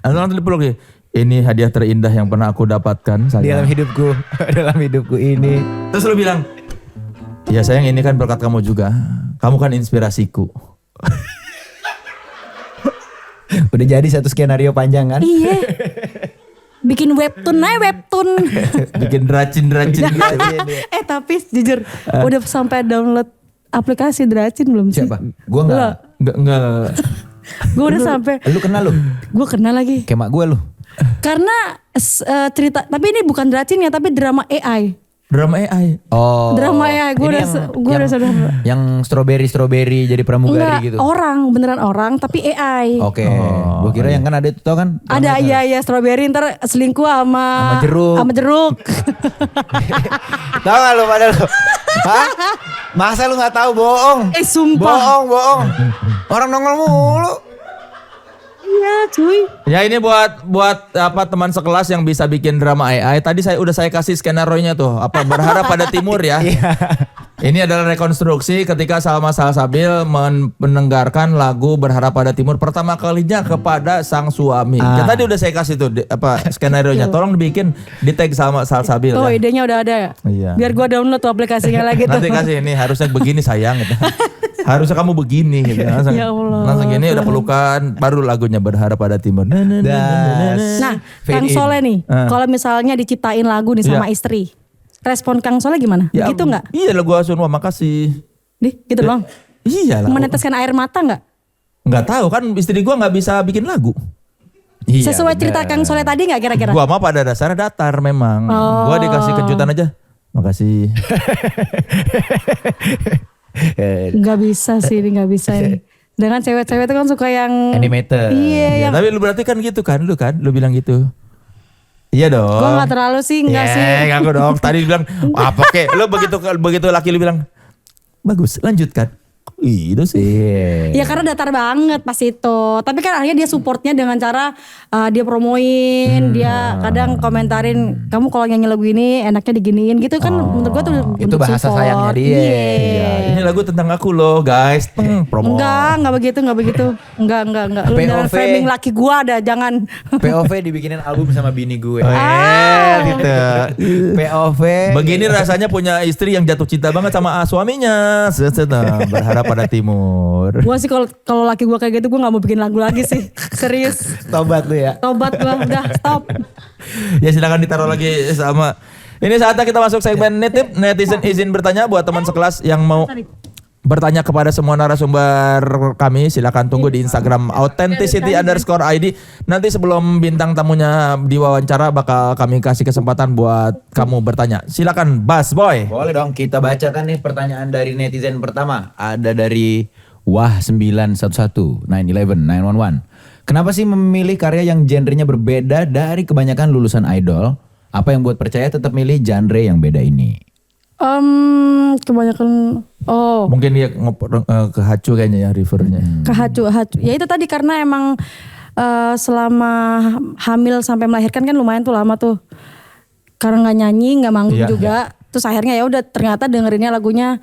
Nanti dipeluk ya. Ini hadiah terindah yang pernah aku dapatkan sayang. Dalam hidupku, dalam hidupku ini. Terus lu bilang, ya sayang ini kan berkat kamu juga. Kamu kan inspirasiku. Udah jadi satu skenario panjang kan? Iya. Bikin webtoon aja webtoon. Bikin racin-racin gitu. Tapi jujur udah sampai download aplikasi Dracin belum sih? Siapa? Gua enggak. Enggak. Gue udah sampai. Lu kenal lu? Gue kenal lagi. Kayak mak gue lu. Karena cerita, tapi ini bukan Dracin ya, tapi drama AI. Drama AI. Oh. Drama AI, gue Ini udah sadar. Yang strawberry jadi pramugari Enggak, gitu. orang, beneran orang, tapi AI. Oke. Gua kira yang kan ada itu tau kan? Ada iya strawberry ntar selingkuh sama jeruk. Sama jeruk. Tahu gak lu pada lu? Hah? Masa lu gak tahu bohong? Sumpah. Bohong. Orang nongol mulu. Iya cuy. Ya ini buat apa teman sekelas yang bisa bikin drama AI. Tadi udah saya kasih skenario-nya tuh. Apa Berharap Pada Timur ya. Ini adalah rekonstruksi ketika Salma Salsabil mendengarkan lagu Berharap Pada Timur pertama kalinya kepada sang suami. Ya, tadi udah saya kasih tuh skenario-nya. Tolong dibikin di tag Salma Salsabil. Tuh ya. idenya udah ada ya. Iya. Biar gua download tuh aplikasinya lagi tuh. Nanti kasih ini harusnya begini sayang gitu. Harusnya kamu begini gitu. Langsung, Ya Allah. langsung gini udah pelukan baru lagunya Berharap Pada Timur. Nah, Kang Soleh nih, kalau misalnya diciptain lagu nih sama istri, respon Kang Soleh gimana? Ya, Begitu nggak? Iya lagu Asun, wah makasih. Nih, gitu doang. Iya lah. Meneteskan air mata nggak? Nggak tahu kan istri gua nggak bisa bikin lagu. Iya, Sesuai cerita Kang Soleh tadi nggak kira-kira? Gua mah pada dasarnya datar memang. Gua dikasih kejutan aja. Makasih. Nggak bisa sih, ini nggak bisa ini. Dengan cewek-cewek itu kan suka yang Animator. Iya, Ya, yang tapi lu berarti kan gitu kan, lu bilang gitu. Iya dong. gue nggak terlalu sih, nggak sih. Ngaku dong. Tadi bilang apa kek? Lu begitu laki lu bilang bagus, lanjutkan. Itu sih. Ya karena datar banget pas itu. Tapi kan akhirnya dia supportnya dengan cara dia promoin, dia kadang komentarin kamu kalau nyanyi lagu ini enaknya diginiin gitu kan. Menurut gue tuh itu bentuk bahasa support. sayangnya dia. Iya. Ini lagu tentang aku loh, guys. Promo. Enggak begitu. Enggak. Lu jangan POV. framing laki gua ada, jangan. POV dibikinin album sama bini gue. Gitu. POV. Begini rasanya punya istri yang jatuh cinta banget sama suaminya. Berharap pada timur. Gua sih kalau laki gua kayak gitu gua nggak mau bikin lagu lagi sih. Serius. Tobat lu ya. Tobat gua udah stop. Ya silakan ditaruh lagi sama. Ini saatnya kita masuk segmen nitip. Netizen izin bertanya buat teman sekelas yang mau bertanya kepada semua narasumber kami, silakan tunggu di Instagram authenticity_id. Nanti sebelum bintang tamunya diwawancara bakal kami kasih kesempatan buat kamu bertanya. Silakan Bas Boy. Boleh dong, kita bacakan nih pertanyaan dari netizen pertama. Ada dari Wah911 911. Kenapa sih memilih karya yang genrenya berbeda dari kebanyakan lulusan idol? Apa yang buat percaya tetap milih genre yang beda ini? Kebanyakan Mungkin dia ke Hacu kayaknya ya rivernya. ke hacu. Ya itu tadi karena emang selama hamil sampai melahirkan kan lumayan tuh lama tuh. Karena nggak nyanyi, nggak manggung Iya, juga. Terus akhirnya ya udah ternyata dengerinnya lagunya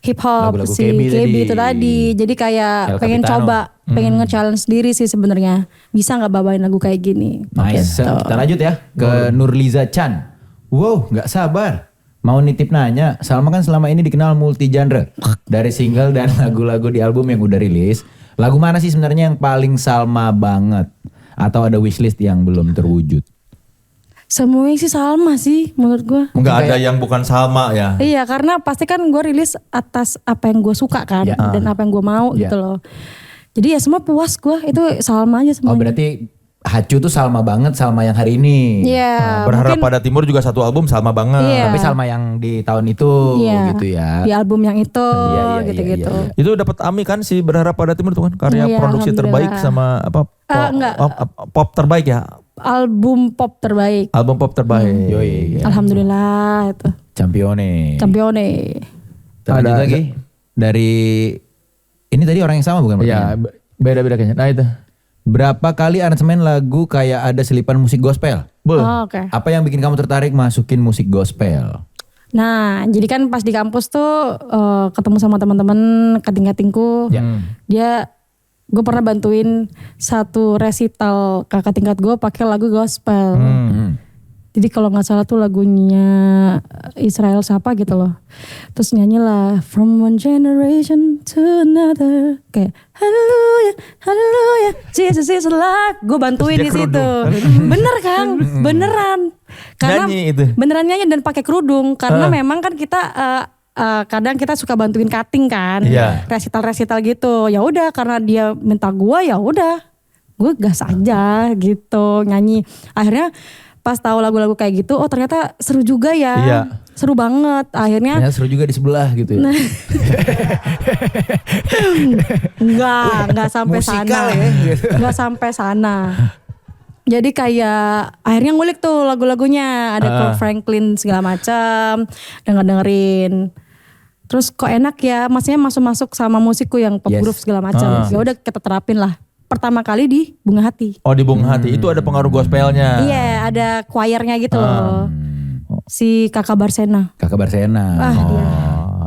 hip hop Lagu-lagu si KB KB tadi. itu tadi. Jadi kayak El pengen Capitano. coba, pengen nge-challenge diri sih sebenarnya. Bisa nggak bawain lagu kayak gini? Nice. Kita lanjut ya ke Nurliza Chan. Wow, nggak sabar. Mau nitip nanya, Salma kan selama ini dikenal multi genre. Dari single dan lagu-lagu di album yang udah rilis. Lagu mana sih sebenarnya yang paling Salma banget? Atau ada wishlist yang belum terwujud? Semuanya sih Salma sih menurut gue. Enggak ada yang bukan sama ya. Iya karena pasti kan gue rilis atas apa yang gue suka kan. Dan apa yang gue mau Ya. gitu loh. Jadi ya semua puas gue, itu Salma aja semuanya. Oh berarti Hacu tuh Salma banget, Salma yang hari ini. Iya. Berharap mungkin- pada timur juga satu album Salma banget. Iya. Tapi Salma yang di tahun itu Iya. gitu ya. Di album yang itu Iya, gitu-gitu. iya. Itu dapat AMI kan si Berharap pada timur tuh kan karya Iya, produksi terbaik alhamdulillah. sama apa? Enggak. Pop terbaik ya. Album pop terbaik. Album pop terbaik. Yoi. Alhamdulillah itu. Campione. Campione. Lanjut Ada- lagi dari ini tadi orang yang sama bukan? Iya, pertanyaan? beda-beda kayaknya. Nah itu. Berapa kali aransemen lagu kayak ada selipan musik gospel? Beuh. Oh, oke. Apa yang bikin kamu tertarik masukin musik gospel? Nah, jadi kan pas di kampus tuh ketemu sama teman-teman kating-katingku. Dia gue pernah bantuin satu resital kakak tingkat gue pakai lagu gospel. Jadi kalau nggak salah tuh lagunya Israel siapa gitu loh. Terus nyanyilah From One Generation to Another. Kayak Hallelujah, Hallelujah, Jesus is alive. Gue bantuin Terus di dia situ. kerudung. Bener Kang, beneran. Karena Nyanyi itu? beneran nyanyi dan pakai kerudung. Karena memang kan kita kadang kita suka bantuin cutting kan. Iya. Resital-resital gitu. Ya udah karena dia minta gue ya udah. Gue gas aja gitu nyanyi. Akhirnya pas tahu lagu-lagu kayak gitu, oh ternyata seru juga ya, Iya. seru banget. Akhirnya Ternyata seru juga di sebelah gitu ya. enggak sampai Musikal sana, ya, gitu. enggak sampai sana. Jadi kayak akhirnya ngulik tuh lagu-lagunya, ada Kirk Franklin segala macam, dengerin. Terus kok enak ya, maksudnya masuk-masuk sama musikku yang pop Yes. groove segala macam. Ya udah kita terapin lah. Pertama kali di Bunga Hati. Oh di Bunga Hati itu ada pengaruh gospelnya. Iya, ada choirnya gitu loh. Si Kakak Barsena. Kakak Barsena.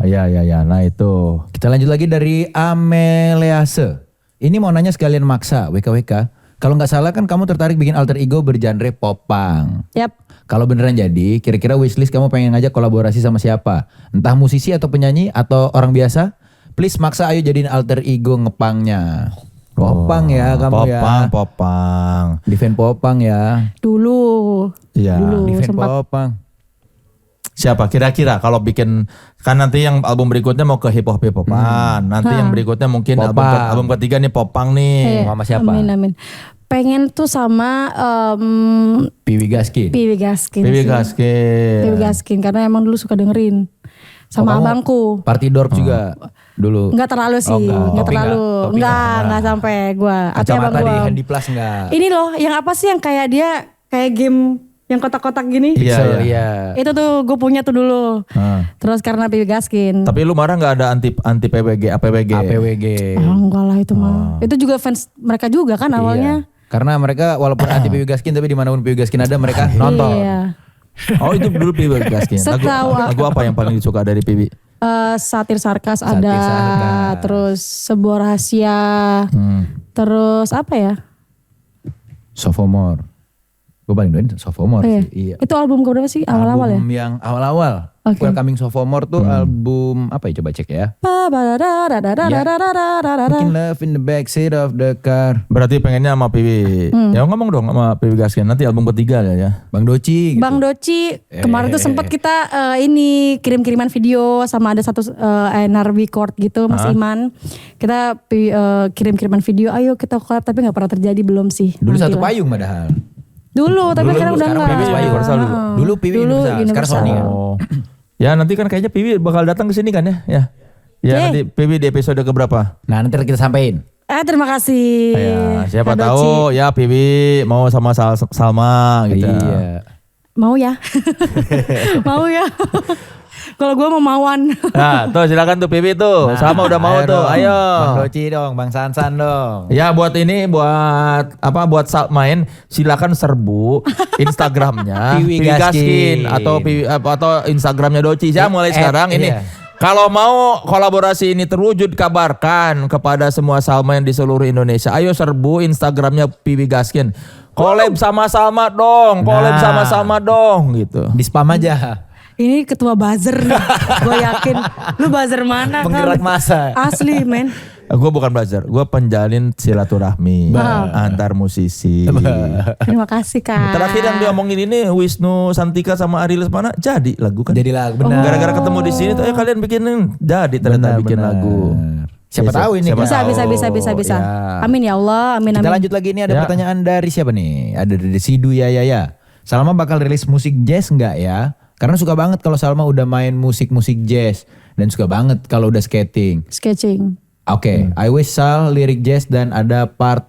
Iya. Oh iya. Nah itu. Kita lanjut lagi dari Ameliase. Ini mau nanya sekalian maksa, WKWK. Kalau nggak salah kan kamu tertarik bikin alter ego bergenre popang. Yap. Kalau beneran jadi, kira-kira wishlist kamu pengen ngajak kolaborasi sama siapa? Entah musisi atau penyanyi atau orang biasa? Please maksa ayo jadiin alter ego ngepangnya. Popang ya kamu ya. Popang. Defend popang ya. Dulu. Iya. Dulu Defend sempat. popang. Siapa kira-kira kalau bikin kan nanti yang album berikutnya mau ke hip hopan. Nanti yang berikutnya mungkin Popang. album ketiga nih popang nih. Sama siapa? Amin. Pengen tuh sama Piwi Gaskin. Piwi Gaskin. Piwi sih. Gaskin. Piwi Gaskin karena emang dulu suka dengerin. Sama kamu abangku. Party Dorp juga dulu. Enggak terlalu sih, Oh, enggak. enggak Topi terlalu. enggak? Topi Enggak sampai gua. Atau abang Kacamata di gua. Handy Plus enggak? Ini loh, yang apa sih yang kayak dia kayak game yang kotak-kotak gini? Iya, Pixel, iya. iya. Itu tuh gue punya tuh dulu. Ah. Terus karena Piwi Gaskin. Tapi lu marah nggak ada anti PWG, APWG? APWG. Oh, enggak lah itu mah. Itu juga fans mereka juga kan awalnya. Iya. Karena mereka walaupun anti Piwi Gaskin tapi dimanapun Piwi Gaskin ada mereka nonton. Iya. Oh itu dulu Piwi Gaskin. Setahu Lagu apa yang paling disuka dari Piwi? Satir sarkas Satir ada, sarkas. terus sebuah rahasia, terus apa ya? Sophomore. Gue paling doain Sophomore Oh, iya. sih. Iya. Itu album keberapa sih? Awal-awal ya? Album yang awal-awal. Oke. Welcoming Sophomore tuh album apa ya coba cek ya. Making Love in the Backseat of the Car. Berarti pengennya sama Piwi. Ya ngomong dong sama Piwi Gaskin. Nanti album ketiga ya. Bang Doci gitu. Bang Doci kemarin tuh sempat kita ini kirim-kiriman video sama ada satu NR Record gitu Mas Iman. Kita kirim-kiriman video, ayo kita collab tapi nggak pernah terjadi belum sih. Dulu Nanti satu lah. payung padahal. Dulu tapi sekarang udah sekarang enggak. Piwi Universal dulu. Dulu Piwi Universal, sekarang Sony kan. Oh. Ya nanti kan kayaknya Piwi bakal datang ke sini kan ya. Ya Oke. nanti Piwi di episode keberapa? Nah nanti kita sampein. Terima kasih. Ya, siapa Kak tahu Doci. ya Piwi mau sama Salma gitu. Iya. Mau ya? Mau ya? Kalau gue mau mauan. Nah, tuh silakan tuh Piwi tuh. Sama udah mau tuh. dong. Ayo. Bang Doci dong, Bang Sansan dong. Ya buat ini buat main silakan serbu Instagramnya Piwi Piwi Gaskin Gaskin. atau Instagramnya Doci. Saya mulai sekarang ini iya. kalau mau kolaborasi ini terwujud kabarkan kepada semua Salma yang di seluruh Indonesia. Ayo serbu Instagramnya Piwi Gaskin. Collab sama Salma dong, collab Nah. sama Salma dong gitu. Di spam aja. Ini ketua buzzer nih. Gue yakin. Lu buzzer mana? Penggerak Kang? massa. Asli men. Gue bukan belajar, gue penjalin silaturahmi antar musisi. Terima kasih Kak. Terakhir yang diomongin ini Wisnu Santika sama Ari Lesmana jadi lagu kan. Jadi lagu benar. Gara-gara ketemu di sini tuh kalian bikinin jadi ternyata bikin lagu. Siapa Bisa, tahu ini siapa kan. Bisa. Ya. Amin ya Allah, amin Kita amin. lanjut lagi, ini ada Ya. pertanyaan dari siapa nih? Ada dari Sidu ya. Salma bakal rilis musik jazz nggak ya? Karena suka banget kalau Salma udah main musik-musik jazz dan suka banget kalau udah skating. Sketching. Oke, I wish Sal lirik jazz dan ada part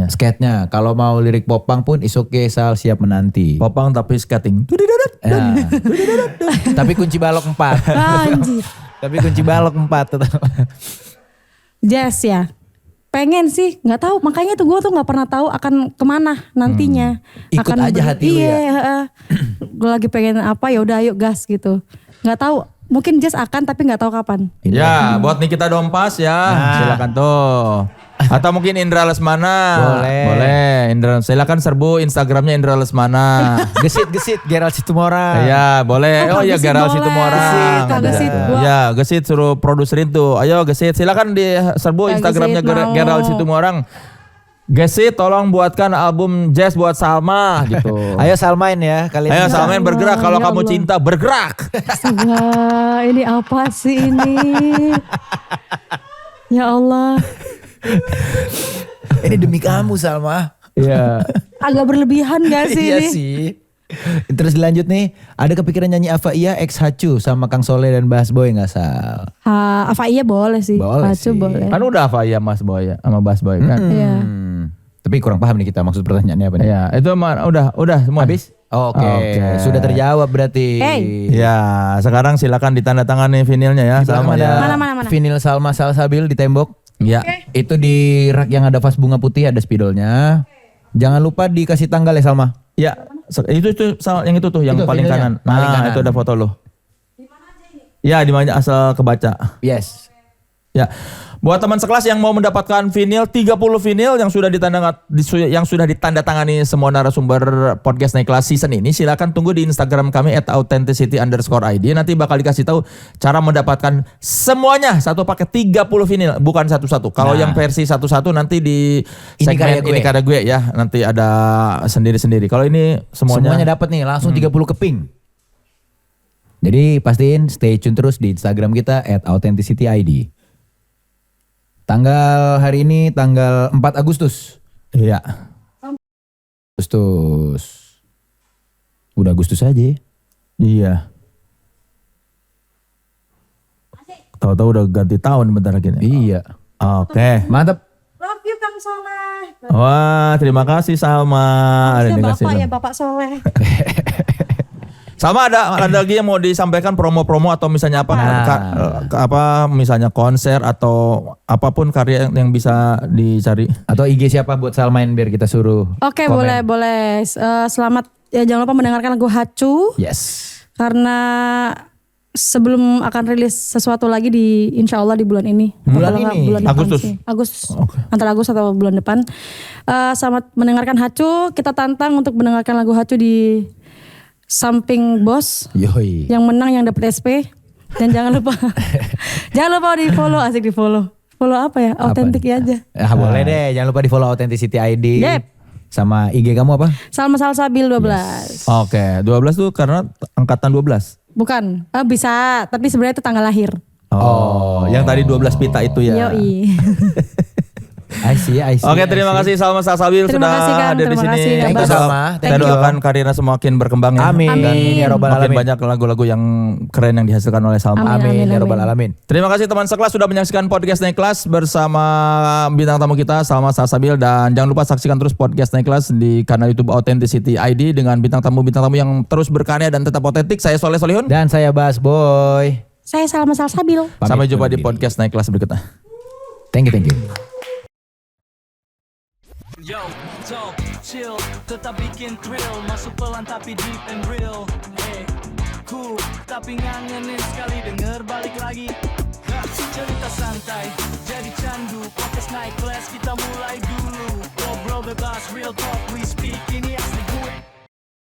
skate-nya. Kalau mau lirik popang pun is okay, Sal siap menanti. Popang tapi skating. Ya. Tapi kunci balok 4. Anjir. Tapi kunci balok 4 tetap. Jazz ya. Pengen sih, nggak tahu. Makanya tuh gue tuh nggak pernah tahu akan kemana nantinya. Ikut aja hati lu ya. Iya, gue lagi pengen apa ya udah ayo gas gitu. Nggak tahu. Mungkin jazz akan tapi nggak tahu kapan. Ya, buat Nikita Dompas ya. Silakan tuh. Atau mungkin Indra Lesmana. Boleh. Indra, silakan serbu Instagramnya Indra Lesmana. Gesit Gerald Situmorang. Ya, boleh. Oh, Oh, ya Gesit Gerald boleh. Situmorang. Kak Gesit, gua- Ya, Gesit suruh produserin tuh. Ayo Gesit, silakan di serbu Kak Instagramnya Gesit mau. Gerald Situmorang. Gesit tolong buatkan album jazz buat Salma gitu. Ayo Salmain ya kalian. Ayo bisa. Salmain bergerak, kalau Ya kamu Allah. cinta bergerak. Astaga, ini apa sih ini? Ya Allah, Ini demi kamu Salma. Iya. agak berlebihan gak sih Iya ini? sih. Terus dilanjut nih, ada kepikiran nyanyi Ava Iya X Hacu sama Kang Soleh dan Bass Boy nggak Sal? Apa iya boleh sih? Boleh Pacu sih. boleh. Kan udah apa ya Mas Boy ya sama Bas Boy kan? Iya. Tapi kurang paham nih kita maksud pertanyaannya apa nih? Iya, itu udah semua. Habis? Oke, Oke. sudah terjawab berarti. Hey. Ya, sekarang silakan ditandatangani vinilnya ya Di belakang sama ada ya. Mana? Vinyl Salma Salsabil di tembok. Ya. Itu di rak yang ada vas bunga putih ada spidolnya. Jangan lupa dikasih tanggal ya Salma. Ya, itu yang itu tuh yang Itu paling vinilnya, kanan. paling Nah, kanan. itu ada foto lo. Ya, di mana asal kebaca. Yes. Ya. Buat teman sekelas yang mau mendapatkan vinil 30 vinil yang sudah ditandatangani semua narasumber podcast Naik Kelas season ini, silakan tunggu di Instagram kami @authenticity_id. Nanti bakal dikasih tahu cara mendapatkan semuanya satu paket 30 vinil, bukan satu-satu. Kalau Nah. yang versi satu-satu nanti di Ini segmen Karya Gue. ini karya gue ya, nanti ada sendiri-sendiri. Kalau ini Semuanya dapat nih langsung 30 keping. Jadi pastiin stay tune terus di Instagram kita @authenticity_id. Tanggal hari ini tanggal 4 Agustus. Iya. Agustus. Udah Agustus aja ya. Iya. Tahu-tahu udah ganti tahun bentar lagi nih. Iya. Oke. Mantap. Love you Kang Soleh. Wah, terima kasih Salma. Ada yang dikasih Bapak dong. ya Bapak Soleh. Salma ada lagi yang mau disampaikan promo-promo atau misalnya apa misalnya konser atau apapun karya yang bisa dicari. Atau IG siapa buat Salmain biar kita suruh. Oke, komen. boleh. Selamat ya, jangan lupa mendengarkan lagu Hacu Yes. karena sebelum akan rilis sesuatu lagi di insya Allah di bulan ini. Bulan Kalau nggak ini? bulan depan Agustus? sih. Agustus. Oke. Antara Agustus atau bulan depan. Selamat mendengarkan Hacu. Kita tantang untuk mendengarkan lagu Hacu di samping bos. Yoi. Yang menang yang dapat SP. Dan jangan lupa jangan lupa di follow, asik di follow. Follow apa ya? Autentik ya aja. Boleh deh, jangan lupa di follow Authenticity ID. Yep. Sama IG kamu apa? Salma Salsabil 12. Oke, 12 tuh karena angkatan 12. Bukan, bisa. Tapi sebenarnya itu tanggal lahir. Oh, yang tadi 12 pita itu ya. Yoi. I see. Oke, terima kasih Salma Salsabil Terima sudah kasih, Kang. hadir di Terima sini. kasih, Kang Thank you, Bas. Salma. Saya Thank you. doakan karirnya semakin berkembang ya. Amin. Dan Ya Rabbal makin Alamin. banyak lagu-lagu yang keren yang dihasilkan oleh Salma. Amin. Amin. Ya Rabbal Alamin. Terima kasih teman sekelas sudah menyaksikan podcast Naik Kelas bersama bintang tamu kita Salma Salsabil, dan jangan lupa saksikan terus podcast Naik Kelas di kanal YouTube Authenticity ID dengan bintang tamu yang terus berkarya dan tetap otentik. Saya Soleh Solihun. Dan saya Bass Boy. Saya Salma Salsabil. Sampai jumpa di undur diri. podcast Naik Kelas berikutnya. Thank you. Yo, talk, chill, tetap bikin thrill. Masuk pelan tapi deep and real. Cool, tapi ngangenin sekali denger balik lagi. Cerita santai, jadi candu. Podcast Naik Kelas kita mulai dulu. Ngobrol bebas, real talk we speak. Ini